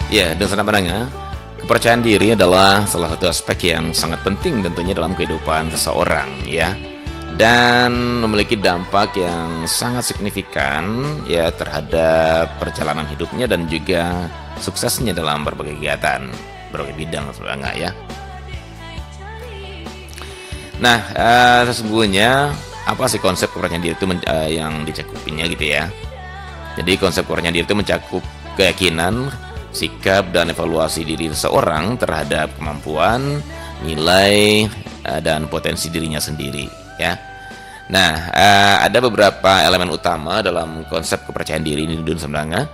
Ya, dan sana pandangnya, kepercayaan diri adalah salah satu aspek yang sangat penting tentunya dalam kehidupan seseorang, ya, dan memiliki dampak yang sangat signifikan ya terhadap perjalanan hidupnya dan juga suksesnya dalam berbagai kegiatan, berbagai bidang sebenarnya, ya. Nah, sesungguhnya apa sih konsep kepercayaan diri itu yang dicakupinya gitu ya? Jadi konsep kepercayaan diri itu mencakup keyakinan, sikap, dan evaluasi diri seseorang terhadap kemampuan, nilai, dan potensi dirinya sendiri, ya. Nah, ada beberapa elemen utama dalam konsep kepercayaan diri ini di dunia sebenarnya.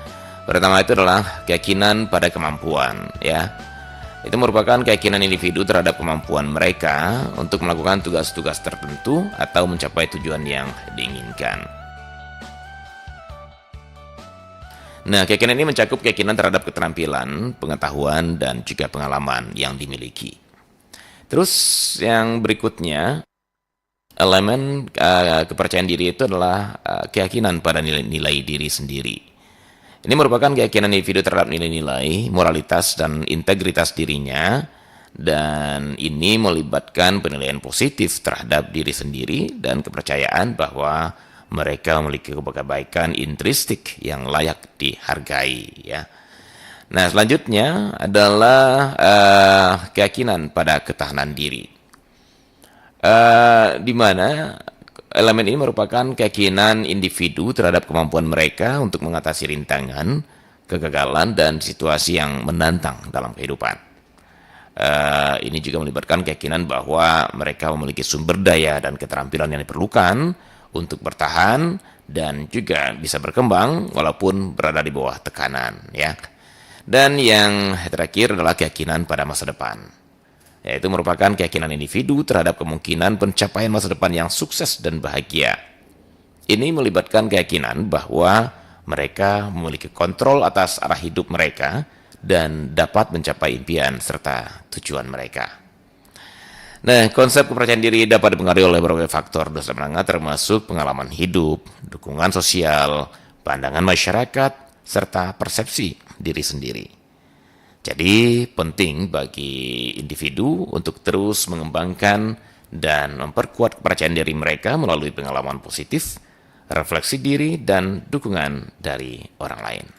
Pertama itu adalah keyakinan pada kemampuan, ya. Itu merupakan keyakinan individu terhadap kemampuan mereka untuk melakukan tugas-tugas tertentu atau mencapai tujuan yang diinginkan. Nah, keyakinan ini mencakup keyakinan terhadap keterampilan, pengetahuan, dan juga pengalaman yang dimiliki. Terus yang berikutnya, elemen kepercayaan diri itu adalah keyakinan pada nilai-nilai diri sendiri. Ini merupakan keyakinan individu terhadap nilai-nilai, moralitas, dan integritas dirinya, dan ini melibatkan penilaian positif terhadap diri sendiri dan kepercayaan bahwa mereka memiliki kebaikan intrinsik yang layak dihargai, ya. Nah, selanjutnya adalah keyakinan pada ketahanan diri, di mana elemen ini merupakan keyakinan individu terhadap kemampuan mereka untuk mengatasi rintangan, kegagalan, dan situasi yang menantang dalam kehidupan. Ini juga melibatkan keyakinan bahwa mereka memiliki sumber daya dan keterampilan yang diperlukan untuk bertahan dan juga bisa berkembang walaupun berada di bawah tekanan, ya. Dan yang terakhir adalah keyakinan pada masa depan, yaitu merupakan keyakinan individu terhadap kemungkinan pencapaian masa depan yang sukses dan bahagia. Ini melibatkan keyakinan bahwa mereka memiliki kontrol atas arah hidup mereka dan dapat mencapai impian serta tujuan mereka. Nah, konsep kepercayaan diri dapat dipengaruhi oleh berbagai faktor dosa menengah, termasuk pengalaman hidup, dukungan sosial, pandangan masyarakat, serta persepsi diri sendiri. Jadi, penting bagi individu untuk terus mengembangkan dan memperkuat kepercayaan diri mereka melalui pengalaman positif, refleksi diri, dan dukungan dari orang lain.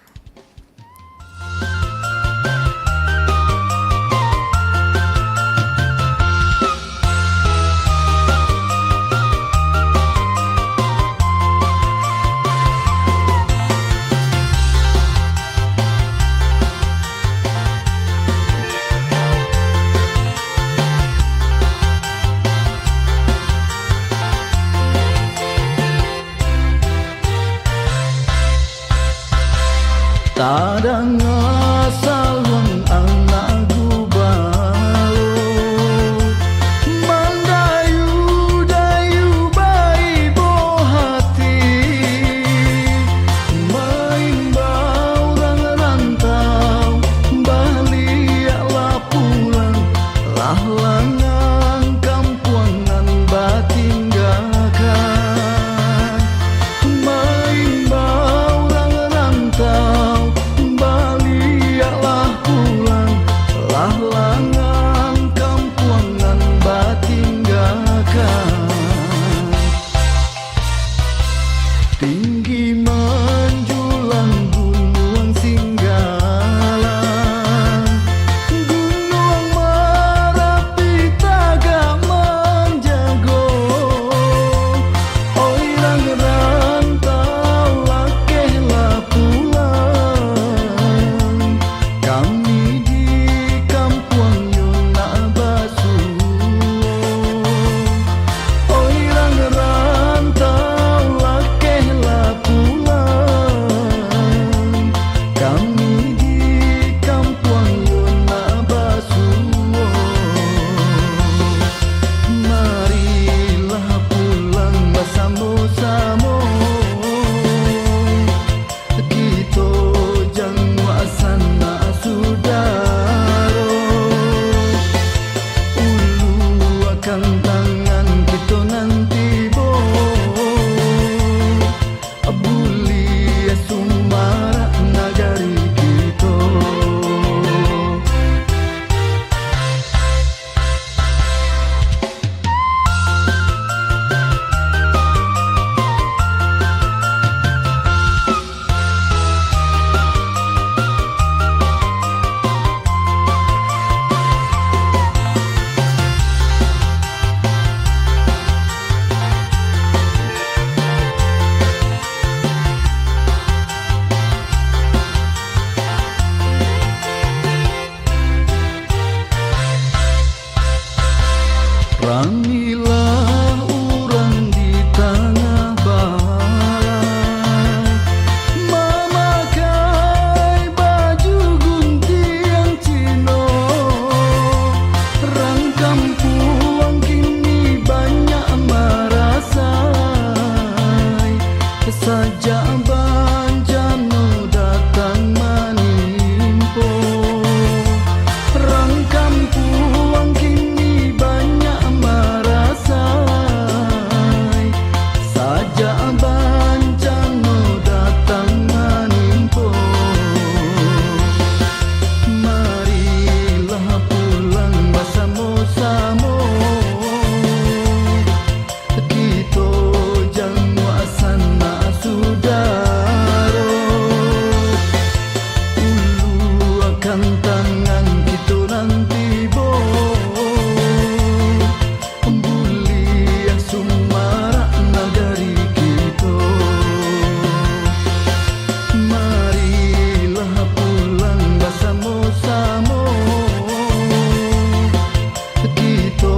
Tadang asalwang anak gubalo Mandayu-dayu bayi bohati Maimbau orang rantau Baliaklah pulang Lah langang kampuangan batin gakan Maimbau orang rantau tinggi menjulang gunung Singgalang Gunung Merapi tagak menjago orang rantau lakehlah pulang kami di kampung Yona Basu orang rantau lakehlah pulang Saja banjano datang menimpo, orang kampung kini banyak merasai. Saja banjano datang menimpo, marilah pulang bersama-sama. Kita jangan wasana sudaro, ulu akan tangan kita nanti bo, buli yang sumarak negari kita. Marilah pulang bersama-sama, kita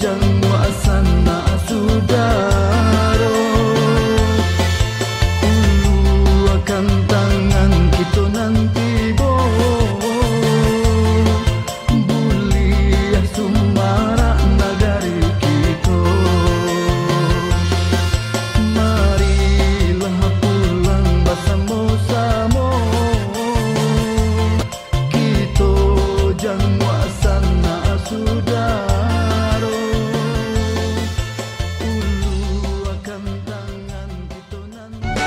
jangan wasana sudaro, ulu akan tangan kita nanti bo, buli yang sumarak negari kita. Marilah pulang bersama-sama, kita jangan wasana sudaro, ulu akan tangan kita nanti.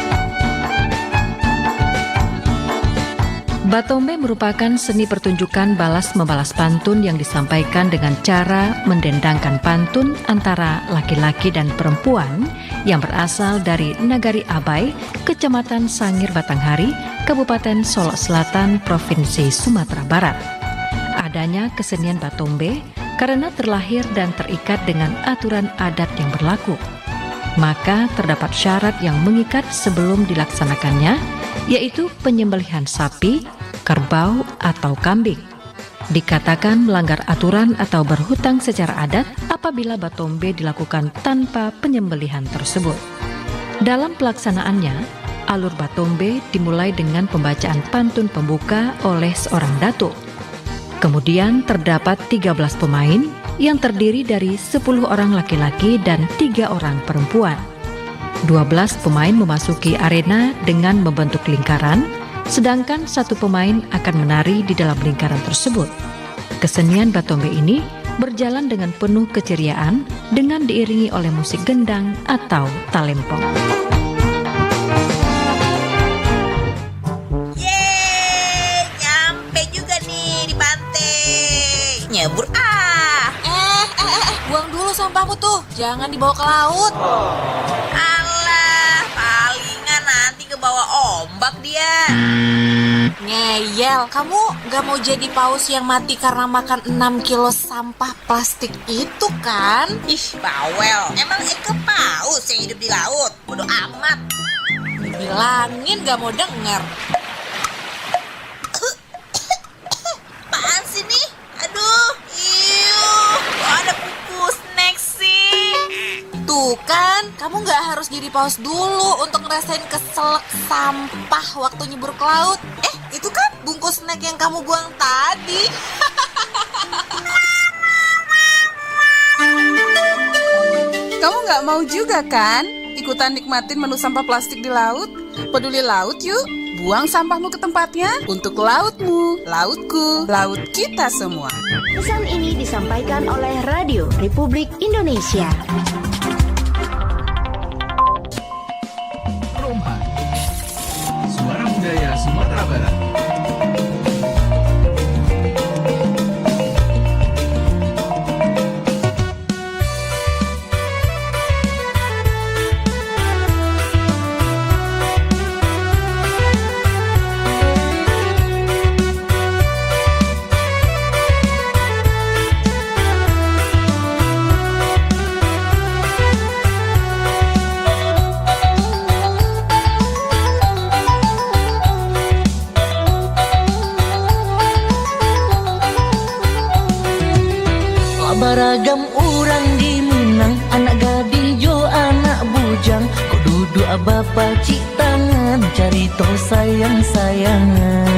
Batombe merupakan seni pertunjukan balas-membalas pantun yang disampaikan dengan cara mendendangkan pantun antara laki-laki dan perempuan yang berasal dari Nagari Abai, Kecamatan Sangir Batanghari, Kabupaten Solok Selatan, Provinsi Sumatera Barat. Adanya kesenian Batombe karena terlahir dan terikat dengan aturan adat yang berlaku. Maka terdapat syarat yang mengikat sebelum dilaksanakannya, yaitu penyembelihan sapi, kerbau, atau kambing. Dikatakan melanggar aturan atau berhutang secara adat apabila Batombe dilakukan tanpa penyembelihan tersebut. Dalam pelaksanaannya, alur Batombe dimulai dengan pembacaan pantun pembuka oleh seorang datuk. Kemudian terdapat 13 pemain yang terdiri dari 10 orang laki-laki dan 3 orang perempuan. 12 pemain memasuki arena dengan membentuk lingkaran, sedangkan 1 pemain akan menari di dalam lingkaran tersebut. Kesenian Batombe ini berjalan dengan penuh keceriaan dengan diiringi oleh musik gendang atau talempong. Yeay, nyampe juga nih di pantai. Nyebur Buang dulu sampahmu tuh, jangan dibawa ke laut. Alah, palingan nanti ke bawah ombak dia. Ngeyel, kamu gak mau jadi paus yang mati karena makan 6 kilo sampah plastik itu kan? Ih, bawel. Emang Eke paus yang hidup di laut? Bodoh amat. Dibilangin gak mau denger. Apaan sih nih? Aduh, kok ada kuku snack sih? Tuh kan, kamu gak harus jadi paus dulu untuk ngerasain keselak sampah waktu nyebur ke laut. Itu kan bungkus snack yang kamu buang tadi. Kamu gak mau juga kan ikutan nikmatin menu sampah plastik di laut? Peduli laut yuk, buang sampahmu ke tempatnya untuk lautmu, lautku, laut kita semua. Pesan ini disampaikan oleh Radio Republik Indonesia. Romha, Suara Budaya Sumatera Barat. Baragam orang di Minang, anak gadis jo anak bujang, kok duduk bapa cik tangan, cari toh sayang-sayangan.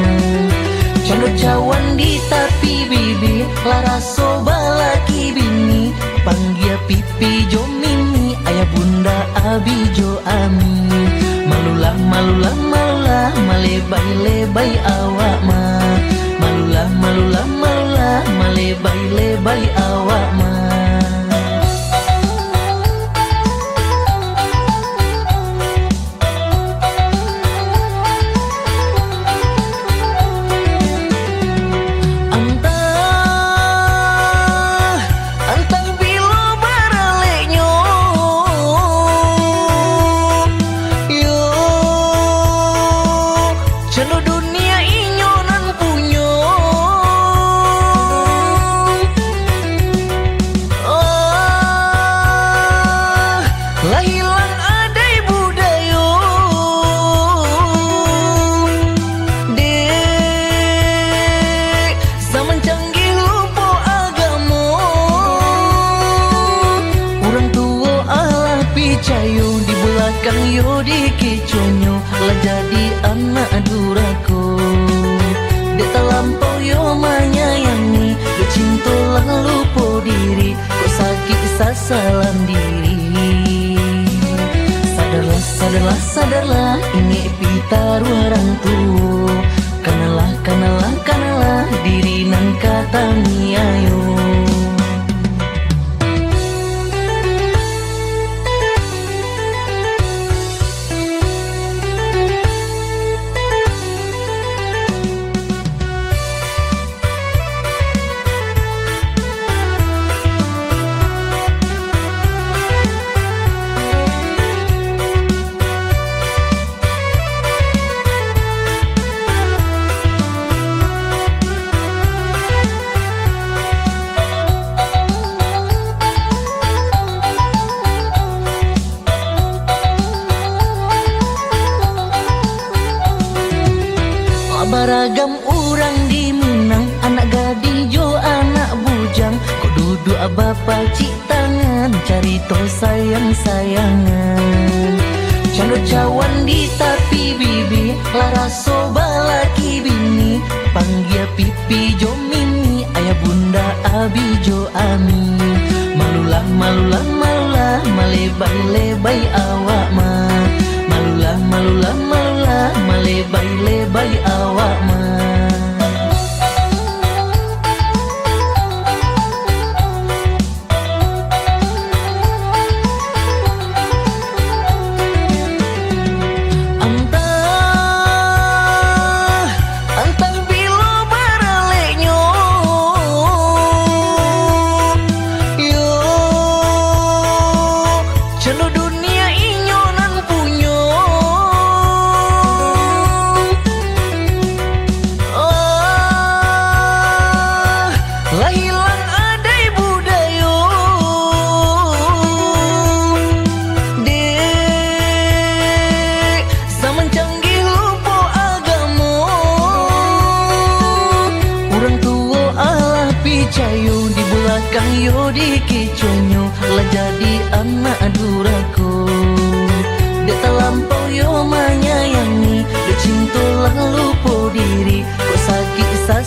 Condok cawan di tapi bibi, laraso balaki bini, panggil pipi jo mimi, ayah bunda abi jo ami. Malulah, malulah, malulah, malebay-lebay awak ma. Malulah, malulah, malulah, malebay-lebay awak ma. Salam diri. Sadarlah, sadarlah, sadarlah, ini pitaru orang tua. Kanalah, kanalah, kanalah, diri nan kata mi ayo. Baragam orang di Minang, anak gadis jo anak bujang. Kok duduk bapa cik tangan, cari to sayang-sayangan. Cando cawan di tapi bibi, laraso balaki bini. Panggil pipi jo mimi, ayah bunda abi jo ami. Malulah, malulah, malulah, malebay-lebay awak ma. Malulah, malulah, malulah, malebay-lebay awak ma.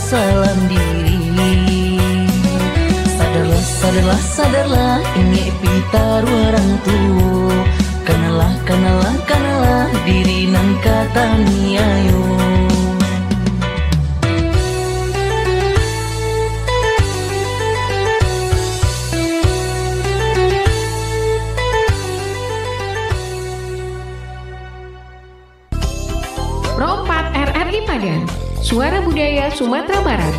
Salam diri. Sadarlah, sadarlah, sadarlah, ini pitaru orang tua. Kanalah, kanalah, kanalah, diri nan kata mi ayo. Pro 4 RRI Padang, Suara Budaya Sumatera Barat.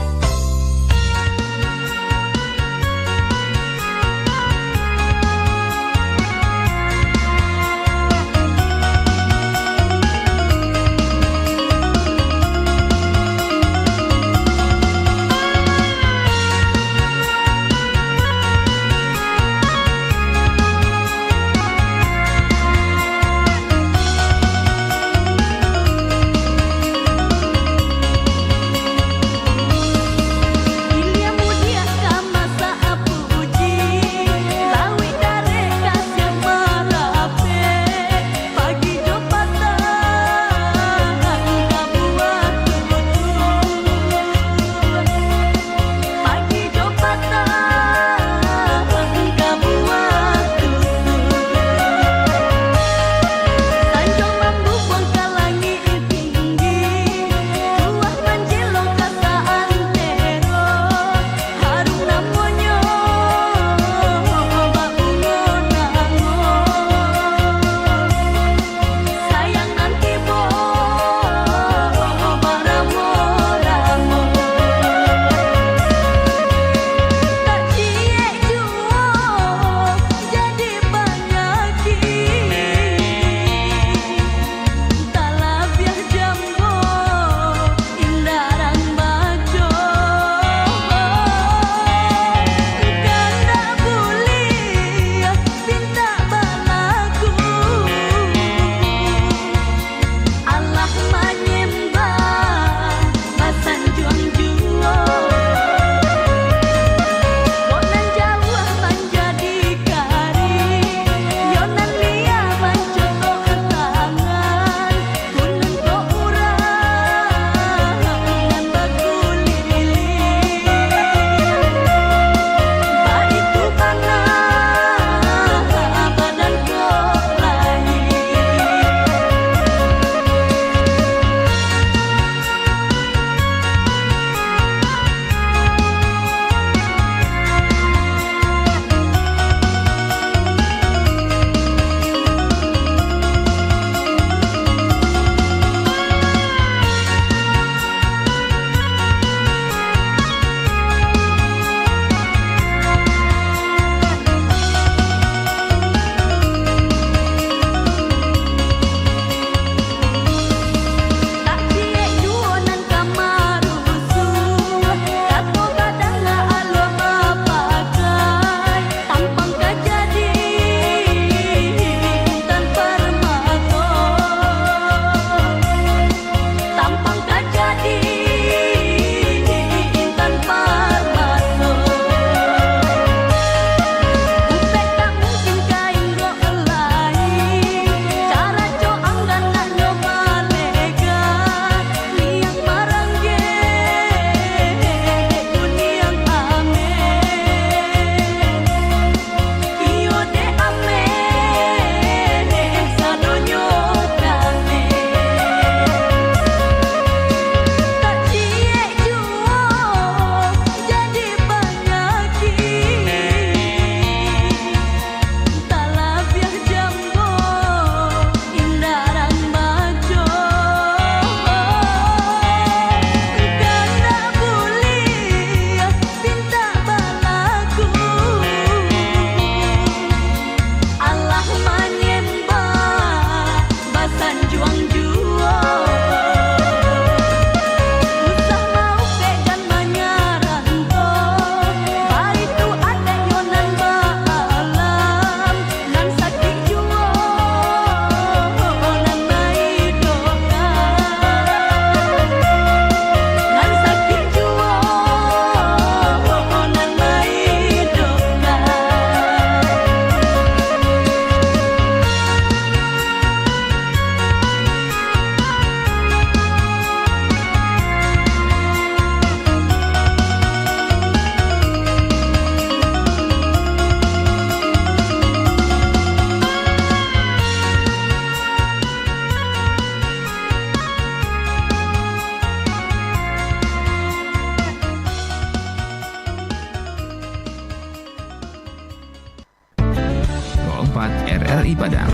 RRI Padang,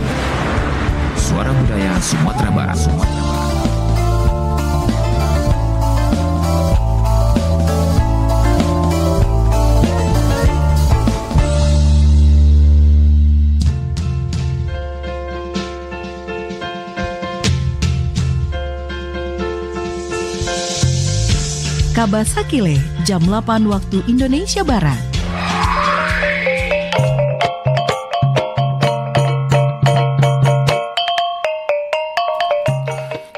Suara Budaya Sumatera Barat. Kabasakile, jam 8 waktu Indonesia Barat.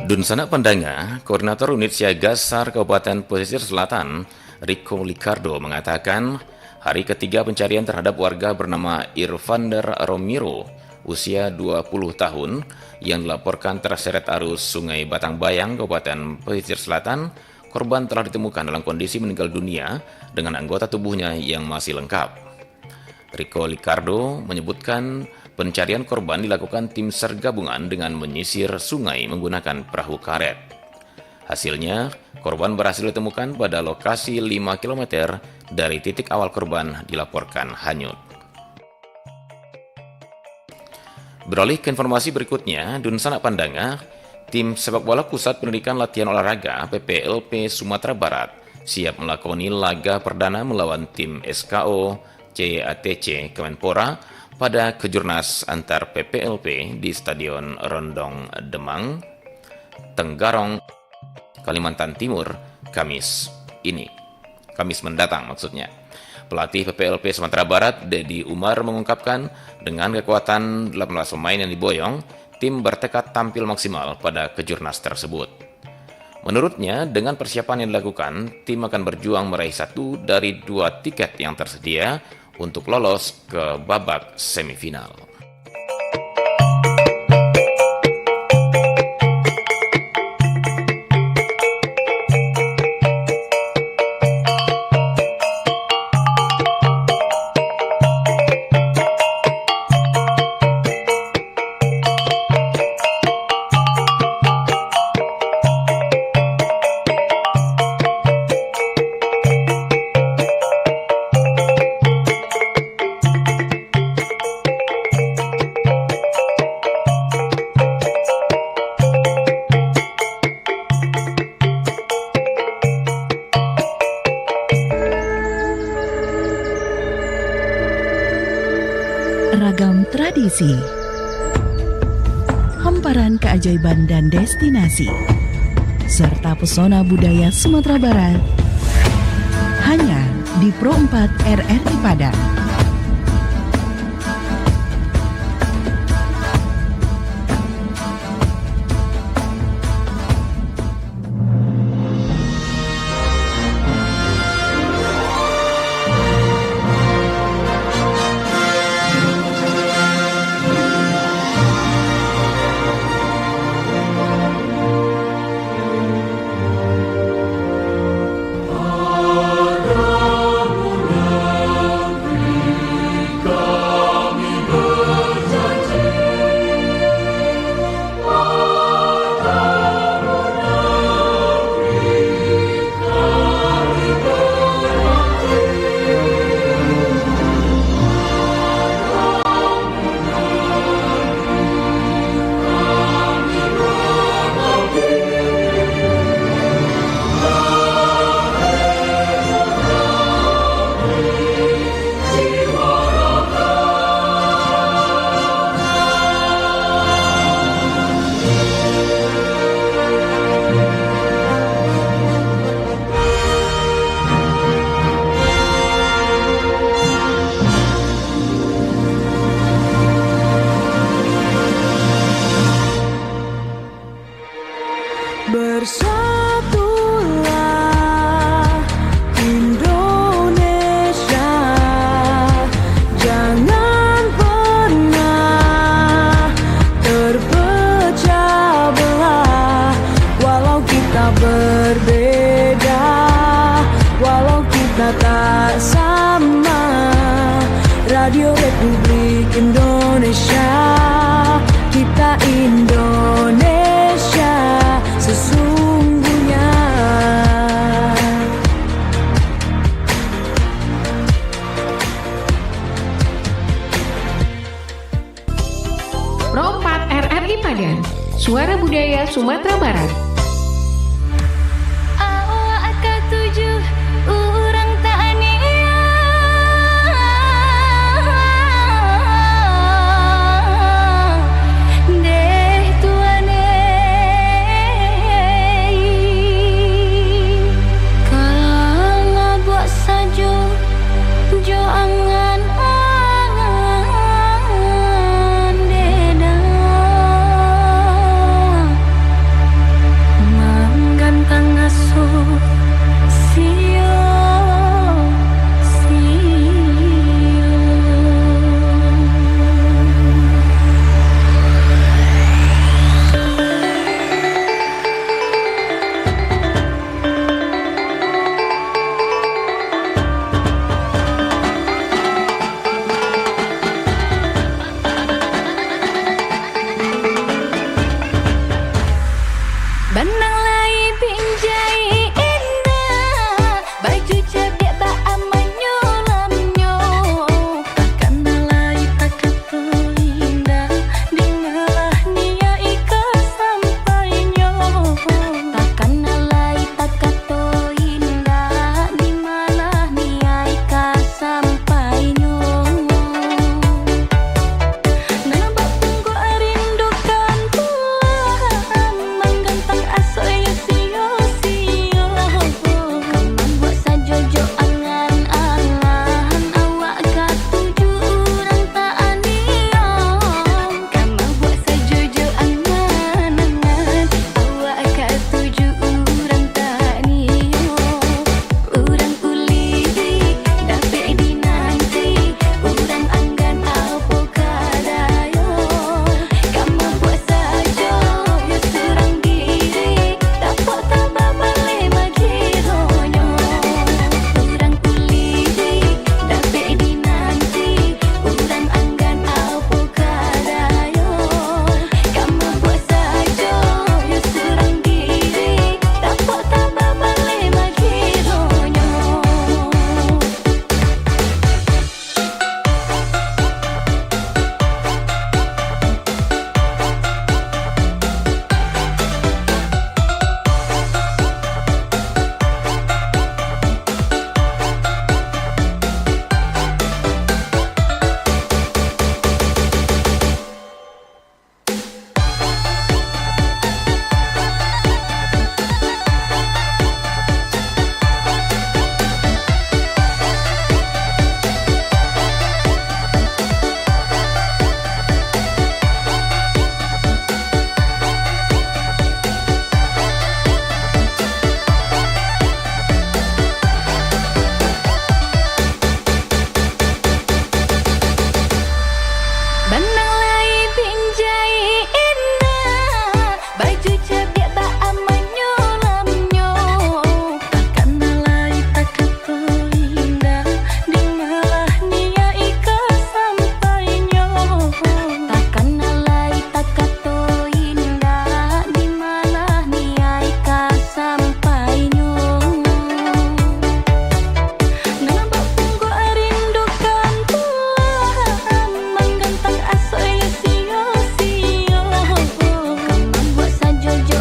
Dunsana Pandanga, Koordinator Unit Siaga SAR Kabupaten Pesisir Selatan, Rico Licardo mengatakan hari ketiga pencarian terhadap warga bernama Irvander Romero, usia 20 tahun, yang dilaporkan terseret arus Sungai Batangbayang, Kabupaten Pesisir Selatan. Korban telah ditemukan dalam kondisi meninggal dunia dengan anggota tubuhnya yang masih lengkap. Rico Licardo menyebutkan pencarian korban dilakukan tim SAR gabungan dengan menyisir sungai menggunakan perahu karet. Hasilnya, korban berhasil ditemukan pada lokasi 5 km dari titik awal korban dilaporkan hanyut. Beralih ke informasi berikutnya, Dunsana Pandanga, tim sepak bola Pusat Pendidikan Latihan Olahraga PPLP Sumatera Barat siap melakoni laga perdana melawan tim SKO CATC Kemenpora pada kejurnas antar PPLP di Stadion Rondong Demang, Tenggarong, Kalimantan Timur, Kamis mendatang maksudnya. Pelatih PPLP Sumatera Barat, Dedi Umar, mengungkapkan dengan kekuatan 18 pemain yang diboyong, tim bertekad tampil maksimal pada kejurnas tersebut. Menurutnya, dengan persiapan yang dilakukan, tim akan berjuang meraih 1 dari 2 tiket yang tersedia untuk lolos ke babak semifinal. Ragam tradisi, hamparan keajaiban dan destinasi, serta pesona budaya Sumatera Barat, hanya di Pro 4 RRI Padang. Bersatulah Indonesia, jangan pernah terpecah belah. Walau kita berbeda, walau kita tak sama, Radio Republik Indonesia, kita Indonesia sesungguhnya. Pro 4 RRI Padang, Suara Budaya Sumatera Barat. Jojo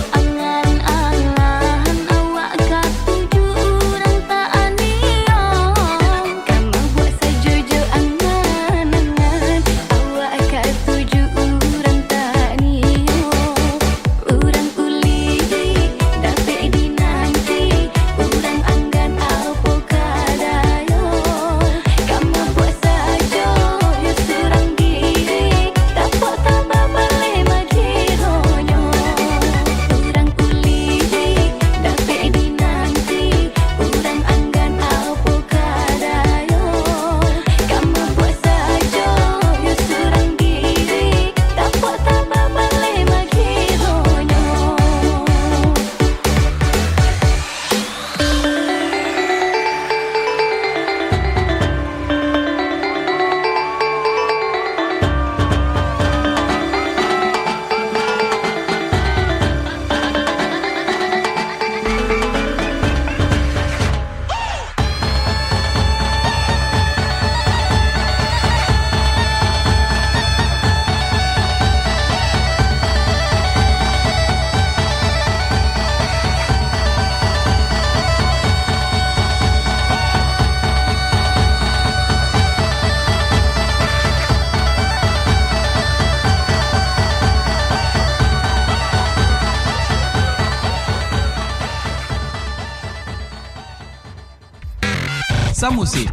Nuansa Musik.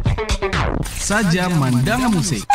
Saja Mandanga Musik.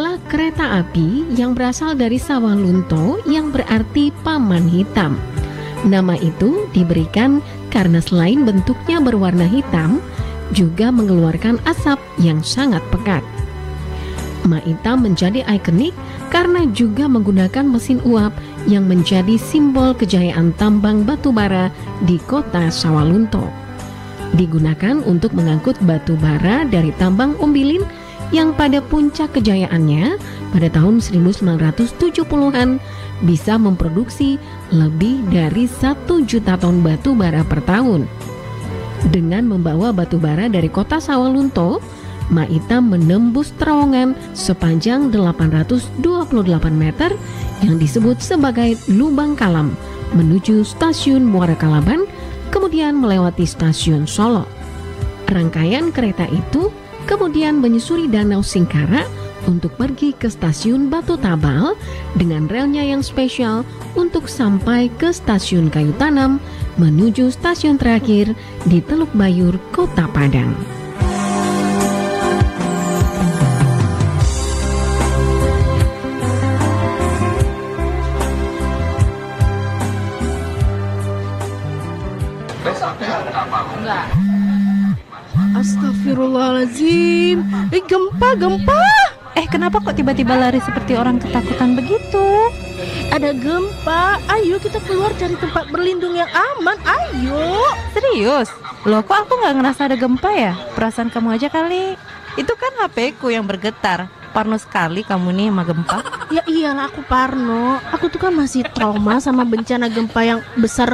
adalah kereta api yang berasal dari Sawalunto yang berarti paman hitam. Nama itu diberikan karena selain bentuknya berwarna hitam, juga mengeluarkan asap yang sangat pekat. Maita menjadi ikonik karena juga menggunakan mesin uap yang menjadi simbol kejayaan tambang batu bara di kota Sawalunto. Digunakan untuk mengangkut batu bara dari tambang Umbilin yang pada puncak kejayaannya pada tahun 1970-an bisa memproduksi lebih dari 1 juta ton batu bara per tahun. Dengan membawa batu bara dari kota Sawalunto, Maita menembus terowongan sepanjang 828 meter yang disebut sebagai Lubang Kalam menuju stasiun Muara Kalaban, kemudian melewati stasiun Solo. Rangkaian kereta itu kemudian menyusuri Danau Singkara untuk pergi ke stasiun Batu Tabal dengan relnya yang spesial untuk sampai ke stasiun Kayu Tanam menuju stasiun terakhir di Teluk Bayur, Kota Padang. Astagfirullahaladzim. Gempa. Kenapa kok tiba-tiba lari seperti orang ketakutan begitu? Ada gempa. Ayo kita keluar cari tempat berlindung yang aman. Ayo. Serius? Loh, kok aku gak ngerasa ada gempa ya? Perasaan kamu aja kali. Itu kan HP-ku yang bergetar. Parno sekali kamu nih sama gempa. Ya iyalah aku parno. Aku tuh kan masih trauma sama bencana gempa yang besar